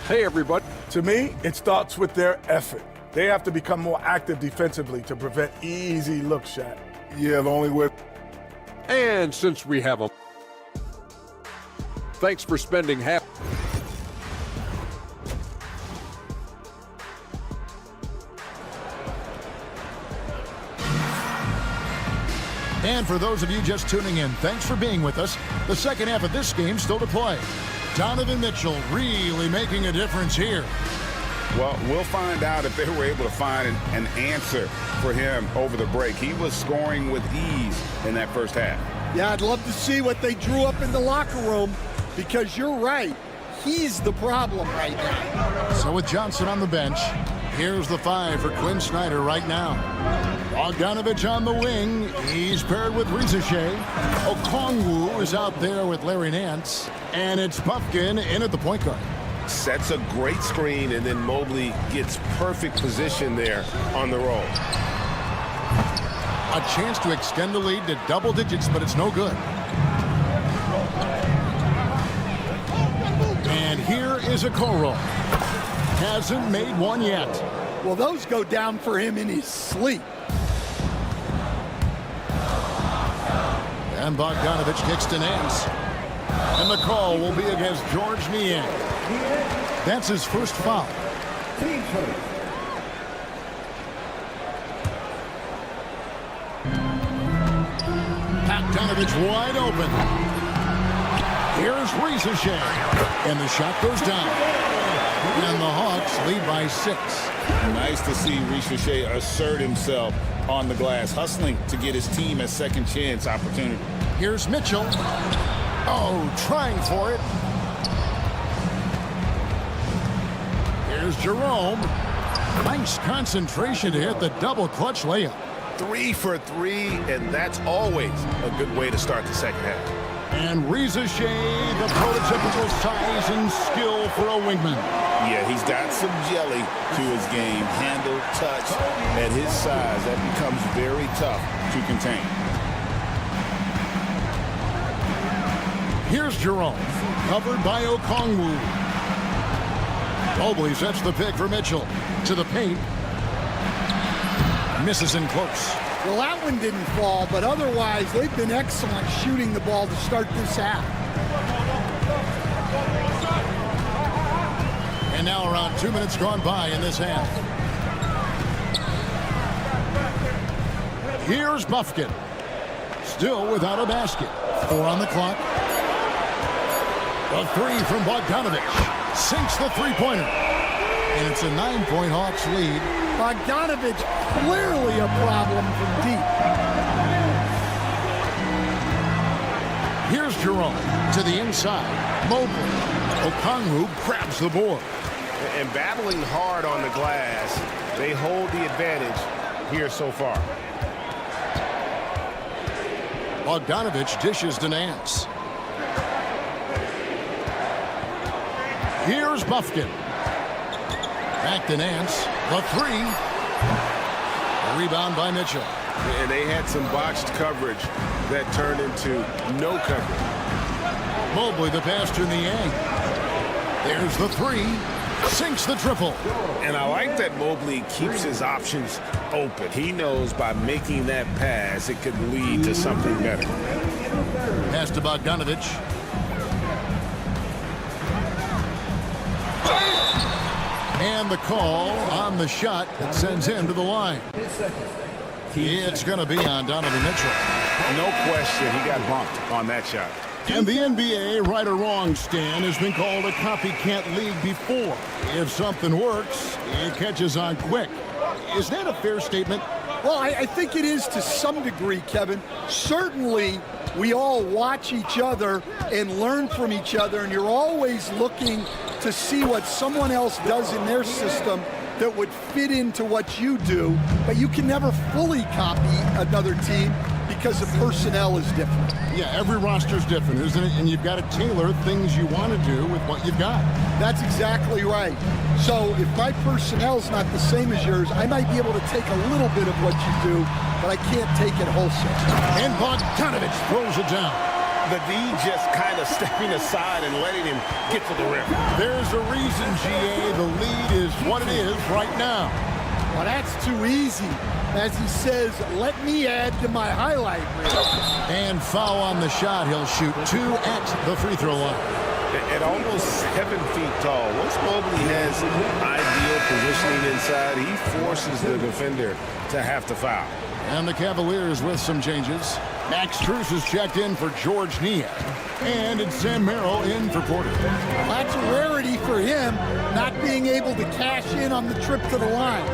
Hey, everybody. To me, it starts with their effort. They have to become more active defensively to prevent easy look shot. Yeah, the only way And since we have them, thanks for spending half. And for those of you just tuning in, thanks for being with us. The second half of this game still to play. Donovan Mitchell really making a difference here. Well, we'll find out if they were able to find an answer for him over the break. He was scoring with ease in that first half. Yeah, I'd love to see what they drew up in the locker room, because you're right. He's the problem right now. So with Johnson on the bench, here's the 5 for Quinn Snyder right now. Bogdanovich on the wing. He's paired with Rizashé. Okongwu is out there with Larry Nance. And it's Puffkin in at the point guard. Sets a great screen, and then Mobley gets perfect position there on the roll. A chance to extend the lead to double digits, but it's no good. And here is a Okoro. Hasn't made one yet. Well, those go down for him in his sleep. And Bogdanovich kicks to Nance. And the call will be against George Niang. That's his first foul. Bogdanovich wide open. Here's Rizashé. And the shot goes down. And the Hawks lead by 6. Nice to see Rizashé assert himself on the glass, hustling to get his team a second chance opportunity. Here's Mitchell. Oh, trying for it. Here's Jerome. Nice concentration to hit the double clutch layup. 3 for 3, and that's always a good way to start the second half. And Rizashé, the prototypical size and skill for a wingman. Yeah, he's got some jelly to his game. Handle, touch. At his size, that becomes very tough to contain. Here's Jerome, covered by Okongwu. Mobley sets the pick for Mitchell. To the paint. Misses in close. Well, that one didn't fall, but otherwise, they've been excellent shooting the ball to start this half. And now around 2 minutes gone by in this half. Here's Buffkin. Still without a basket. 4 on the clock. The 3 from Bogdanovich. Sinks the three-pointer. And it's a 9-point Hawks lead. Bogdanovich clearly a problem from deep. Here's Jerome to the inside. Mobley. Okongwu grabs the board. And battling hard on the glass, they hold the advantage here so far. Bogdanovich dishes to Nance. Here's Buffkin. Back to Nance. The 3. A rebound by Mitchell. And they had some botched coverage that turned into no coverage. Mobley the pass to Niang. There's the 3. Sinks the triple. And I like that Mobley keeps his options open. He knows by making that pass, it could lead to something better. Pass to Bogdanovich. And the call on the shot that sends him to the line. It's going to be on Donovan Mitchell. No question, he got bumped on that shot. And the NBA, right or wrong, Stan, has been called a copycat league before. If something works, it catches on quick. Is that a fair statement? Well, I think it is to some degree, Kevin. Certainly, we all watch each other and learn from each other, and you're always looking to see what someone else does in their system that would fit into what you do, but you can never fully copy another team because the personnel is different. Yeah, every roster's different, isn't it? And you've got to tailor things you want to do with what you've got. That's exactly right. So if my personnel's not the same as yours, I might be able to take a little bit of what you do, but I can't take it wholesale. And Bogdanovich throws it down. The D just kind of stepping aside and letting him get to the rim. There's a reason, GA, the lead is what it is right now. Well, that's too easy. As he says, let me add to my highlight reel. And foul on the shot. He'll shoot 2 at the free throw line. At almost 7 feet tall, once Mobley has ideal positioning inside, he forces the defender to have to foul. And the Cavaliers with some changes. Max Strus is checked in for George Niang. And it's Sam Merrill in for Porter. That's a rarity for him, not being able to cash in on the trip to the line.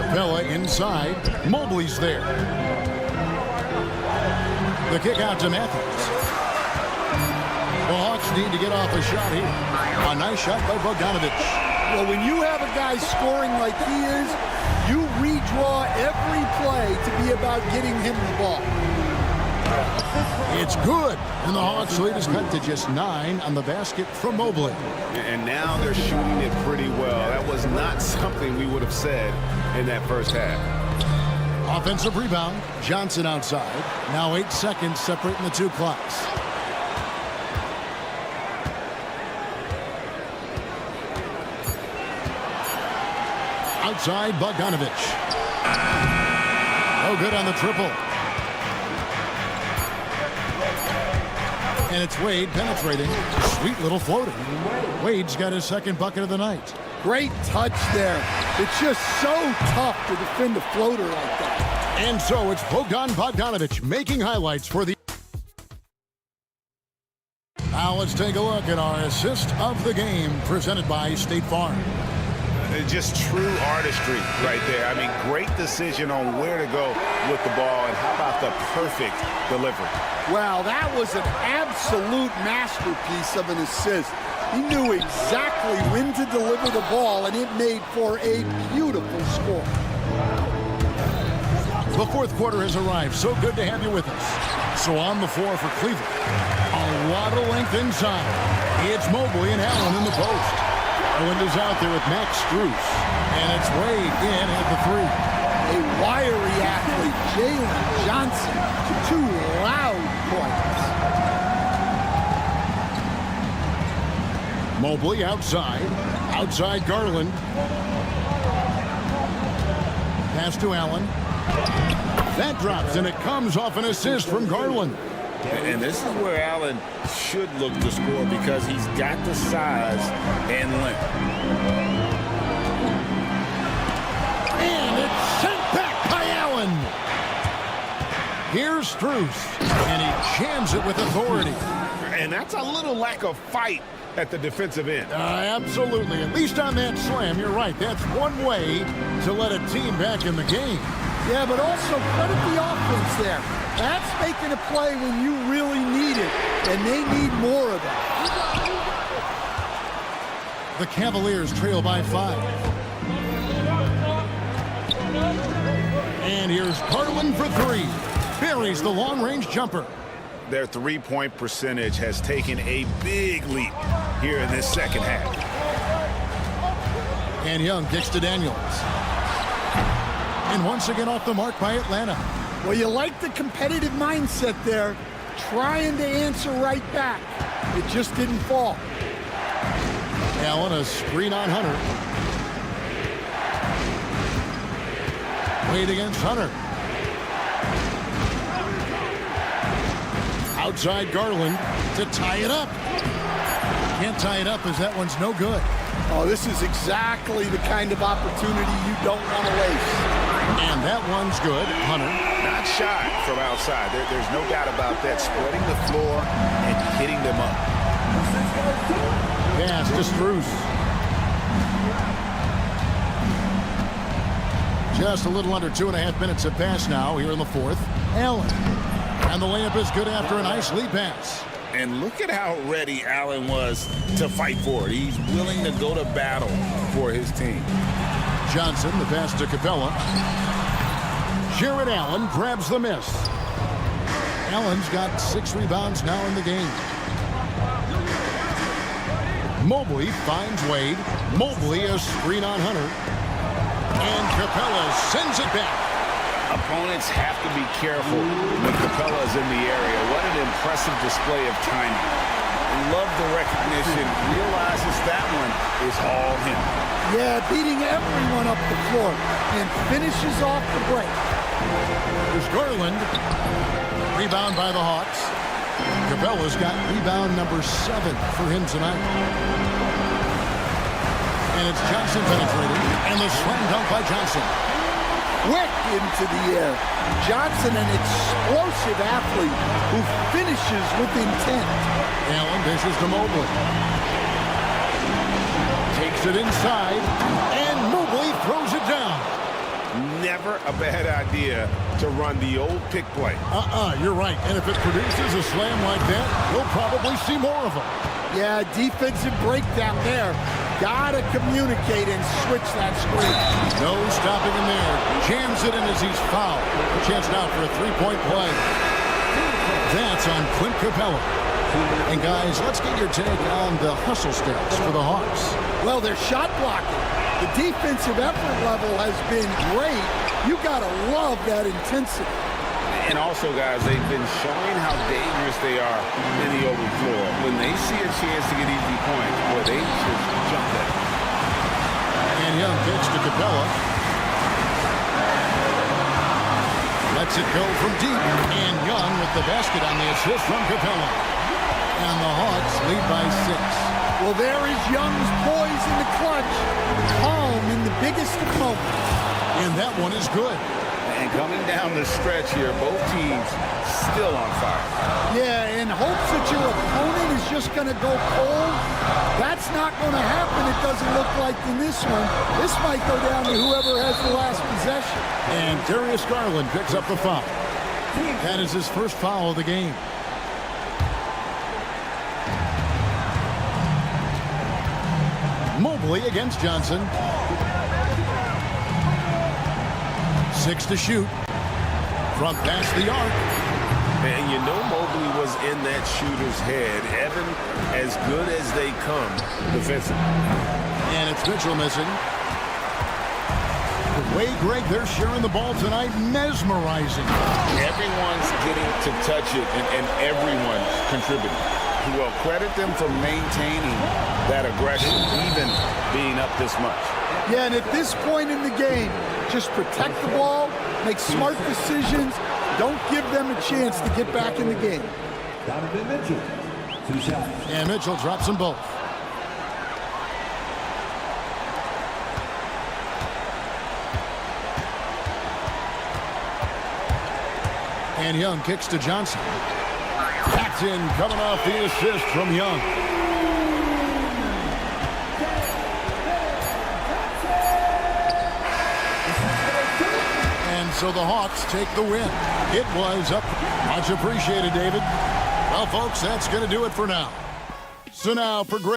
Capella inside. Mobley's there. The kick out to Matthews. The Hawks need to get off a shot here. A nice shot by Bogdanovich. Well, when you have a guy scoring like he is, you redraw every play to be about getting him the ball. It's good, and the Hawks lead is cut to just 9 on the basket from Mobley. And now they're shooting it pretty well. That was not something we would have said in that first half. Offensive rebound. Johnson outside. Now 8 seconds separating the two clocks. Outside, Bogdanovich. No good on the triple. And it's Wade penetrating. Sweet little floater. Wade's got his second bucket of the night. Great touch there. It's just so tough to defend a floater like that. And so it's Bogdanovich making highlights for the... Now let's take a look at our assist of the game presented by State Farm. Just true artistry right there. I mean, great decision on where to go with the ball, and how about the perfect delivery? Well, that was an absolute masterpiece of an assist. He knew exactly when to deliver the ball, and it made for a beautiful score. The fourth quarter has arrived. So good to have you with us. So on the floor for Cleveland, a lot of length inside. It's Mobley and Allen in the post. Garland is out there with Max Strus, and it's Wade in at the 3. A wiry athlete, Jalen Johnson, 2 loud points. Mobley outside Garland. Pass to Allen. That drops, and it comes off an assist from Garland. And this is where Allen should look to score because he's got the size and length. And it's sent back by Allen. Here's Strus, and he jams it with authority. And that's a little lack of fight at the defensive end. Absolutely. At least on that slam, you're right. That's one way to let a team back in the game. Yeah, but also credit the offense there. That's making a play when you really need it, and they need more of that. The Cavaliers trail by 5. And here's Garland for 3. Buries the long-range jumper. Their three-point percentage has taken a big leap here in this second half. And Young kicks to Daniels. And once again off the mark by Atlanta. Well, you like the competitive mindset there, trying to answer right back. It just didn't fall. Allen, a screen on Hunter. Wade against Hunter. Outside Garland to tie it up. Can't tie it up as that one's no good. Oh, this is exactly the kind of opportunity you don't want to waste. And that one's good. Hunter. Not shy from outside. There's no doubt about that. Spreading the floor and hitting them up. Pass to Strus. Just a little under 2.5 minutes have passed now here in the fourth. Allen. And the layup is good after a nice lead pass. And look at how ready Allen was to fight for it. He's willing to go to battle for his team. Johnson, the pass to Capella. Jared Allen grabs the miss. Allen's got 6 rebounds now in the game. Mobley finds Wade. Mobley a screen on Hunter. And Capella sends it back. Opponents have to be careful when Capella's in the area. What an impressive display of timing. love the recognition. Realizes that one is all him. Yeah, beating everyone up the floor and finishes off the break. Here's Garland. Rebound by the Hawks. Capella's got rebound number 7 for him tonight. And it's Johnson penetrating. And the slam dunk by Johnson. Quick into the air. Johnson, an explosive athlete who finishes with intent. Allen dishes to Mobley. Takes it inside, and Mobley throws it down. Never a bad idea to run the old pick play. You're right. And if it produces a slam like that, we'll probably see more of them. Yeah, defensive breakdown there. Gotta communicate and switch that screen. No stopping him there. Jams it in as he's fouled. Chance now for a three-point play. That's on Clint Capella. And guys, let's get your take on the hustle stats for the Hawks. Well, they're shot blocking. The defensive effort level has been great. You gotta love that intensity. And also, guys, they've been showing how dangerous they are in the open floor. When they see a chance to get easy points, boy, they just jump at it. And Young kicks to Capella. Lets it go from deep. And Young with the basket on the assist from Capella. And the Hawks lead by 6. Well, there is Young's poise in the clutch. Calm in the biggest of moments. And that one is good. And coming down the stretch here, both teams still on fire. Yeah, in hopes that your opponent is just going to go cold. That's not going to happen, it doesn't look like in this one. This might go down to whoever has the last possession. And Darius Garland picks up the foul. That is his first foul of the game. Mobley against Johnson. 6 to shoot. Front past the arc. And you know Mobley was in that shooter's head. Evan, as good as they come defensively. And it's Mitchell missing. The way, Greg, they're sharing the ball tonight, mesmerizing. Everyone's getting to touch it, and everyone's contributing. Well, credit them for maintaining that aggression, even being up this much. Yeah, and at this point in the game, just protect the ball, make smart decisions, don't give them a chance to get back in the game. Donovan Mitchell, 2 shots. And Mitchell drops them both. And Young kicks to Johnson. Captain coming off the assist from Young. And so the Hawks take the win. It was up. Much appreciated, David. Well, folks, that's going to do it for now. So now for Greg.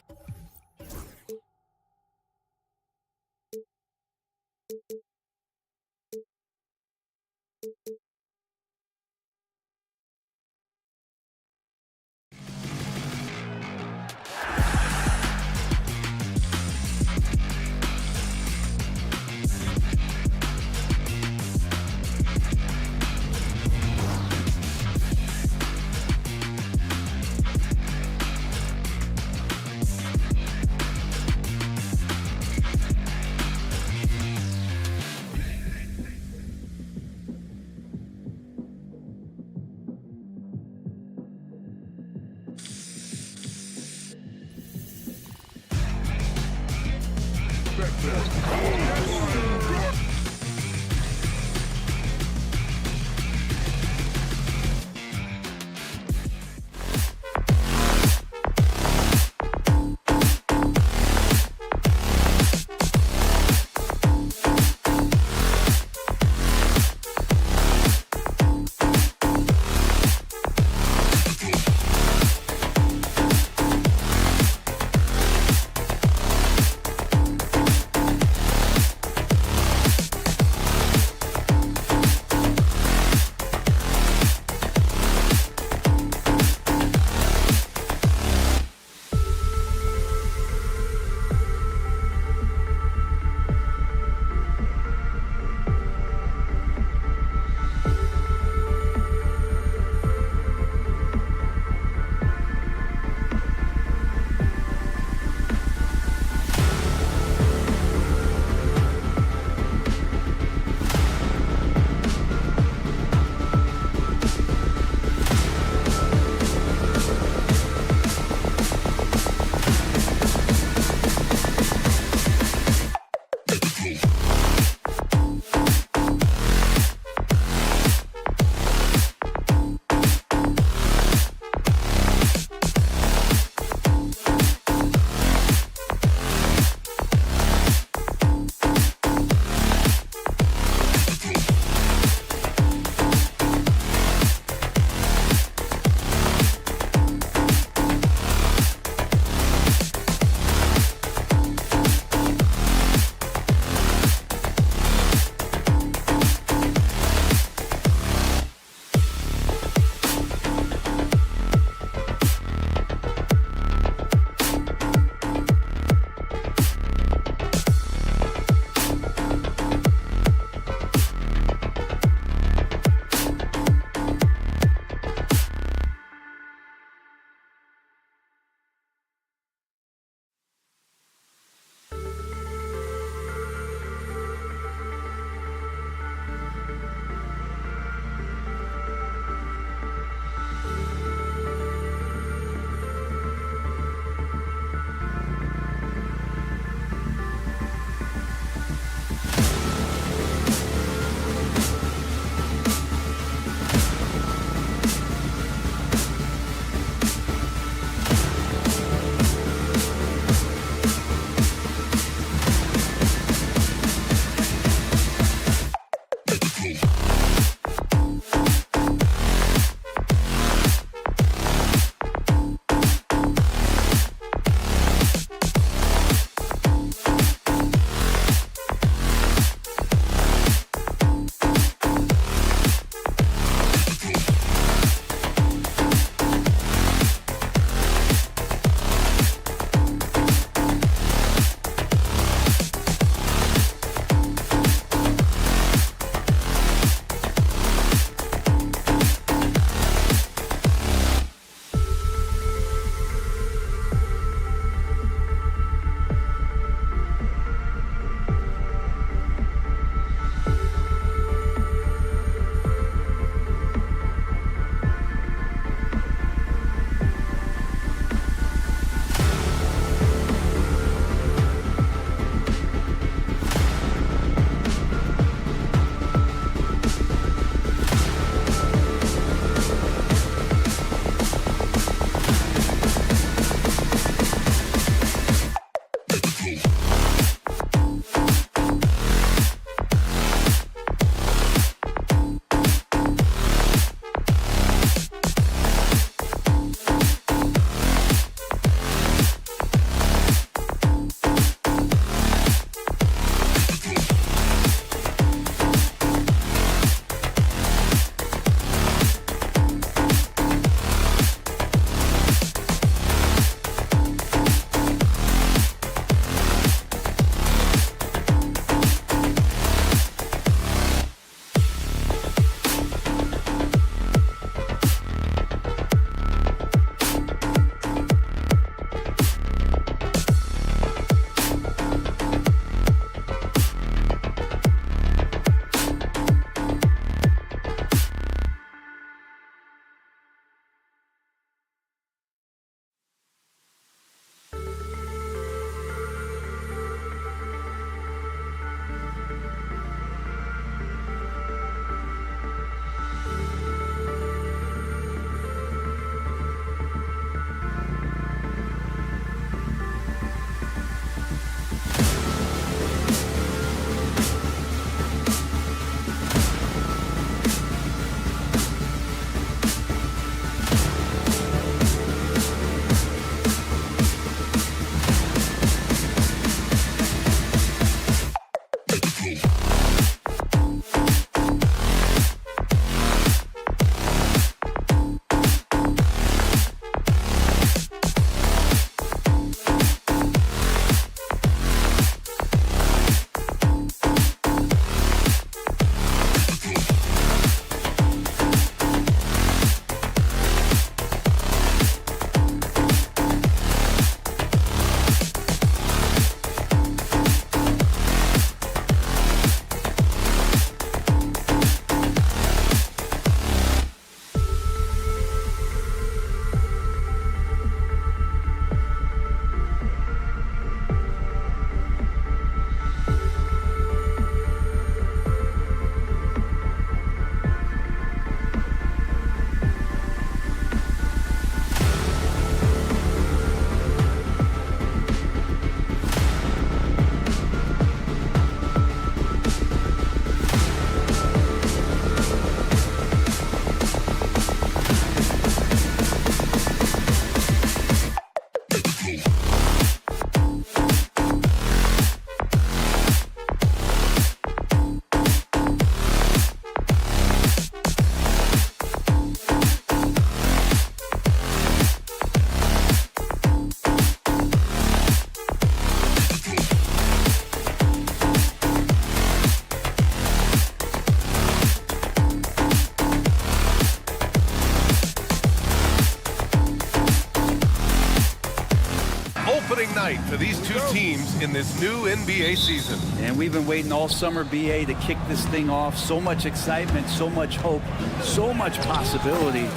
to these two teams in this new NBA season. And we've been waiting all summer, BA, to kick this thing off. So much excitement, so much hope, so much possibility.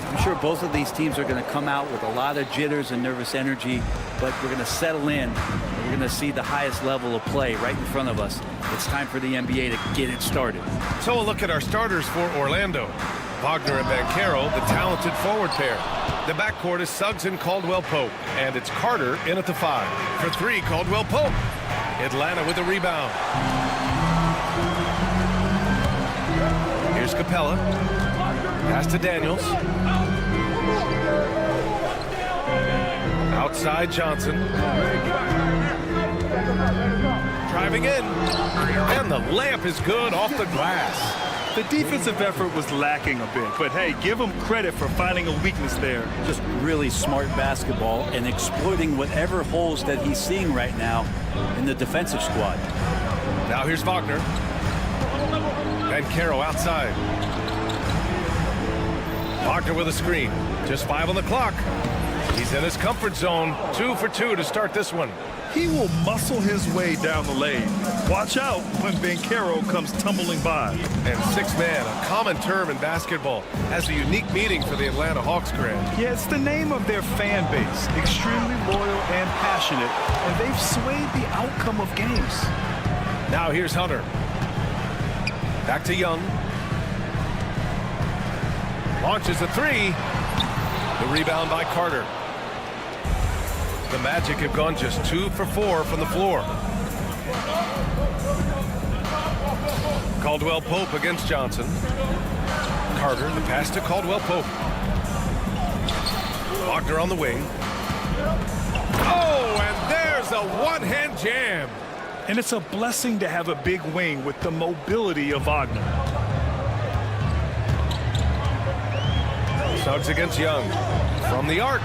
I'm sure both of these teams are going to come out with a lot of jitters and nervous energy, but we're going to settle in. And we're going to see the highest level of play right in front of us. It's time for the NBA to get it started. So a look at our starters for Orlando. Wagner and Banchero, the talented forward pair. The backcourt is Suggs and Caldwell-Pope, and it's Carter in at the 5. For 3, Caldwell-Pope. Atlanta with a rebound. Here's Capella. Pass to Daniels. Outside Johnson. Driving in. And the layup is good off the glass. The defensive effort was lacking a bit, but hey, give him credit for finding a weakness there. Just really smart basketball and exploiting whatever holes that he's seeing right now in the defensive squad. Now here's Wagner. Banchero outside. Wagner with a screen. Just 5 on the clock. He's in his comfort zone. 2 for 2 to start this one. He will muscle his way down the lane. Watch out when Banchero comes tumbling by. And 6-man, a common term in basketball, has a unique meaning for the Atlanta Hawks, Grant. Yeah, it's the name of their fan base. Extremely loyal and passionate, and they've swayed the outcome of games. Now here's Hunter. Back to Young. Launches a 3. The rebound by Carter. The Magic have gone just 2 for 4 from the floor. Caldwell-Pope against Johnson. Carter, the pass to Caldwell-Pope. Wagner on the wing. Oh, and there's a one-hand jam. And it's a blessing to have a big wing with the mobility of Wagner. Suggs against Young. From the arc.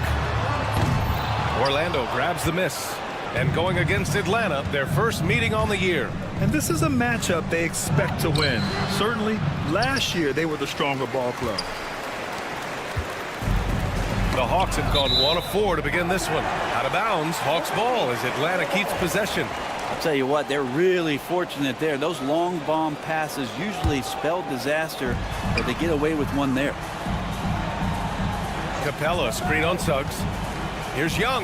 Orlando grabs the miss. And going against Atlanta, their first meeting on the year. And this is a matchup they expect to win. Certainly, last year they were the stronger ball club. The Hawks have gone 1 of 4 to begin this one. Out of bounds, Hawks ball as Atlanta keeps possession. I'll tell you what, they're really fortunate there. Those long bomb passes usually spell disaster, but they get away with one there. Capella, screen on Suggs. Here's Young.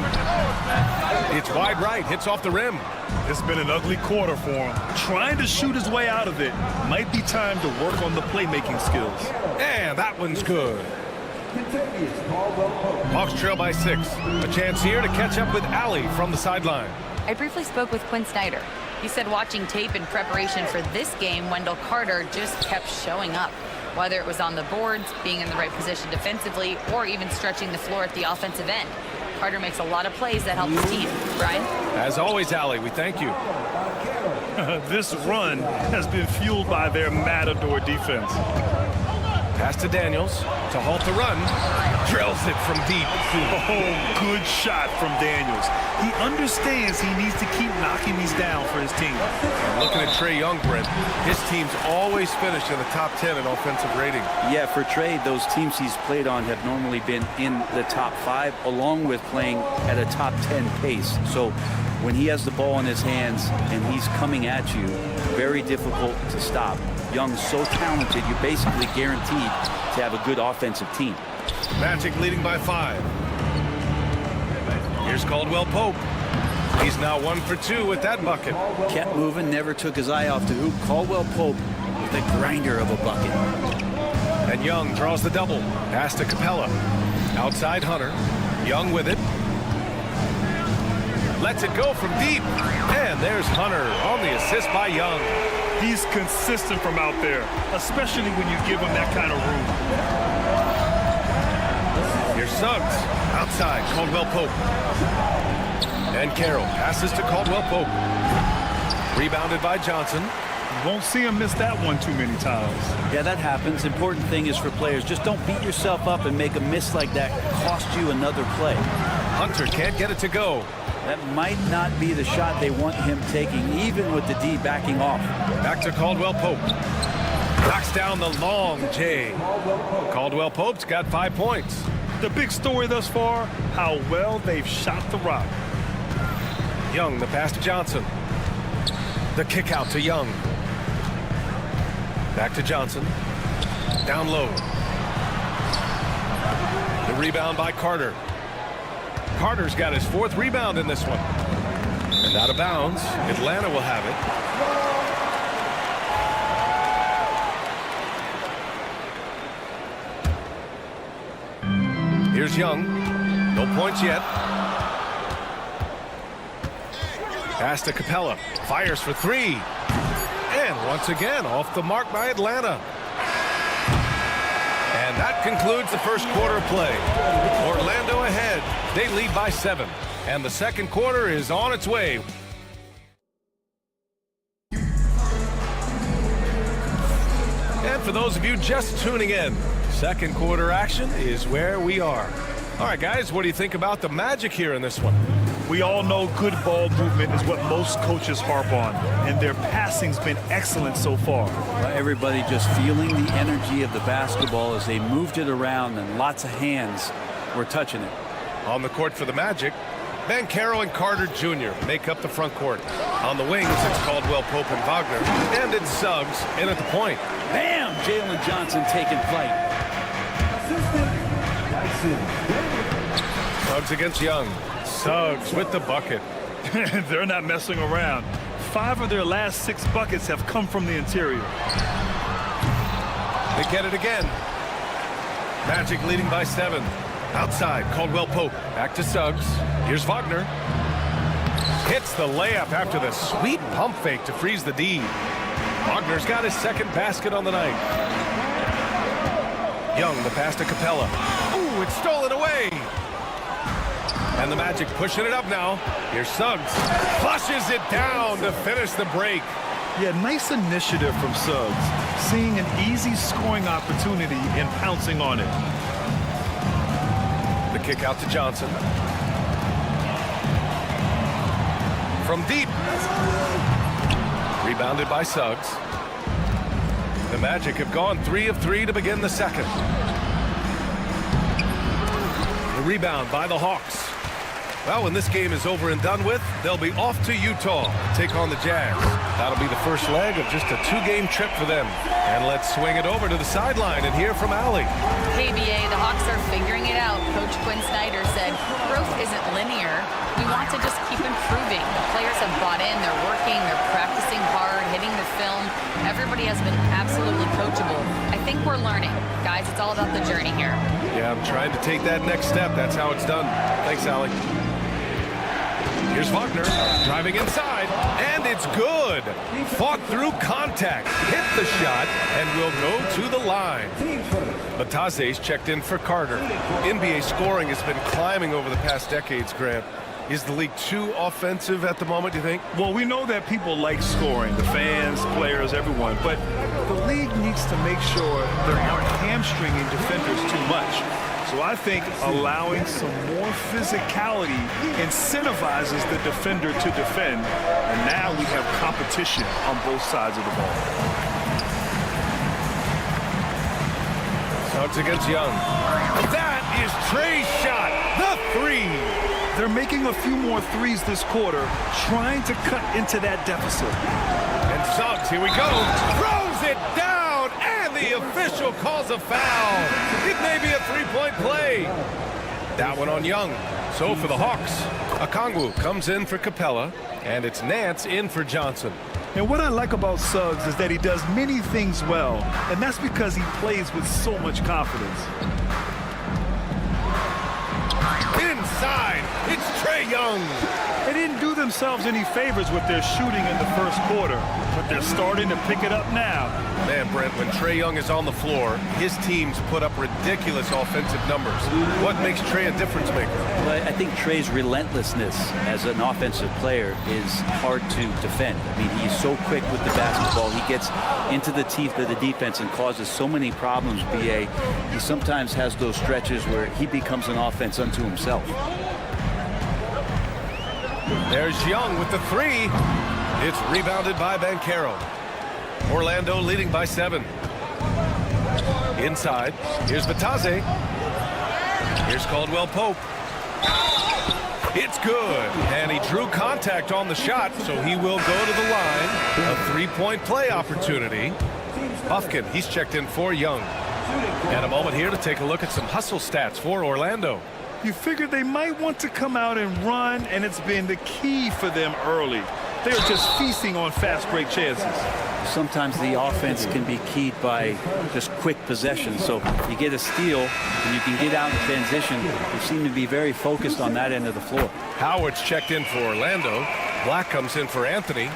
It's wide right, hits off the rim. It's been an ugly quarter for him. Trying to shoot his way out of it. Might be time to work on the playmaking skills. And that one's good. Hawks trail by 6. A chance here to catch up with Allie from the sideline. I briefly spoke with Quinn Snyder. He said watching tape in preparation for this game, Wendell Carter just kept showing up. Whether it was on the boards, being in the right position defensively, or even stretching the floor at the offensive end. Carter makes a lot of plays that help the team. Brian? As always, Allie, we thank you. This run has been fueled by their matador defense. Pass to Daniels to halt the run. Drills it from deep. Oh, good shot from Daniels. He understands he needs to keep knocking these down for his team. And looking at Trae Young, Brent, his team's always finished in the top 10 in offensive rating. Yeah, for Trae, those teams he's played on have normally been in the top 5, along with playing at a top 10 pace. So when he has the ball in his hands and he's coming at you, very difficult to stop. Young's so talented, you're basically guaranteed to have a good offensive team. Magic leading by 5. Here's Caldwell-Pope. He's now 1 for 2 with that bucket. Kept moving, never took his eye off the hoop. Caldwell-Pope with a grinder of a bucket. And Young draws the double. Pass to Capella. Outside Hunter. Young with it. Lets it go from deep. And there's Hunter on the assist by Young. He's consistent from out there, especially when you give him that kind of room. Here's Suggs. Outside, Caldwell-Pope. And Carroll passes to Caldwell-Pope. Rebounded by Johnson. You won't see him miss that one too many times. Yeah, that happens. Important thing is for players, just don't beat yourself up and make a miss like that cost you another play. Hunter can't get it to go. That might not be the shot they want him taking, even with the D backing off. Back to Caldwell-Pope. Knocks down the long J. Caldwell-Pope's got 5 points. The big story thus far, how well they've shot the rock. Young, the pass to Johnson. The kick out to Young. Back to Johnson. Down low. The rebound by Carter. Carter's got his 4th rebound in this one. And out of bounds, Atlanta will have it. Here's Young. No points yet. Pass to Capella. Fires for 3. And once again, off the mark by Atlanta. And that concludes the first quarter of play. Orlando ahead. They lead by 7. And the second quarter is on its way. And for those of you just tuning in, second quarter action is where we are. All right, guys, what do you think about the Magic here in this one? We all know good ball movement is what most coaches harp on, and their passing's been excellent so far. Everybody just feeling the energy of the basketball as they moved it around, and lots of hands were touching it. On the court for the Magic, Banchero and Carter Jr. make up the front court. On the wings, it's Caldwell Pope and Wagner, and it's Suggs in at the point. Bam! Jalen Johnson taking flight. Suggs against Young. Suggs with the bucket. They're not messing around. 5 of their last 6 buckets have come from the interior. They get it again. Magic leading by 7. Outside, Caldwell Pope. Back to Suggs. Here's Wagner. Hits the layup after the sweet pump fake to freeze the D. Wagner's got his 2nd basket on the night. Young, the pass to Capella. Ooh, it's stolen away. And the Magic pushing it up now. Here's Suggs. Flushes it down to finish the break. Yeah, nice initiative from Suggs. Seeing an easy scoring opportunity and pouncing on it. The kick out to Johnson. From deep. Rebounded by Suggs. The Magic have gone 3 of 3 to begin the second. The rebound by the Hawks. Well, when this game is over and done with, they'll be off to Utah to take on the Jazz. That'll be the first leg of just a 2-game trip for them. And let's swing it over to the sideline and hear from Allie. Hey, BA, the Hawks are figuring it out. Coach Quinn Snyder said, growth isn't linear. We want to just keep improving. The players have bought in. They're working. They're practicing hard, hitting the film. Everybody has been absolutely coachable. I think we're learning. Guys, it's all about the journey here. Yeah, I'm trying to take that next step. That's how it's done. Thanks, Allie. Here's Wagner driving inside, and it's good. Fought through contact, hit the shot, and will go to the line. Batase's checked in for Carter. NBA scoring has been climbing over the past decades, Grant. Is the league too offensive at the moment, do you think? Well, we know that people like scoring, the fans, players, everyone, but the league needs to make sure they aren't hamstringing defenders too much. So I think allowing some more physicality incentivizes the defender to defend, and now we have competition on both sides of the ball. Suggs against Young. That is Trey's shot, the 3. They're making a few more threes this quarter, trying to cut into that deficit. And Suggs, here we go, throws it down, and the official calls a foul. It may be a 3-point play. That one on Young. So for the Hawks, Okongwu comes in for Capella, and it's Nance in for Johnson. And what I like about Suggs is that he does many things well, and that's because he plays with so much confidence. Inside, it's Trae Young. They didn't do themselves any favors with their shooting in the first quarter, but they're starting to pick it up now. Man, Brent, when Trae Young is on the floor, his teams put up ridiculous offensive numbers. What makes Trae a difference maker? Well, I think Trae's relentlessness as an offensive player is hard to defend. I mean, he's so quick with the basketball. He gets into the teeth of the defense and causes so many problems, BA. He sometimes has those stretches where he becomes an offense unto himself. There's Young with the 3. It's rebounded by Banchero. Orlando leading by 7. Inside, here's Batase. Here's Caldwell Pope. It's good. And he drew contact on the shot, so he will go to the line. A three-point play opportunity. Buffkin, he's checked in for Young. And a moment here to take a look at some hustle stats for Orlando. You figured they might want to come out and run, and it's been the key for them early. They're just feasting on fast break chances. Sometimes the offense can be keyed by just quick possession. So you get a steal and you can get out in transition. They seem to be very focused on that end of the floor. Howard's checked in for Orlando. Black comes in for Anthony.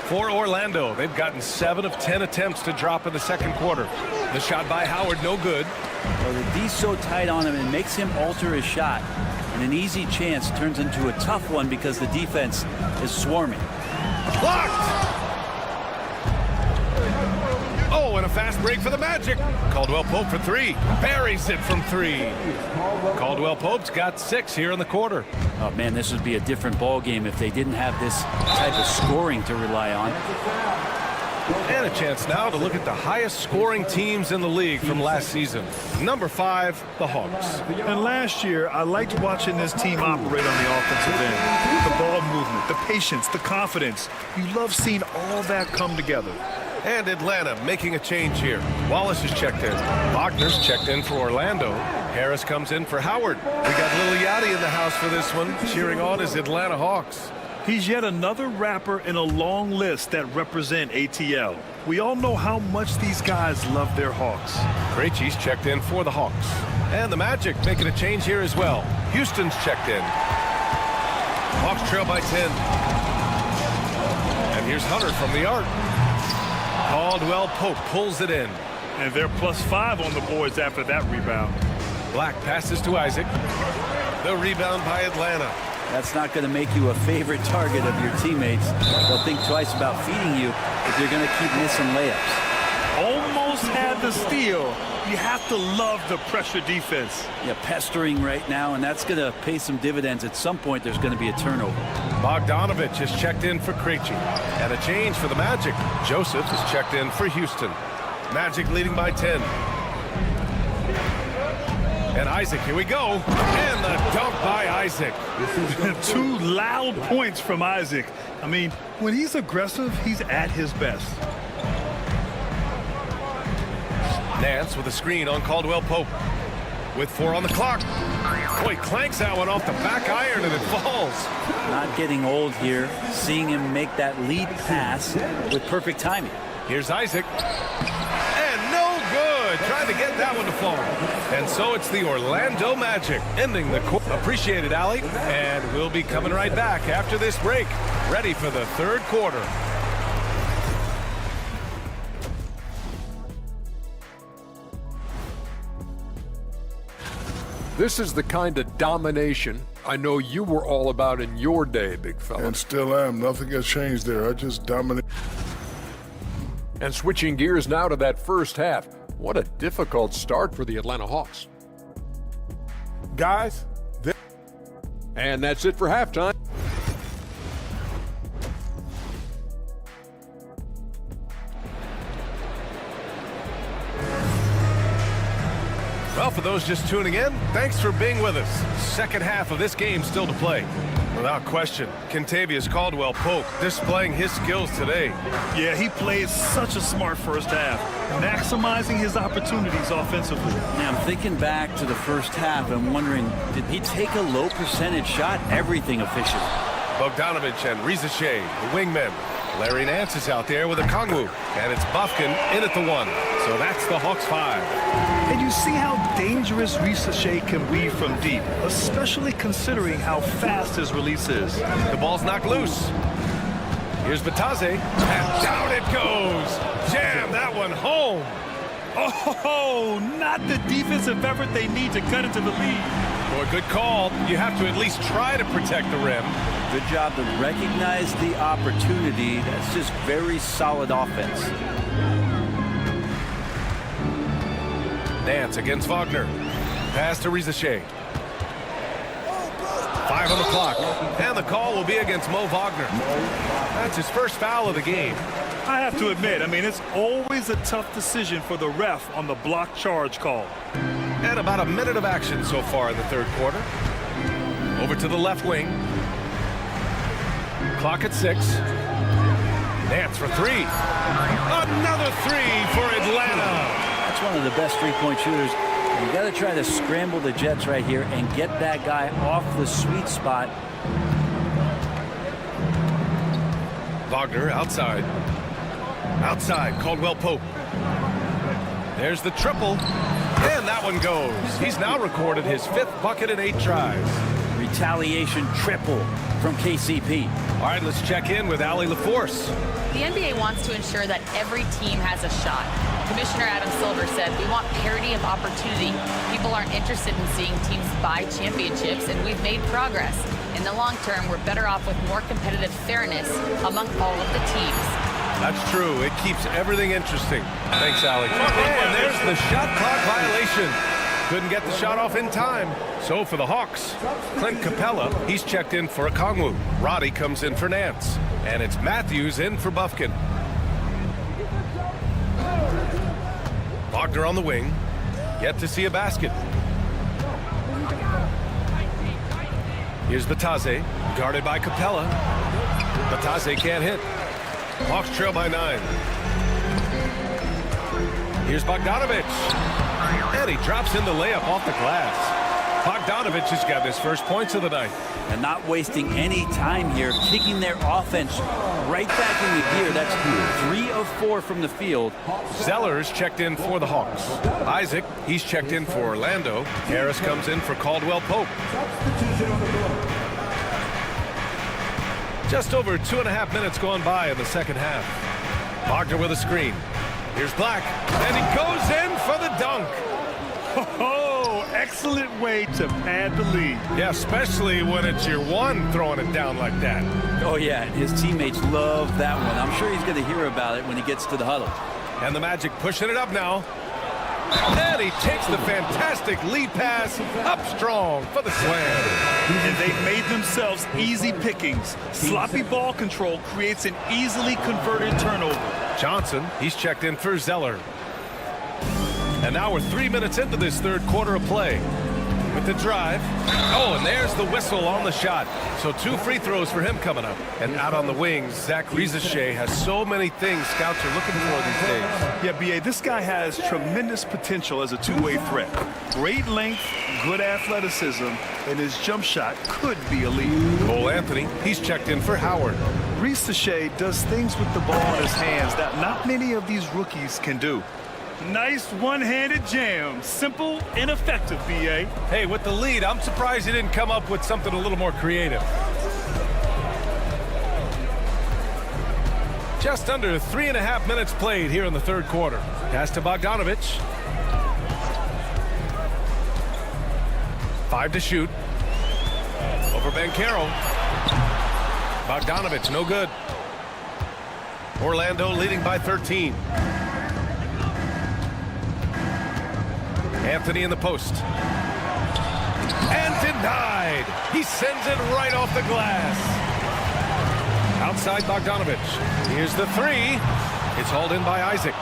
For Orlando, they've gotten 7 of 10 attempts to drop in the second quarter. The shot by Howard, no good. Well, the D's so tight on him, it makes him alter his shot. And an easy chance turns into a tough one because the defense is swarming. Blocked! Oh, and a fast break for the Magic. Caldwell Pope for 3. Buries it from 3. Caldwell Pope's got 6 here in the quarter. Oh, man, this would be a different ball game if they didn't have this type of scoring to rely on. And a chance now to look at the highest scoring teams in the league from last season. Number 5, the Hawks. And last year, I liked watching this team operate on the offensive end. The ball movement, the patience, the confidence. You love seeing all that come together. And Atlanta making a change here. Wallace is checked in. Wagner's checked in for Orlando. Harris comes in for Howard. We got Lil Yachty in the house for this one. Cheering on his Atlanta Hawks. He's yet another rapper in a long list that represent ATL. We all know how much these guys love their Hawks. Krejci's checked in for the Hawks. And the Magic making a change here as well. Houston's checked in. Hawks trail by 10. And here's Hunter from the arc. Caldwell Pope pulls it in. And they're +5 on the boards after that rebound. Black passes to Isaac. The rebound by Atlanta. That's not going to make you a favorite target of your teammates. They'll think twice about feeding you if you're going to keep missing layups. Almost had the steal. You have to love the pressure defense. Yeah, pestering right now, and that's going to pay some dividends. At some point, there's going to be a turnover. Bogdanovich is checked in for Krejci. And a change for the Magic. Joseph is checked in for Houston. Magic leading by 10. And Isaac, here we go. And the dunk by Isaac. 2 loud points from Isaac. I mean, when he's aggressive, he's at his best. Nance with a screen on Caldwell Pope. With 4 on the clock. Boy, clanks that one off the back iron and it falls. Not getting old here. Seeing him make that lead pass with perfect timing. Here's Isaac. And no good. Trying to get that one to fall. And so it's the Orlando Magic ending the quarter. Appreciate it, Allie. And we'll be coming right back after this break. Ready for the third quarter. This is the kind of domination I know you were all about in your day, big fella. And still am. Nothing has changed there. I just dominate. And switching gears now to that first half. What a difficult start for the Atlanta Hawks. Guys. And that's it for halftime. Well, for those just tuning in, thanks for being with us. Second half of this game still to play. Without question, Kentavious Caldwell Pope displaying his skills today. Yeah, he played such a smart first half, maximizing his opportunities offensively. Now, I'm thinking back to the first half and wondering, did he take a low percentage shot? Everything efficient. Bogdanovich and Rizachet, the wingmen. Larry Nance is out there with a Kongwu, and it's Buffkin in at the 1. So that's the Hawks 5. And you see how dangerous Rizachet can be from deep, especially considering how fast his release is. The ball's knocked loose. Here's Batase, and down it goes. Jam that one home. Oh, not the defensive effort they need to cut into the lead. Boy, good call. You have to at least try to protect the rim. Good job to recognize the opportunity. That's just very solid offense. Nance against Wagner. Pass to Rizachet. 5 on the clock. And the call will be against Mo Wagner. That's his first foul of the game. I have to admit, I mean, it's always a tough decision for the ref on the block charge call. And about a minute of action so far in the third quarter. Over to the left wing. Clock at 6. Nance for 3. Another 3 for Atlanta. That's one of the best three-point shooters. You got to try to scramble the Jets right here and get that guy off the sweet spot. Wagner outside. Outside, Caldwell Pope. There's the triple. And that one goes. He's now recorded his 5th bucket in 8 tries. Retaliation triple from KCP. All right, let's check in with Allie LaForce. The NBA wants to ensure that every team has a shot. Commissioner Adam Silver said, we want parity of opportunity. People aren't interested in seeing teams buy championships, and we've made progress. In the long term, we're better off with more competitive fairness among all of the teams. That's true. It keeps everything interesting. Thanks, Allie. And there's the shot clock violation. Couldn't get the shot off in time. So for the Hawks, Clint Capella, he's checked in for Okongwu. Roddy comes in for Nance. And it's Matthews in for Bufkin. Wagner on the wing. Yet to see a basket. Here's Batase, guarded by Capella. Batase can't hit. Hawks trail by 9. Here's Bogdanovich. And he drops in the layup off the glass. Bogdanovich has got his first points of the night. And not wasting any time here, kicking their offense right back into gear. That's 3 of 4 from the field. Zeller's checked in for the Hawks. Isaac, he's checked in for Orlando. Harris comes in for Caldwell Pope. Just over 2.5 minutes gone by in the second half. Wagner with a screen. Here's Black, and he goes in for the dunk. Oh, excellent way to pad the lead. Yeah, especially when it's your one throwing it down like that. Oh, yeah, his teammates love that one. I'm sure he's going to hear about it when he gets to the huddle. And the Magic pushing it up now. And he takes the fantastic lead pass up strong for the slam. And they've made themselves easy pickings. Sloppy ball control creates an easily converted turnover. Johnson, he's checked in for Zeller. And now we're 3 minutes into this third quarter of play. With the drive. Oh, and there's the whistle on the shot. So 2 free throws for him coming up. And out on the wings, Zach Rizachet has so many things scouts are looking for these days. Yeah, B.A., this guy has tremendous potential as a two-way threat. Great length, good athleticism, and his jump shot could be elite. Cole Anthony, he's checked in for Howard. Rizachet does things with the ball in his hands that not many of these rookies can do. Nice one-handed jam. Simple and effective, B.A. Hey, with the lead, I'm surprised he didn't come up with something a little more creative. Just under 3.5 minutes played here in the third quarter. Pass to Bogdanovich. 5 to shoot. Over Banchero. Bogdanovich, no good. Orlando leading by 13. Anthony in the post. And denied. He sends it right off the glass. Outside Bogdanovich. Here's the 3. It's hauled in by Isaac.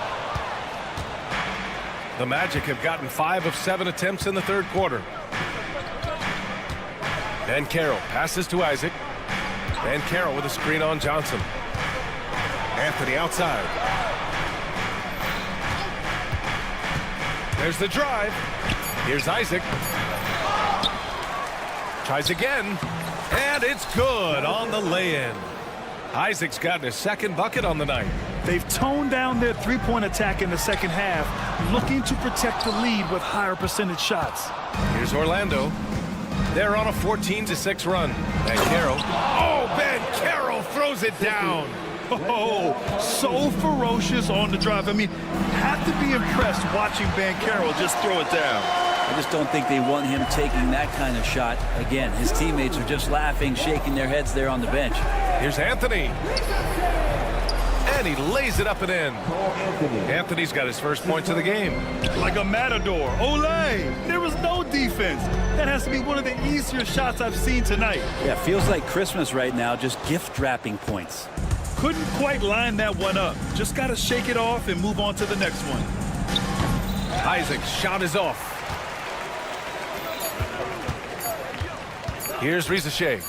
The Magic have gotten 5 of 7 attempts in the third quarter. Banchero passes to Isaac. Banchero with a screen on Johnson. Anthony outside. There's the drive. Here's Isaac. Tries again. And it's good on the lay-in. Isaac's gotten his second bucket on the night. They've toned down their three-point attack in the second half, looking to protect the lead with higher percentage shots. Here's Orlando. They're on a 14-6 run. Banchero. Oh, Banchero throws it down. Oh, so ferocious on the drive. I mean, have to be impressed watching Banchero just throw it down. I just don't think they want him taking that kind of shot. Again, his teammates are just laughing, shaking their heads there on the bench. Here's Anthony. And he lays it up and in. Anthony's got his first points of the game. Like a matador. Olay! There was no defense. That has to be one of the easier shots I've seen tonight. Yeah, feels like Christmas right now, just gift wrapping points. Couldn't quite line that one up. Just got to shake it off and move on to the next one. Isaac's shot is off. Here's Rizachet.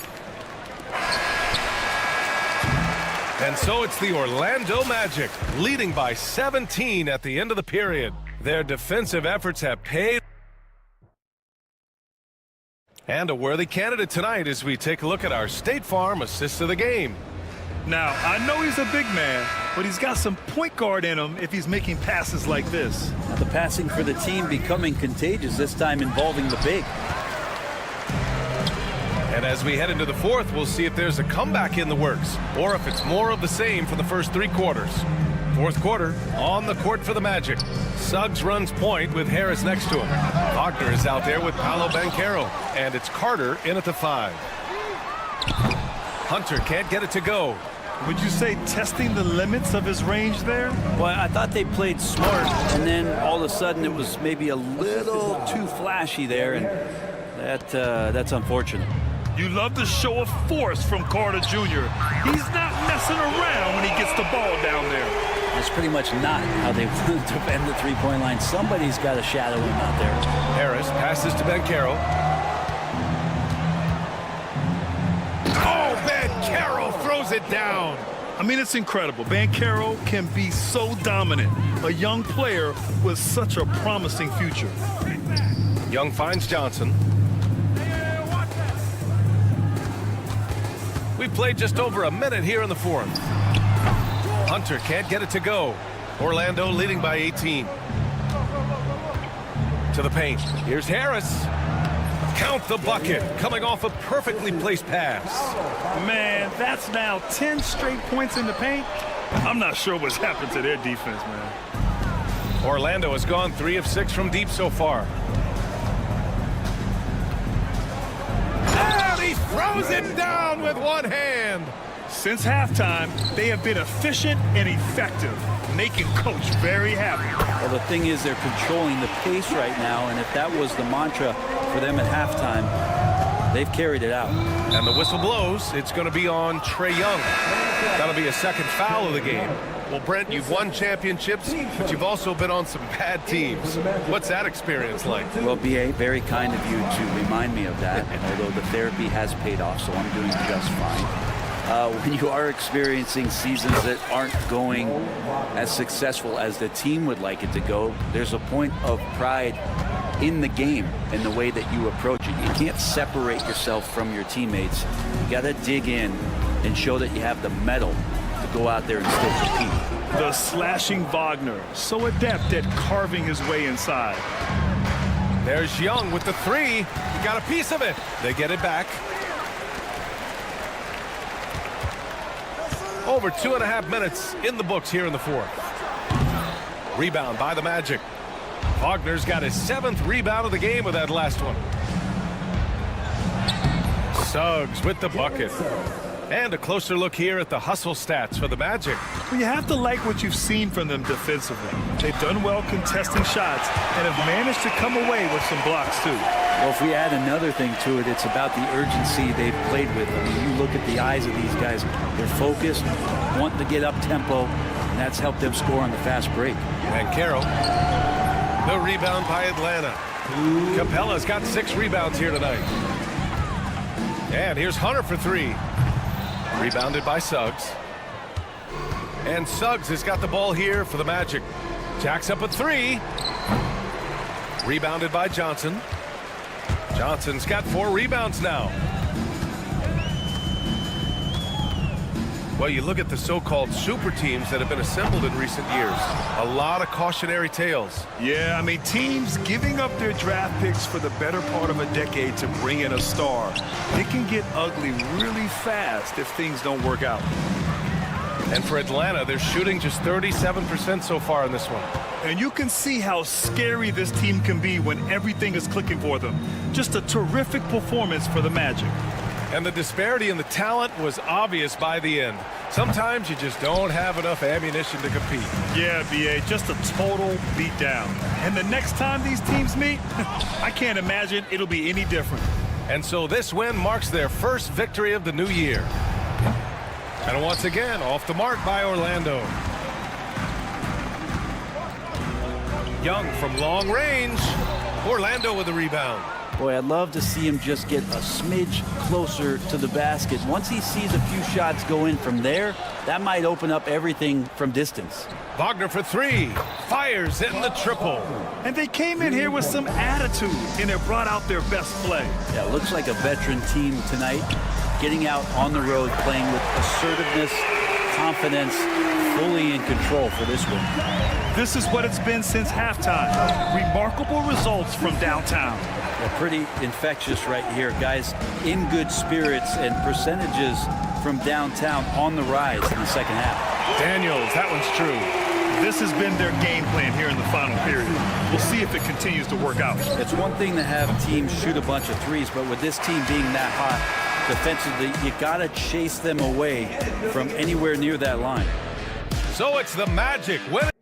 And so it's the Orlando Magic, leading by 17 at the end of the period. Their defensive efforts have paid. And a worthy candidate tonight as we take a look at our State Farm assist of the game. Now, I know he's a big man, but he's got some point guard in him if he's making passes like this. Now the passing for the team becoming contagious, this time involving the big. And as we head into the fourth, we'll see if there's a comeback in the works or if it's more of the same for the first 3 quarters. Fourth quarter, on the court for the Magic. Suggs runs point with Harris next to him. Wagner is out there with Paolo Banchero, and it's Carter in at the 5. Hunter can't get it to go. Would you say testing the limits of his range there? Well, I thought they played smart, and then all of a sudden it was maybe a little too flashy there, and that's unfortunate. You love the show of force from Carter Jr. He's not messing around when he gets the ball down there. That's pretty much not how they defend the three-point line. Somebody's got to shadow him out there. Harris passes to Banchero. Oh, Banchero throws it down. I mean, it's incredible. Banchero can be so dominant. A young player with such a promising future. Young finds Johnson. We've played just over a minute here in the fourth. Hunter can't get it to go. Orlando leading by 18. To the paint. Here's Harris. Count the bucket. Coming off a perfectly placed pass. Man, that's now 10 straight points in the paint. I'm not sure what's happened to their defense, man. Orlando has gone 3 of 6 from deep so far. And he throws it down with one hand. Since halftime, they have been efficient and effective, making Coach very happy. Well, the thing is, they're controlling the pace right now, and if that was the mantra for them at halftime, they've carried it out. And the whistle blows. It's going to be on Trae Young. That'll be a second foul of the game. Well, Brent, you've won championships, but you've also been on some bad teams. What's that experience like? Well, B.A., very kind of you to remind me of that, although the therapy has paid off, so I'm doing just fine. When you are experiencing seasons that aren't going as successful as the team would like it to go, there's a point of pride in the game and the way that you approach it. You can't separate yourself from your teammates. You got to dig in and show that you have the mettle to go out there and still compete. The slashing Wagner, so adept at carving his way inside. There's Young with the 3. He got a piece of it. They get it back. Over 2.5 minutes in the books here in the fourth. Rebound by the Magic. Wagner's got his 7th rebound of the game with that last one. Suggs with the bucket. And a closer look here at the hustle stats for the Magic. Well, you have to like what you've seen from them defensively. They've done well contesting shots and have managed to come away with some blocks too. Well, if we add another thing to it, it's about the urgency they've played with. I mean, you look at the eyes of these guys, they're focused, wanting to get up tempo, and that's helped them score on the fast break. And Carroll, the rebound by Atlanta. Capella's got 6 rebounds here tonight. And here's Hunter for 3. Rebounded by Suggs. And Suggs has got the ball here for the Magic. Jacks up a 3. Rebounded by Johnson. Johnson's got 4 rebounds now. Well, you look at the so-called super teams that have been assembled in recent years. A lot of cautionary tales. Yeah, I mean, teams giving up their draft picks for the better part of a decade to bring in a star. It can get ugly really fast if things don't work out. And for Atlanta, they're shooting just 37% so far in this one. And you can see how scary this team can be when everything is clicking for them. Just a terrific performance for the Magic. And the disparity in the talent was obvious by the end. Sometimes you just don't have enough ammunition to compete. Yeah, B.A., just a total beatdown. And the next time these teams meet, I can't imagine it'll be any different. And so this win marks their first victory of the new year. And once again, off the mark by Orlando. Young from long range. Orlando with the rebound. Boy, I'd love to see him just get a smidge closer to the basket. Once he sees a few shots go in from there, that might open up everything from distance. Wagner for three. Fires in the triple. And they came in here with some attitude, and it brought out their best play. Yeah, looks like a veteran team tonight, getting out on the road, playing with assertiveness, confidence, fully in control for this one. This is what it's been since halftime. Remarkable results from downtown. Yeah, pretty infectious right here. Guys in good spirits, and percentages from downtown on the rise in the second half. Daniels, that one's true. This has been their game plan here in the final period. We'll see if it continues to work out. It's one thing to have teams shoot a bunch of threes, but with this team being that hot defensively, you got to chase them away from anywhere near that line. So it's the Magic winning.